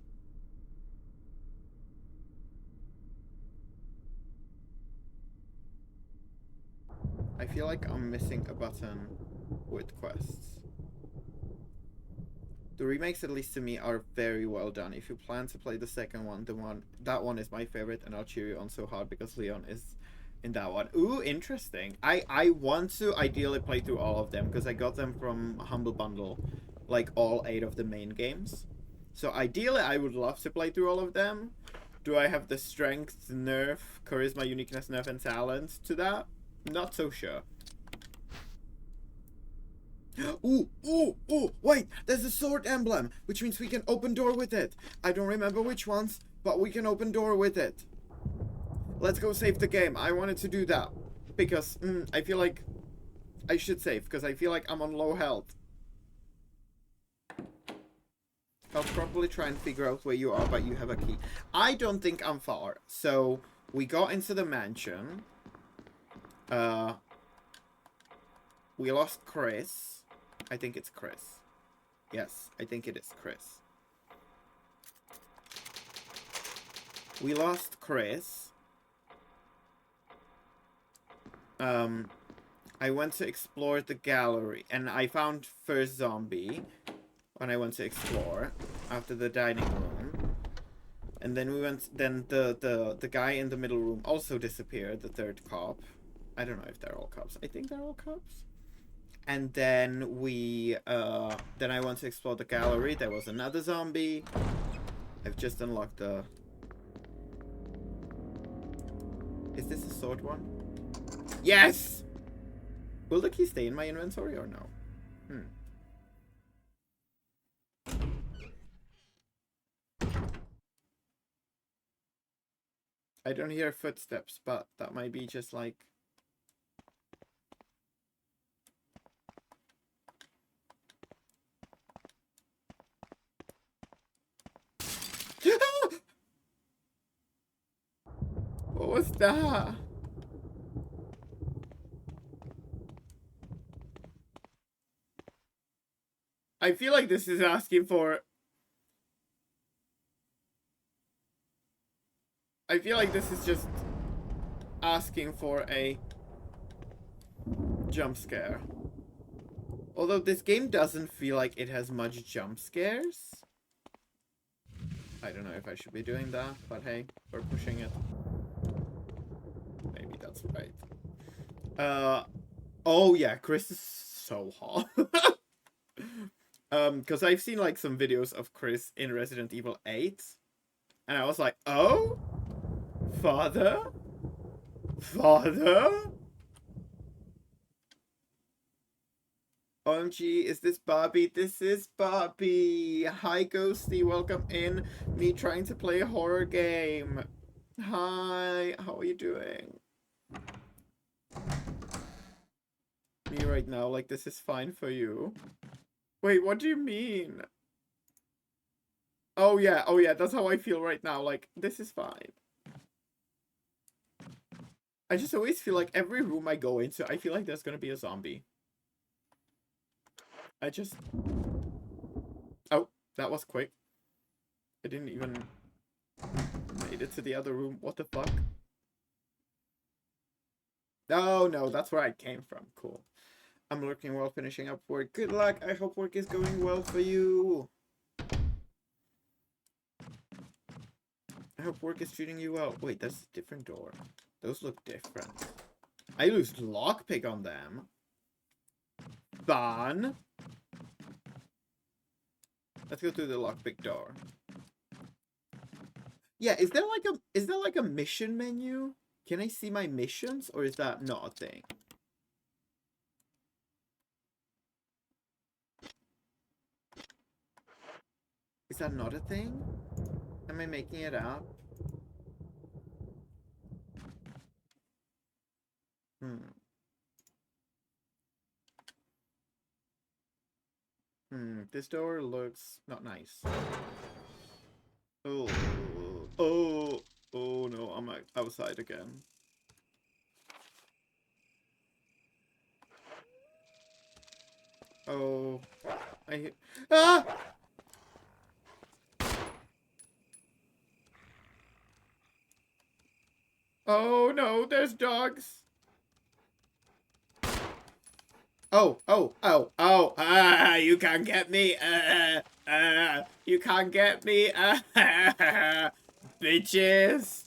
I feel like I'm missing a button with quests. The remakes, at least to me, are very well done. If you plan to play the second one, that one is my favorite, and I'll cheer you on so hard because Leon is in that one. Ooh, interesting. I want to ideally play through all of them because I got them from Humble Bundle, like all 8 of the main games. So ideally, I would love to play through all of them. Do I have the strength, nerf, charisma, uniqueness, nerf, and talent to that? Not so sure. Ooh, ooh, ooh, wait, there's a sword emblem, which means we can open door with it. I don't remember which ones, but we can open door with it. Let's go save the game. I wanted to do that because I feel like I should save because I feel like I'm on low health. I'll probably try and figure out where you are, but you have a key. I don't think I'm far. So we got into the mansion. We lost Chris. I think it's Chris. Yes, I think it is Chris. We lost Chris. I went to explore the gallery, and I found first zombie when I went to explore after the dining room. And then we went. Then the guy in the middle room also disappeared. The third cop. I don't know if they're all cops. I think they're all cops. And then we then I went to explore the gallery. There was another zombie. I've just unlocked the. Is this a sword one? Yes! Will the key stay in my inventory or no? I don't hear footsteps, but that might be just like... What was that? I feel like this is asking for... I feel like this is just asking for a jump scare. Although this game doesn't feel like it has much jump scares. I don't know if I should be doing that, but hey, we're pushing it. Maybe that's right. Oh yeah, Chris is so hot. Because I've seen like some videos of Chris in Resident Evil 8. And I was like, oh? Father? Father? OMG, is this Bobby? This is Bobby. Hi, Ghosty. Welcome in. Me trying to play a horror game. Hi, how are you doing? Me right now, like this is fine for you. Wait, what do you mean? Oh yeah, that's how I feel right now. Like, this is fine. I just always feel like every room I go into, I feel like there's gonna be a zombie. I just... Oh, that was quick. I didn't even made it to the other room. What the fuck? Oh no, that's where I came from. Cool. I'm looking while finishing up work. Good luck. I hope work is going well for you. I hope work is treating you well. Wait, that's a different door. Those look different. I used lockpick on them. Fun. Let's go through the lockpick door. Yeah, is there like a mission menu? Can I see my missions, or is that not a thing? Is that not a thing? Am I making it up? This door looks not nice. Oh, oh no, I'm outside again. Oh, ah! Oh no, there's dogs. Oh, you can't get me, you can't get me, bitches.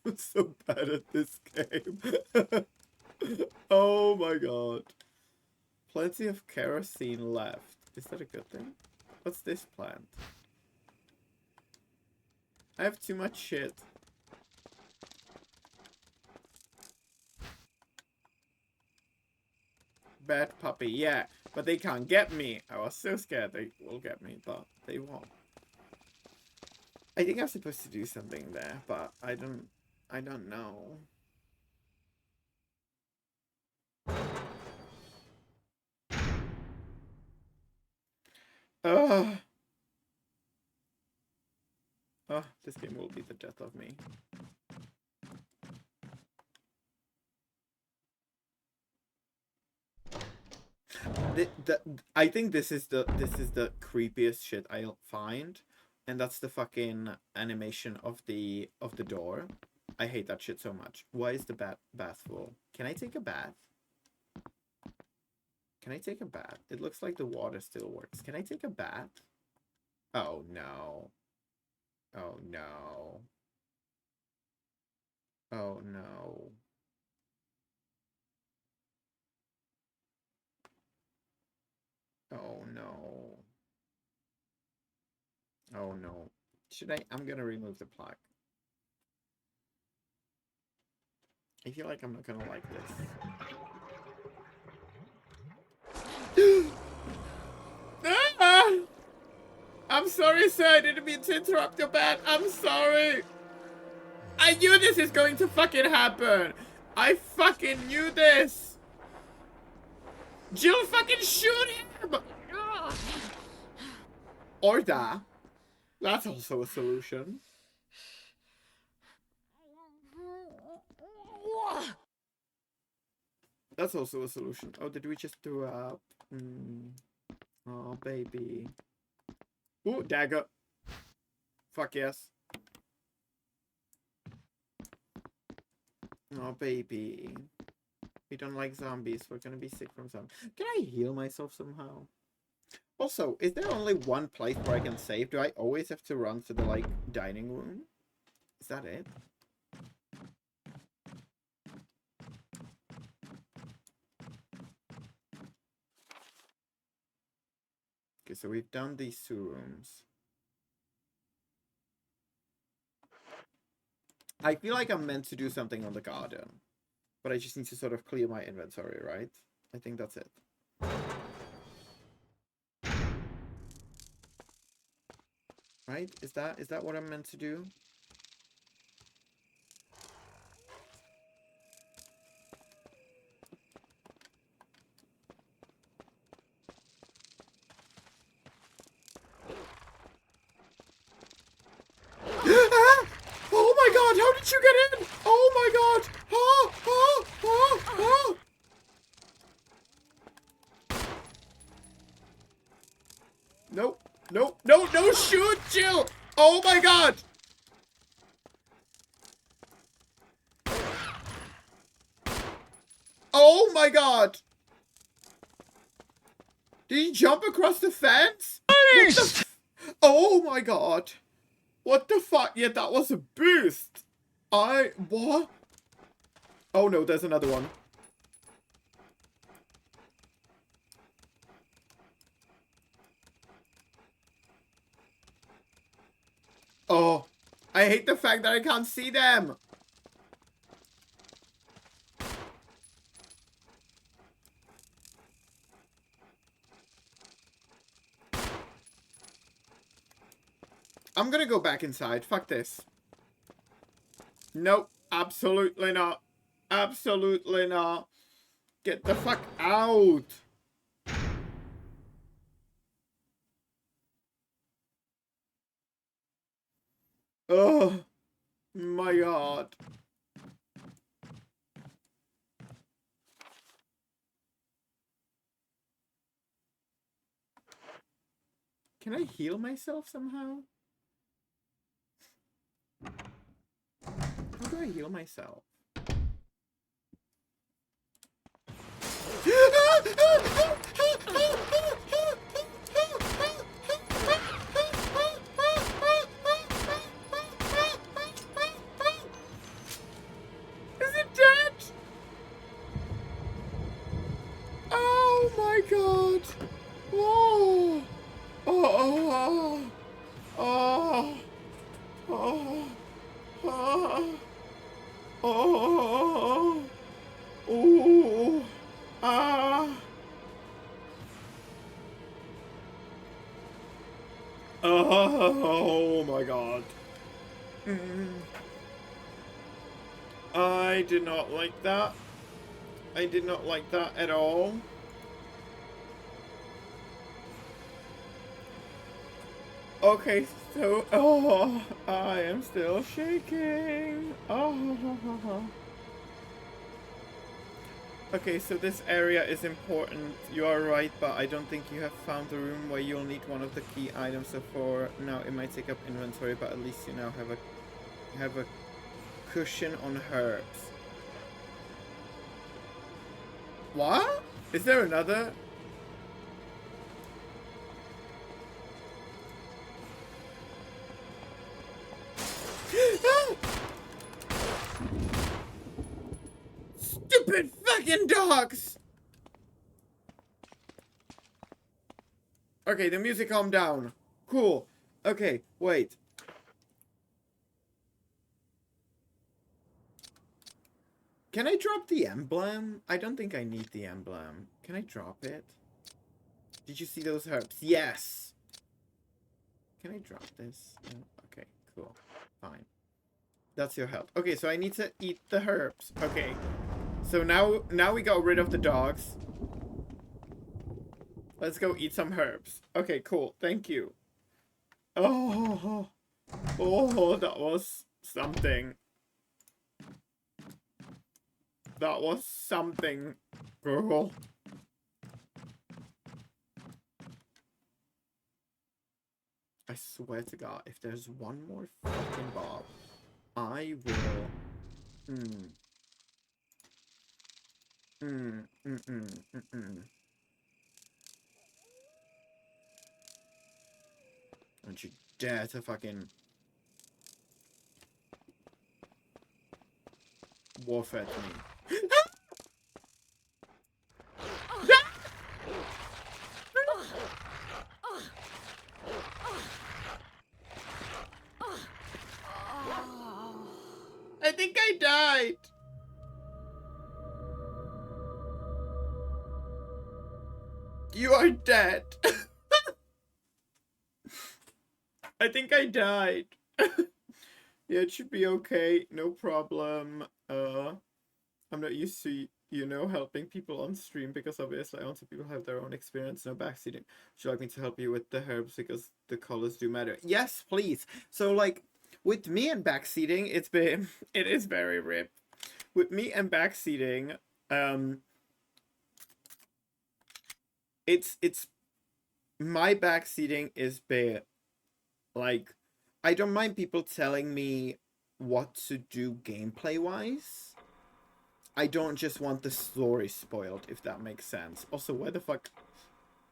I'm so bad at this game. Oh my god. Plenty of kerosene left. Is that a good thing? What's this plant? I have too much shit. bad puppy. Yeah, but they can't get me. I was so scared they will get me, but they won't. I think I'm supposed to do something there, but I don't know. Ugh. Oh, this game will be the death of me. I think this is the creepiest shit I'll find, and that's the fucking animation of the door. I hate that shit so much. Why is the bath full? Can I take a bath? Can I take a bath? It looks like the water still works. Can I take a bath? Oh no. Oh no. Oh no. Oh no. Oh no. Should I? I'm gonna remove the plaque. I feel like I'm not gonna like this. Ah! I'm sorry, sir. I didn't mean to interrupt your bed. I'm sorry. I knew this is going to fucking happen. I fucking knew this. Jill, fucking shoot him. Or die. That's also a solution. That's also a solution. Oh, did we just throw up? Oh, baby. Ooh, dagger. Fuck yes. Oh, baby. We don't like zombies. We're gonna be sick from zombies. Can I heal myself somehow? Also, is there only one place where I can save? Do I always have to run to the, like, dining room? Is that it? Okay, so we've done these 2 rooms. I feel like I'm meant to do something on the garden. But I just need to sort of clear my inventory, right? I think that's it. Right? Is that what I'm meant to do? Oh my god, how did you get in? Oh my god! Ah, ah, ah, ah. Nope, nope, no, shoot, Jill! Oh my god! Oh my god! Did he jump across the fence? Nice! Oh my god! What the fuck? Yeah, that was a boost! What? Oh no, there's another one. Oh, I hate the fact that I can't see them. I'm gonna go back inside. Fuck this. Nope, absolutely not. Absolutely not. Get the fuck out. Oh my god. Can I heal myself somehow? How do I heal myself? Is it dead? Oh my god. Whoa. Oh. Oh. Oh. Oh. Oh. Oh. Ah. god. I did not like that. I did not like that at all. Okay, so... Oh, I am still shaking. Oh. Okay, so this area is important. You are right, but I don't think you have found the room where you'll need one of the key items. So for now, it might take up inventory, but at least you now have a cushion on herbs. What? Is there another? Stupid fucking dogs! Okay, the music calmed down. Cool. Okay, wait. Can I drop the emblem? I don't think I need the emblem. Can I drop it? Did you see those herbs? Yes! Can I drop this? No? Okay, cool. Fine. That's your help. Okay, so I need to eat the herbs. Okay. So now we got rid of the dogs. Let's go eat some herbs. Okay, cool. Thank you. Oh, that was something. That was something, girl. I swear to God, if there's one more fucking Bob, I will. Don't you dare to fucking wolf at me. I think I died. You are dead. I think I died. Yeah, it should be okay. No problem. I'm not used to, you know, helping people on stream because obviously I want people to have their own experience. No backseating. Would you like me to help you with the herbs because the colors do matter? Yes, please. So like with me and backseating, it is very rip. With me and backseating, it's my backseating is bit like I don't mind people telling me what to do gameplay wise. I don't just want the story spoiled, if that makes sense. Also, where the fuck?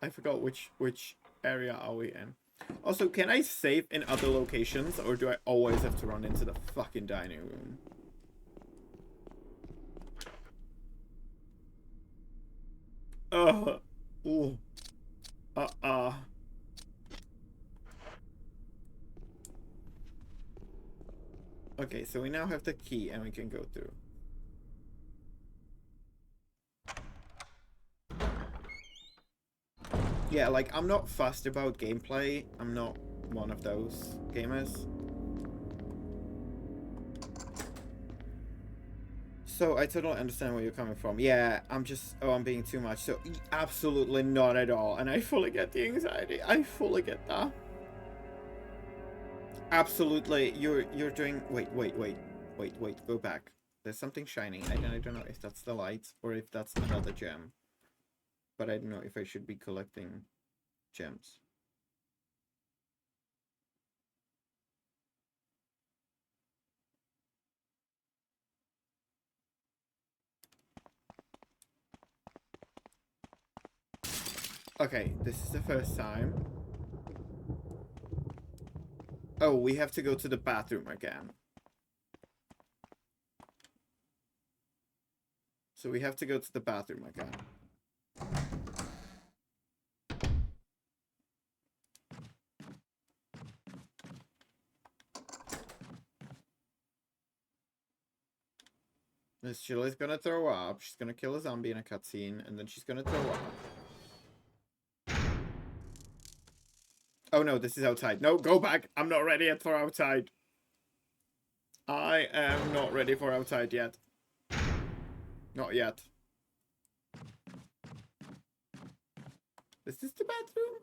I forgot which area are we in. Also, can I save in other locations, or do I always have to run into the fucking dining room? Ooh. Okay, so we now have the key, and we can go through. Yeah, like, I'm not fussed about gameplay. I'm not one of those gamers. So, I totally understand where you're coming from. Yeah, I'm being too much. So, absolutely not at all. And I fully get the anxiety. I fully get that. Absolutely. You're doing... Wait. Go back. There's something shining. I don't know if that's the light or if that's another gem. But I don't know if I should be collecting gems. Okay, this is the first time. Oh, we have to go to the bathroom again. So we have to go to the bathroom again. Miss Chili's gonna throw up. She's gonna kill a zombie in a cutscene, and then she's gonna throw up. Oh no, this is outside. No, go back. I'm not ready yet for outside. I am not ready for outside yet. Not yet. Is this the bathroom?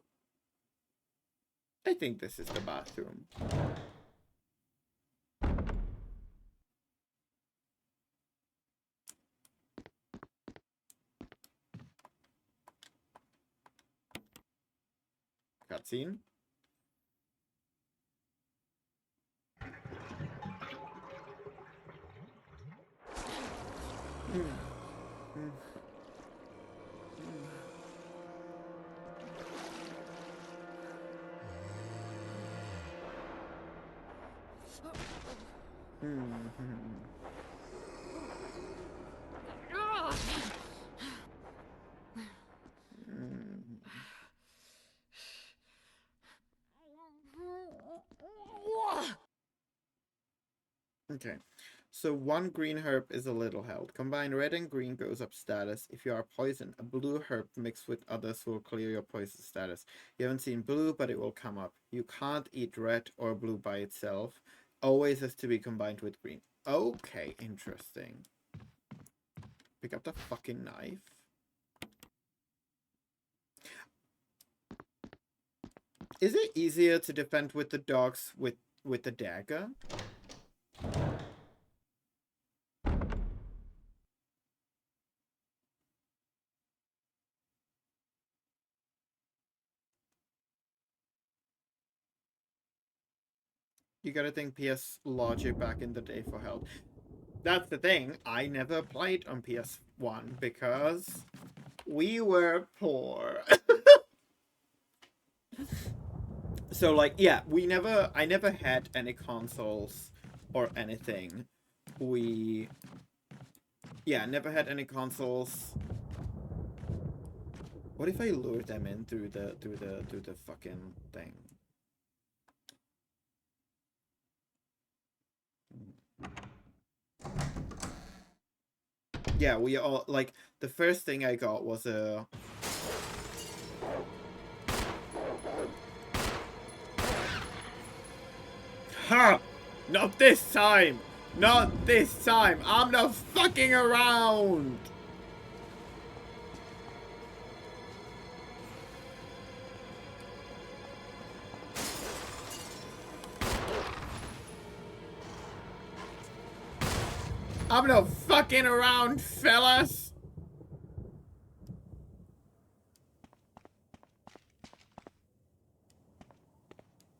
I think this is the bathroom. Cutscene. Okay, so one green herb is a little held. Combine red and green goes up status. If you are poisoned, a blue herb mixed with others will clear your poison status. You haven't seen blue, but it will come up. You can't eat red or blue by itself. Always has to be combined with green. Okay, interesting. Pick up the fucking knife. Is it easier to defend with the dogs with the dagger? You gotta think PS logic back in the day for health. That's the thing, I never played on PS1 because we were poor. So like, yeah, I never had any consoles or anything. Never had any consoles. What if I lure them in through the fucking thing? Yeah, we all, like, the first thing I got was a... Ha! Not this time! Not this time! I'm not fucking around! I'm not fucking around, fellas!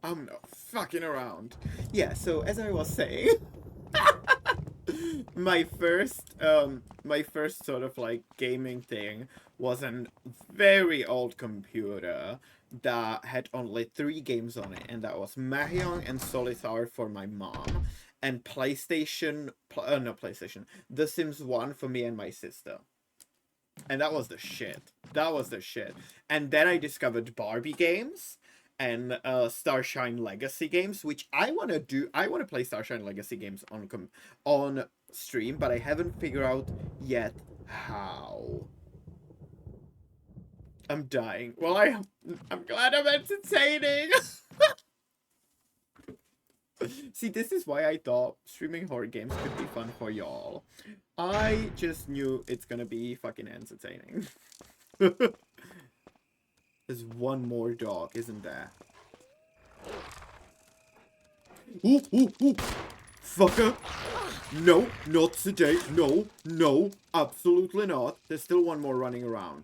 I'm not fucking around. Yeah, so as I was saying, my first sort of like gaming thing was a very old computer that had only 3 games on it, and that was Mahjong and Solitaire for my mom, and PlayStation, The Sims 1 for me and my sister. And that was the shit. That was the shit. And then I discovered Barbie games and Starshine Legacy games, which I want to do. I want to play Starshine Legacy games on stream, but I haven't figured out yet how. I'm dying. Well, I'm glad I'm entertaining. See, this is why I thought streaming horror games could be fun for y'all. I just knew it's gonna be fucking entertaining. There's one more dog, isn't there? Ooh, ooh, ooh. Fucker. No, not today. No, no, absolutely not. There's still one more running around.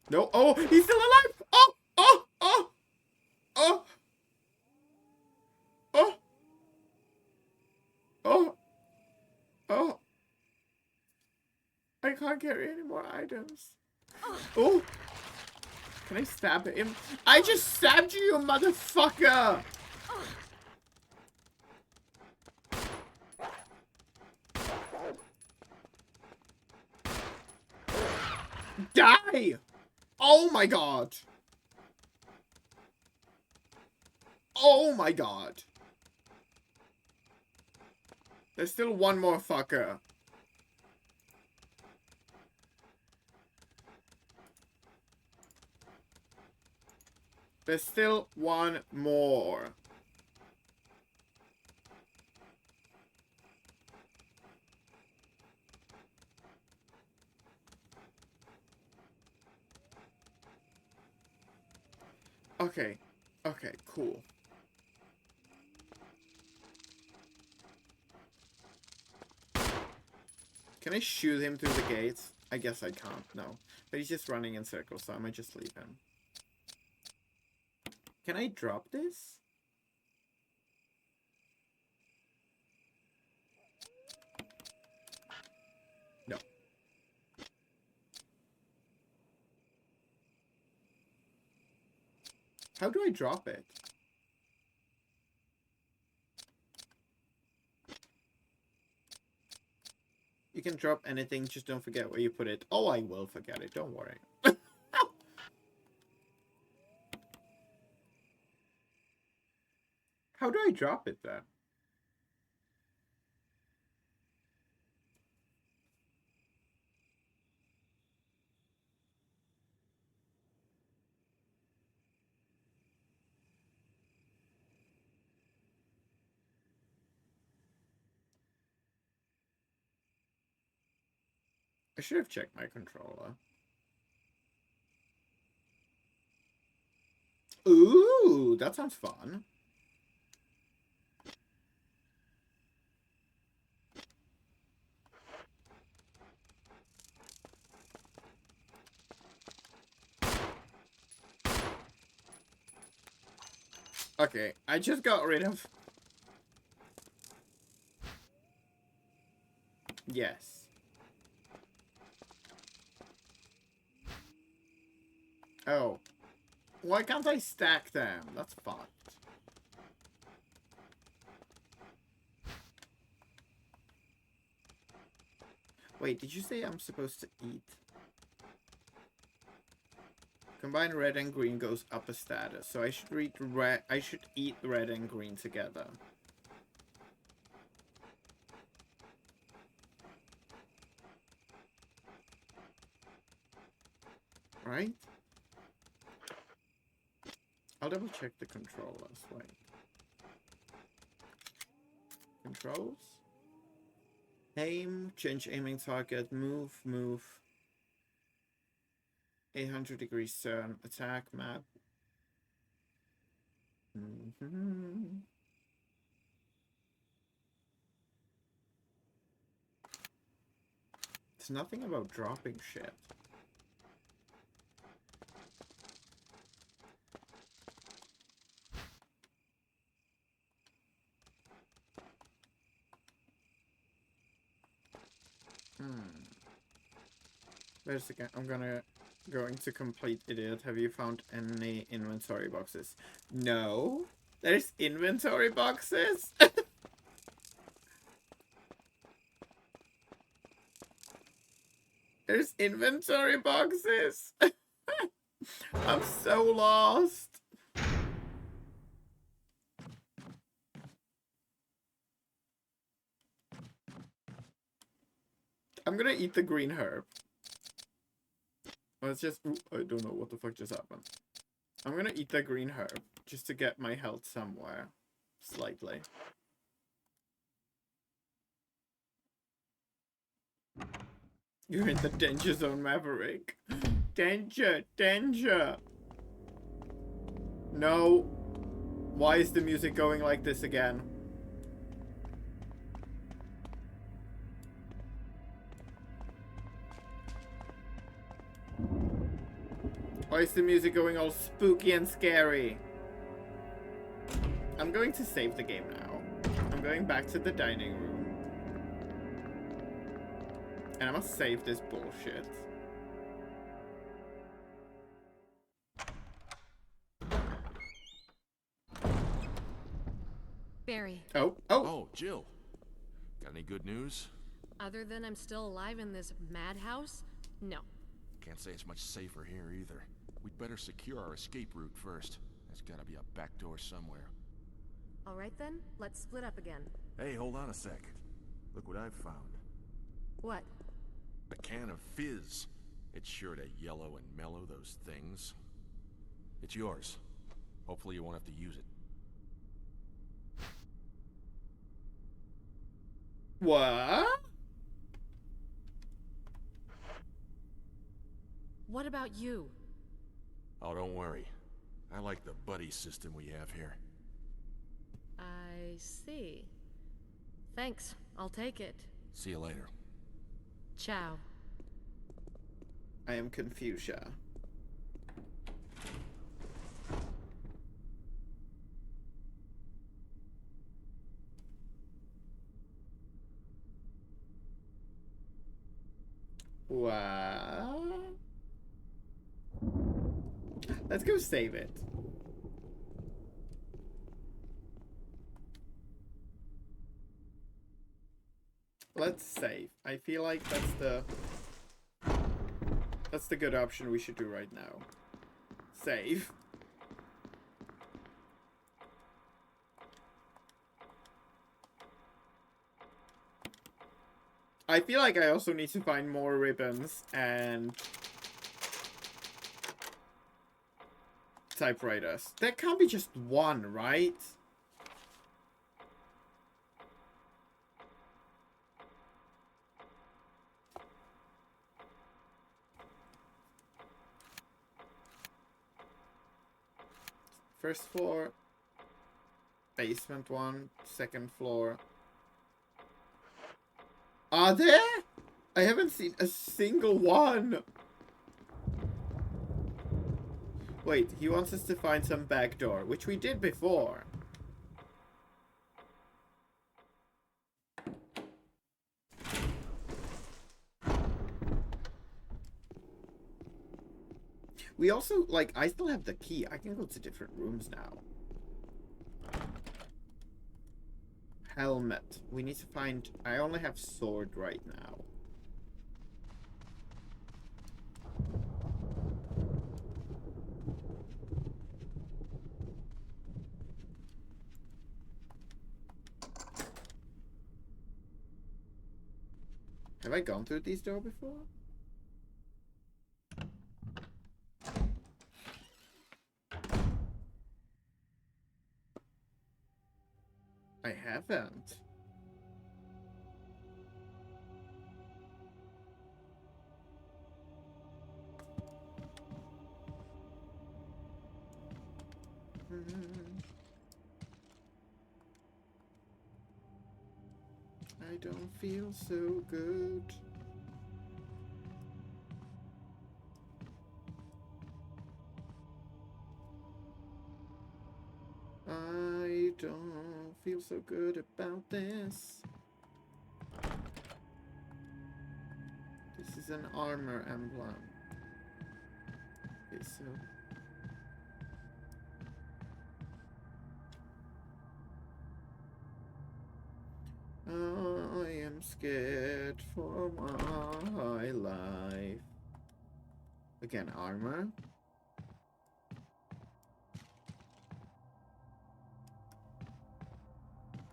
No, oh, he's still alive. Oh, oh, oh, oh, oh, oh, oh. I can't carry any more items. Oh. Can I stab him? I just stabbed you, you motherfucker! Die! Oh my god! Oh my god! There's still one more fucker. There's still one more. Okay. Okay, cool. Can I shoot him through the gates? I guess I can't, no. But he's just running in circles, so I might just leave him. Can I drop this? No. How do I drop it? You can drop anything, just don't forget where you put it. Oh, I will forget it, don't worry. How do I drop it then? I should have checked my controller. Ooh, that sounds fun. Okay, I just got rid of... Yes. Oh. Why can't I stack them? That's fucked. Wait, did you say I'm supposed to eat? Combine red and green goes up a status, so I should read red. I should eat red and green together. Right? I'll double check the controllers. Wait. Controls? Aim, change aiming target, move, move. 800 degrees turn, attack, map. It's nothing about dropping shit. Where's the game? I'm going to complete idiot. Have you found any inventory boxes? No. There's inventory boxes? There's inventory boxes? I'm so lost. I'm gonna eat the green herb. Well, it's just... Ooh, I don't know what the fuck just happened. I'm gonna eat the green herb just to get my health somewhere. Slightly. You're in the danger zone, Maverick. Danger! Danger! No. Why is the music going like this again? Why is the music going all spooky and scary? I'm going to save the game now. I'm going back to the dining room. And I must save this bullshit. Barry, Oh. Oh, Jill. Got any good news? other than I'm still alive in this madhouse? No. Can't say it's much safer here either. We'd better secure our escape route first. There's gotta be a back door somewhere. All right then, let's split up again. Hey, hold on a sec. Look what I've found. What? A can of fizz. It's sure to yellow and mellow those things. It's yours. Hopefully you won't have to use it. What? What about you? Oh, don't worry. I like the buddy system we have here. I see. Thanks. I'll take it. See you later. Ciao. I am Confucia. Wow. Let's go save it. Let's save. I feel like that's the good option we should do right now. Save. I feel like I also need to find more ribbons and typewriters. There can't be just one, right? First floor. Basement one. Second floor. Are there? I haven't seen a single one. Wait, he wants us to find some back door, which we did before. We also, like, I still have the key. I can go to different rooms now. Helmet. We need to find... I only have sword right now. Have I gone through these doors before? I haven't. I don't feel so good. I don't feel so good about this. This is an armor emblem. Okay, so... I am scared for my life. Again, armor.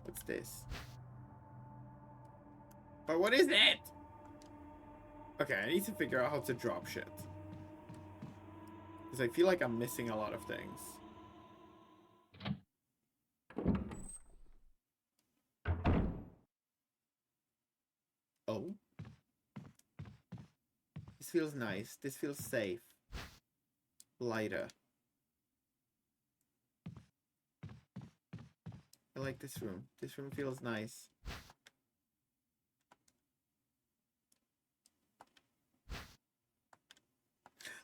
What's this? But what is it? Okay, I need to figure out how to drop shit. Because I feel like I'm missing a lot of things. Oh. This feels nice. This feels safe. Lighter. I like this room. This room feels nice.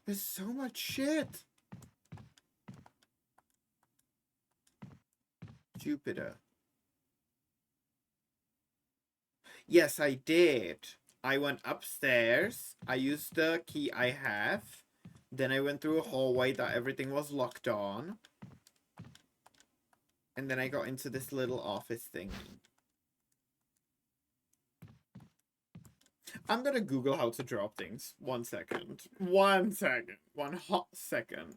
There's so much shit. Jupiter. Yes, I did. I went upstairs. I used the key I have. Then I went through a hallway that everything was locked on. And then I got into this little office thingy. I'm gonna Google how to drop things. 1 second. 1 second. 1 hot second.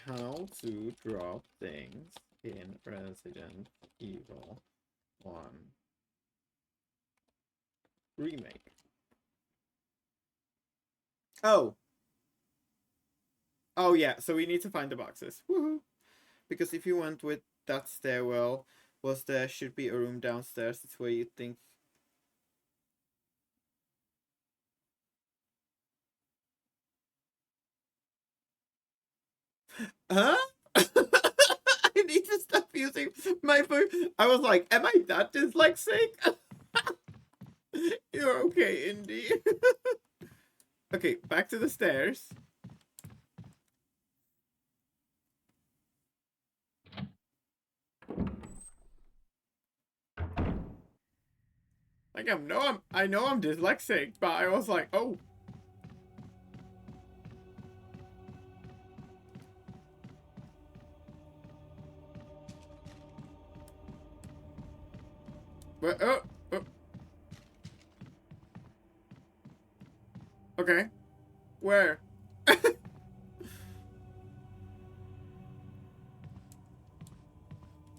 How to drop things in Resident Evil 1 Remake. Oh. Oh yeah, so we need to find the boxes. Woohoo! Because if you went with that stairwell, there should be a room downstairs. It's where you think. Huh? I need to stop using my phone. I was like, am I that dyslexic? You're okay, Indy. Okay, back to the stairs. Like I know I'm dyslexic, but I was like, oh. But oh. Okay. Where?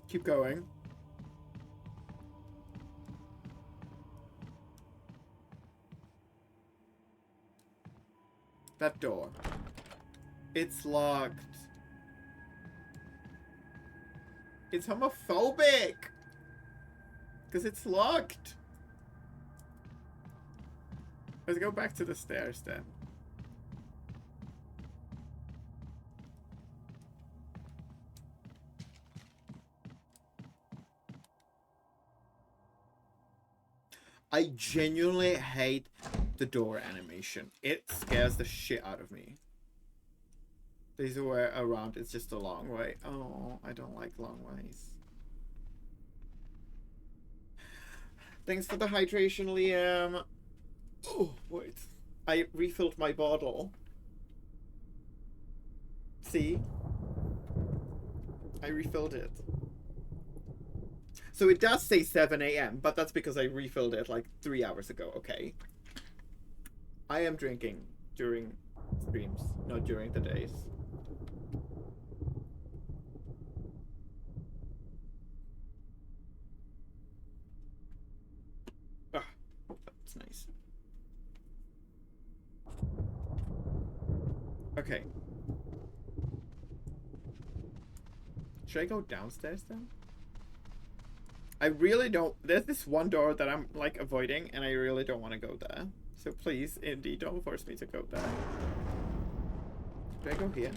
Keep going. That door. It's locked. It's homophobic. Because it's locked. Let's go back to the stairs then. I genuinely hate the door animation. It scares the shit out of me. There's a way around, it's just a long way. Oh, I don't like long ways. Thanks for the hydration, Liam. Oh, wait. I refilled my bottle. See? I refilled it. So it does say 7 a.m., but that's because I refilled it like 3 hours ago, okay? I am drinking during streams, not during the days. Ah, that's nice. Okay. Should I go downstairs then? I really don't. There's this one door that I'm like avoiding, and I really don't want to go there. So please, Indy, don't force me to go there. Should I go here?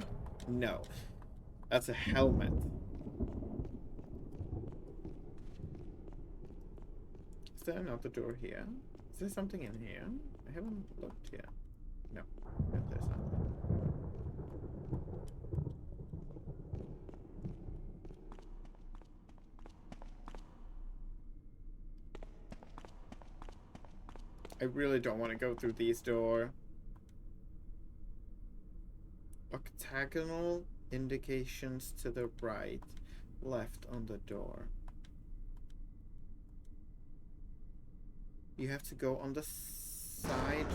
No. That's a helmet. Is there another door here? Is there something in here? I haven't looked yet. No, there's nothing. I really don't want to go through these doors. Octagonal indications to the right, left on the door. You have to go on the side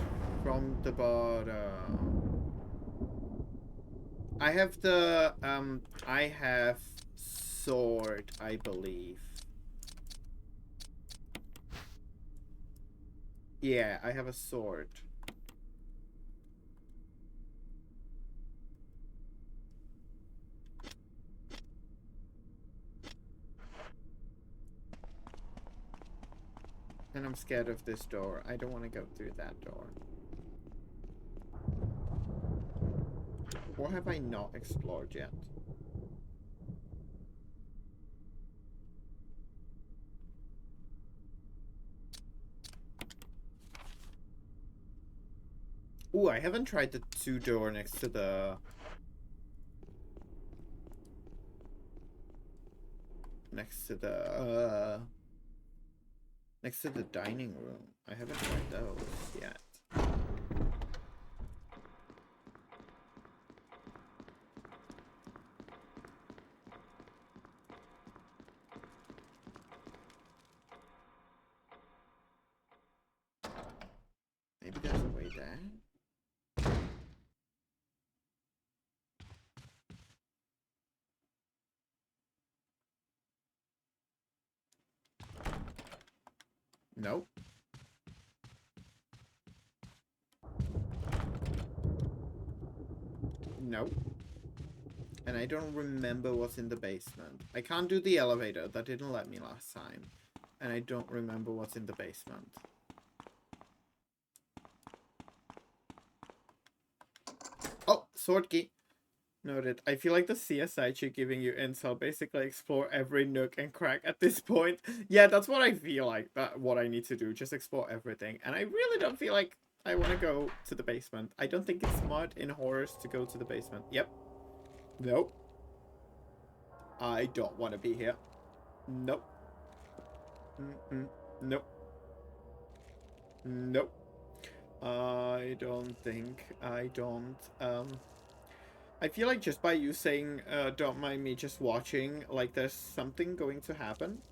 from the bottom. I have the, I have sword, I believe. Yeah, I have a sword. And I'm scared of this door. I don't want to go through that door. What have I not explored yet? Ooh, I haven't tried the 2-door next to the... Next to the dining room. I haven't tried those yet. Maybe there's a way there. Nope. Nope. And I don't remember what's in the basement. I can't do the elevator. That didn't let me last time. And I don't remember what's in the basement. Oh, sword key. Noted. I feel like the CSI chick giving you intel. Basically explore every nook and crack at this point. Yeah, that's what I feel like. That what I need to do. Just explore everything. And I really don't feel like I want to go to the basement. I don't think it's smart in horrors to go to the basement. Yep. Nope. I don't want to be here. Nope. Nope. Nope. I don't think. I don't. I feel like just by you saying, don't mind me just watching, like there's something going to happen.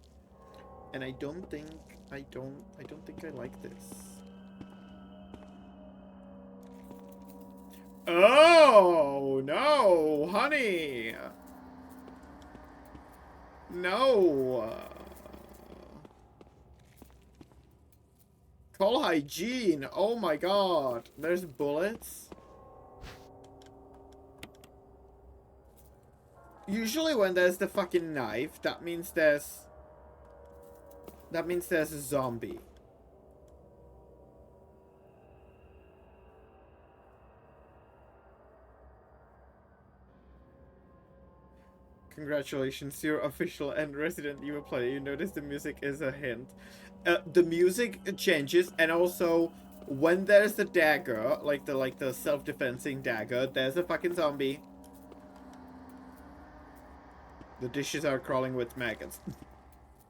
And I don't think I like this. Oh, no, honey. No. Call hygiene. Oh my god. There's bullets. Usually when there's the fucking knife, that means there's a zombie. Congratulations, you're official and Resident Evil player. You notice the music is a hint. The music changes, and also when there's the dagger, like the self-defensing dagger, there's a fucking zombie. The dishes are crawling with maggots.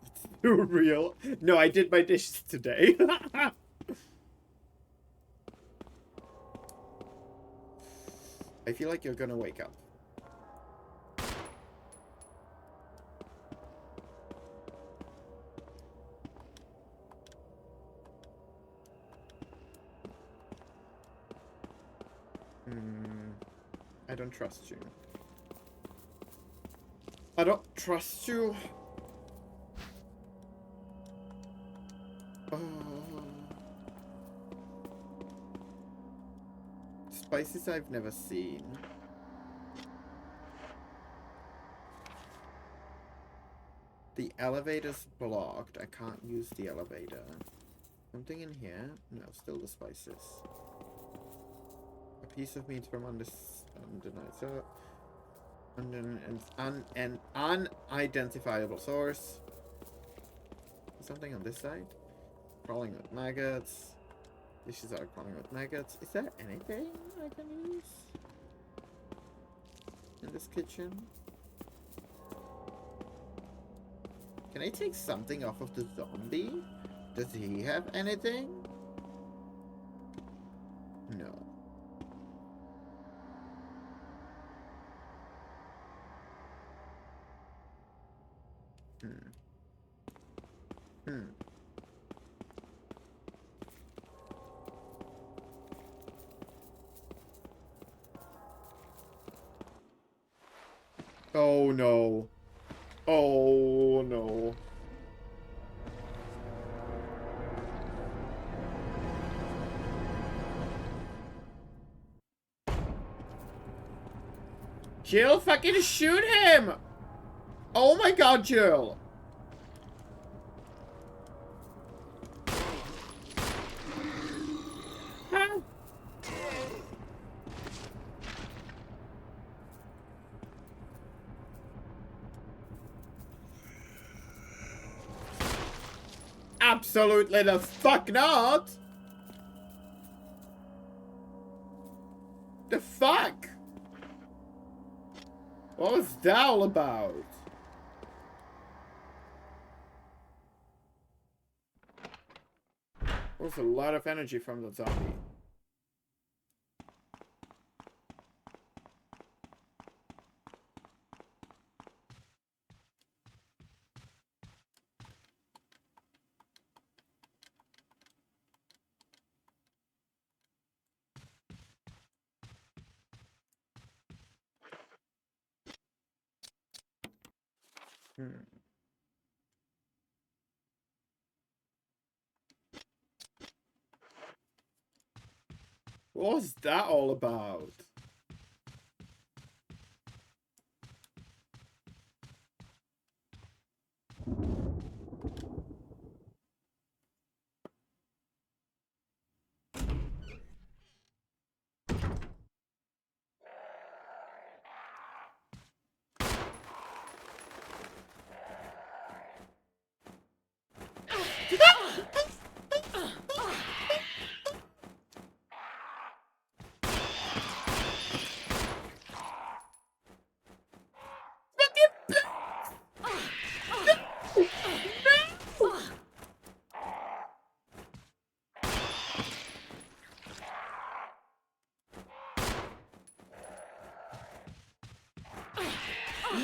It's too real. No, I did my dishes today. I feel like you're gonna wake up. I don't trust you. I don't trust you. Spices I've never seen. The elevator's blocked. I can't use the elevator. Something in here? No, still the spices. A piece of meat from an unidentifiable source. Something on this side. Crawling with maggots. Dishes are crawling with maggots. Is there anything I can use in this kitchen? Can I take something off of the zombie? Does he have anything? No. Oh no. Oh no. Jill, fucking shoot him! Oh my god, Jill! Huh? Absolutely the fuck not! The fuck? What was that all about? That was a lot of energy from the zombie. What was that all about?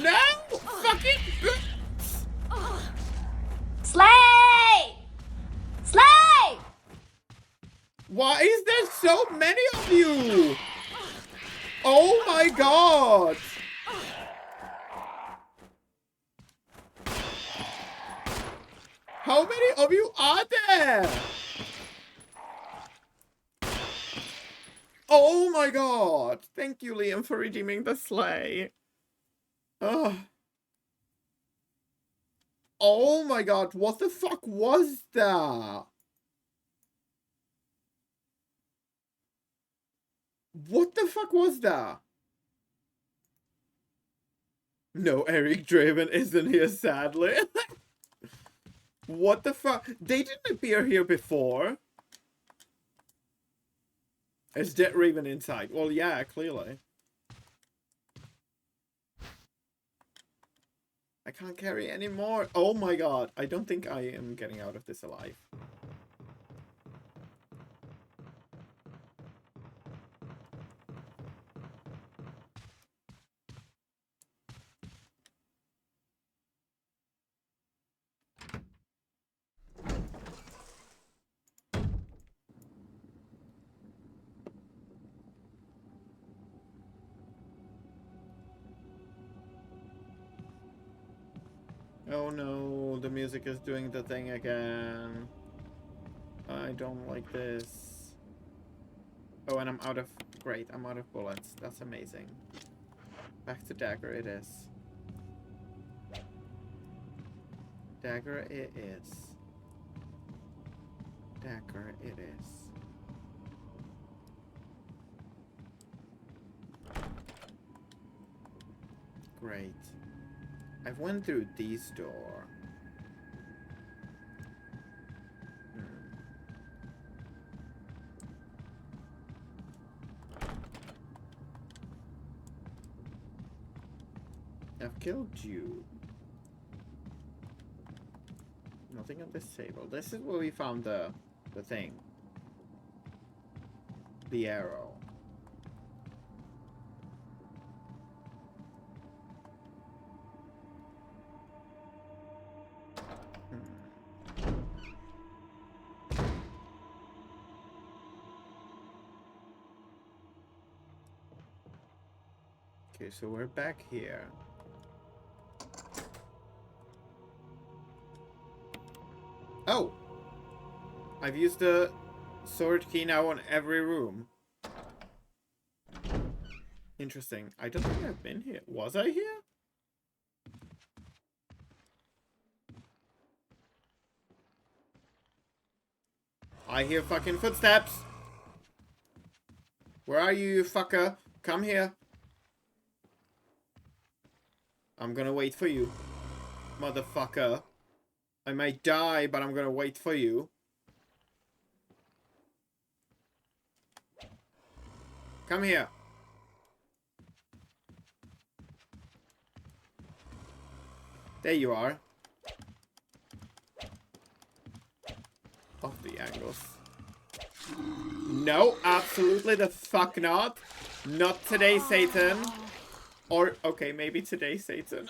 No! Fucking... Slay! Slay! Why is there so many of you? Oh my god! How many of you are there? Oh my god! Thank you, Liam, for redeeming the sleigh. Ugh. Oh my god, what the fuck was that? What the fuck was that? No, Eric Draven isn't here, sadly. What the fuck? They didn't appear here before. Is that Raven inside? Well, yeah, clearly. I can't carry any more. Oh my god. I don't think I am getting out of this alive. Oh no, the music is doing the thing again. I don't like this. Oh, and I'm out of... Great, I'm out of bullets. That's amazing. Back to dagger it is. Dagger it is. Dagger it is. Great. I've went through this door. I've killed you. Nothing on this table. This is where we found the thing. The arrow. Okay, so we're back here. Oh! I've used the sword key now on every room. Interesting. I don't think I've been here. Was I here? I hear fucking footsteps! Where are you, you fucker? Come here. I'm gonna wait for you, motherfucker. I might die, but I'm gonna wait for you. Come here. There you are. Off the angles. No, absolutely the fuck not. Not today, Satan. Or, okay, maybe today, Satan.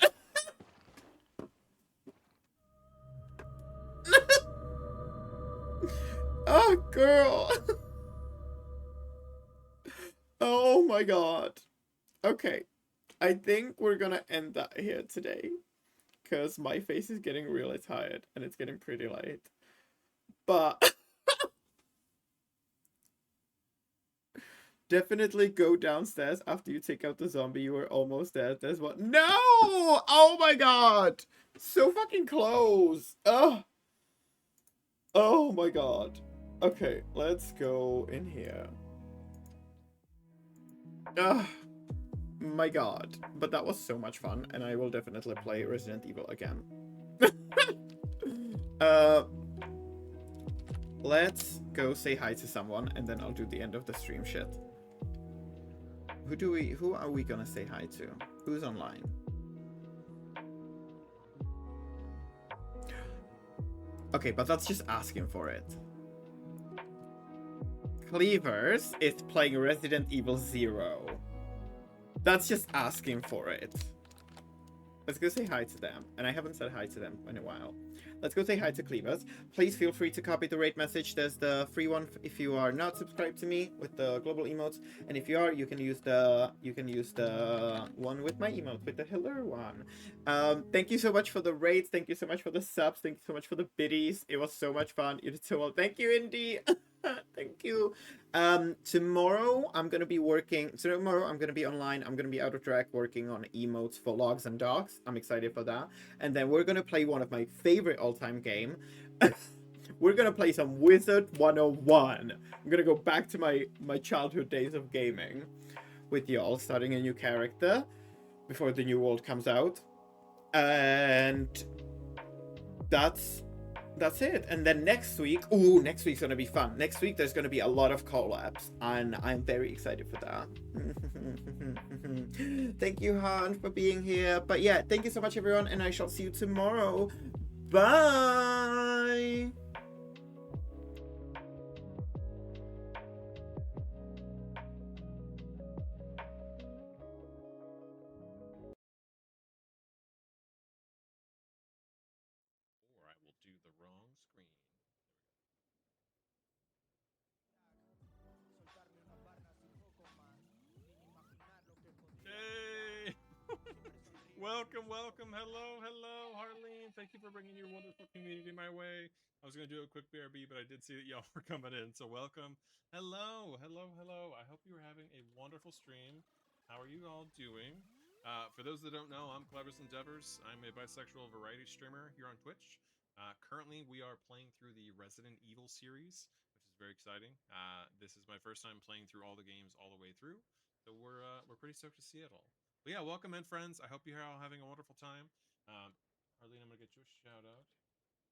Oh, girl. Oh my god. Okay. I think we're gonna end that here today. Because my face is getting really tired and it's getting pretty late. But definitely go downstairs after you take out the zombie. You were almost dead. There's one. No! Oh my god! So fucking close. Ugh. Oh my god. Okay, let's go in here. Ugh. My god. But that was so much fun, and I will definitely play Resident Evil again. let's go say hi to someone, and then I'll do the end of the stream shit. Who are we gonna say hi to? Who's online? Okay, but that's just asking for it. Cleavers is playing Resident Evil 0. That's just asking for it. Let's go say hi to them. And I haven't said hi to them in a while. Let's go say hi to Cleavers. Please feel free to copy the raid message. There's the free one if you are not subscribed to me with the global emotes. And if you are, you can use the one with my emote, with the Hellur one. Thank you so much for the raids. Thank you so much for the subs. Thank you so much for the biddies. It was so much fun. You did so well. Thank you, Indy. Thank you. Tomorrow I'm gonna be working. Tomorrow I'm gonna be online. I'm gonna be out of track working on emotes for logs and dogs. I'm excited for that. And then we're gonna play one of my favorite all-time game. We're gonna play some Wizard 101. I'm gonna go back to my childhood days of gaming with y'all, starting a new character before the new world comes out. And that's it. And then next week, next week's gonna be fun. Next week there's gonna be a lot of collabs, and I'm very excited for that. Thank you, Han, for being here. But yeah, thank you so much, everyone, and I shall see you tomorrow. Bye. Or I will do the wrong screen. Yay! Welcome, welcome. Hello, hello, Harleen. Thank you for bringing your wonderful community my way. I was going to do a quick BRB, but I did see that y'all were coming in, so welcome. Hello, hello, hello. I hope you are having a wonderful stream. How are you all doing? For those that don't know, I'm Clever's Endeavors. I'm a bisexual variety streamer here on Twitch. Currently, we are playing through the Resident Evil series, which is very exciting. This is my first time playing through all the games all the way through, so we're pretty stoked to see it all. But yeah, welcome in, friends. I hope you're all having a wonderful time. Harleen, I'm gonna get you a shout out.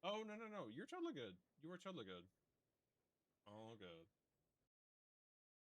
Oh no, you're totally good. You are totally good. All good.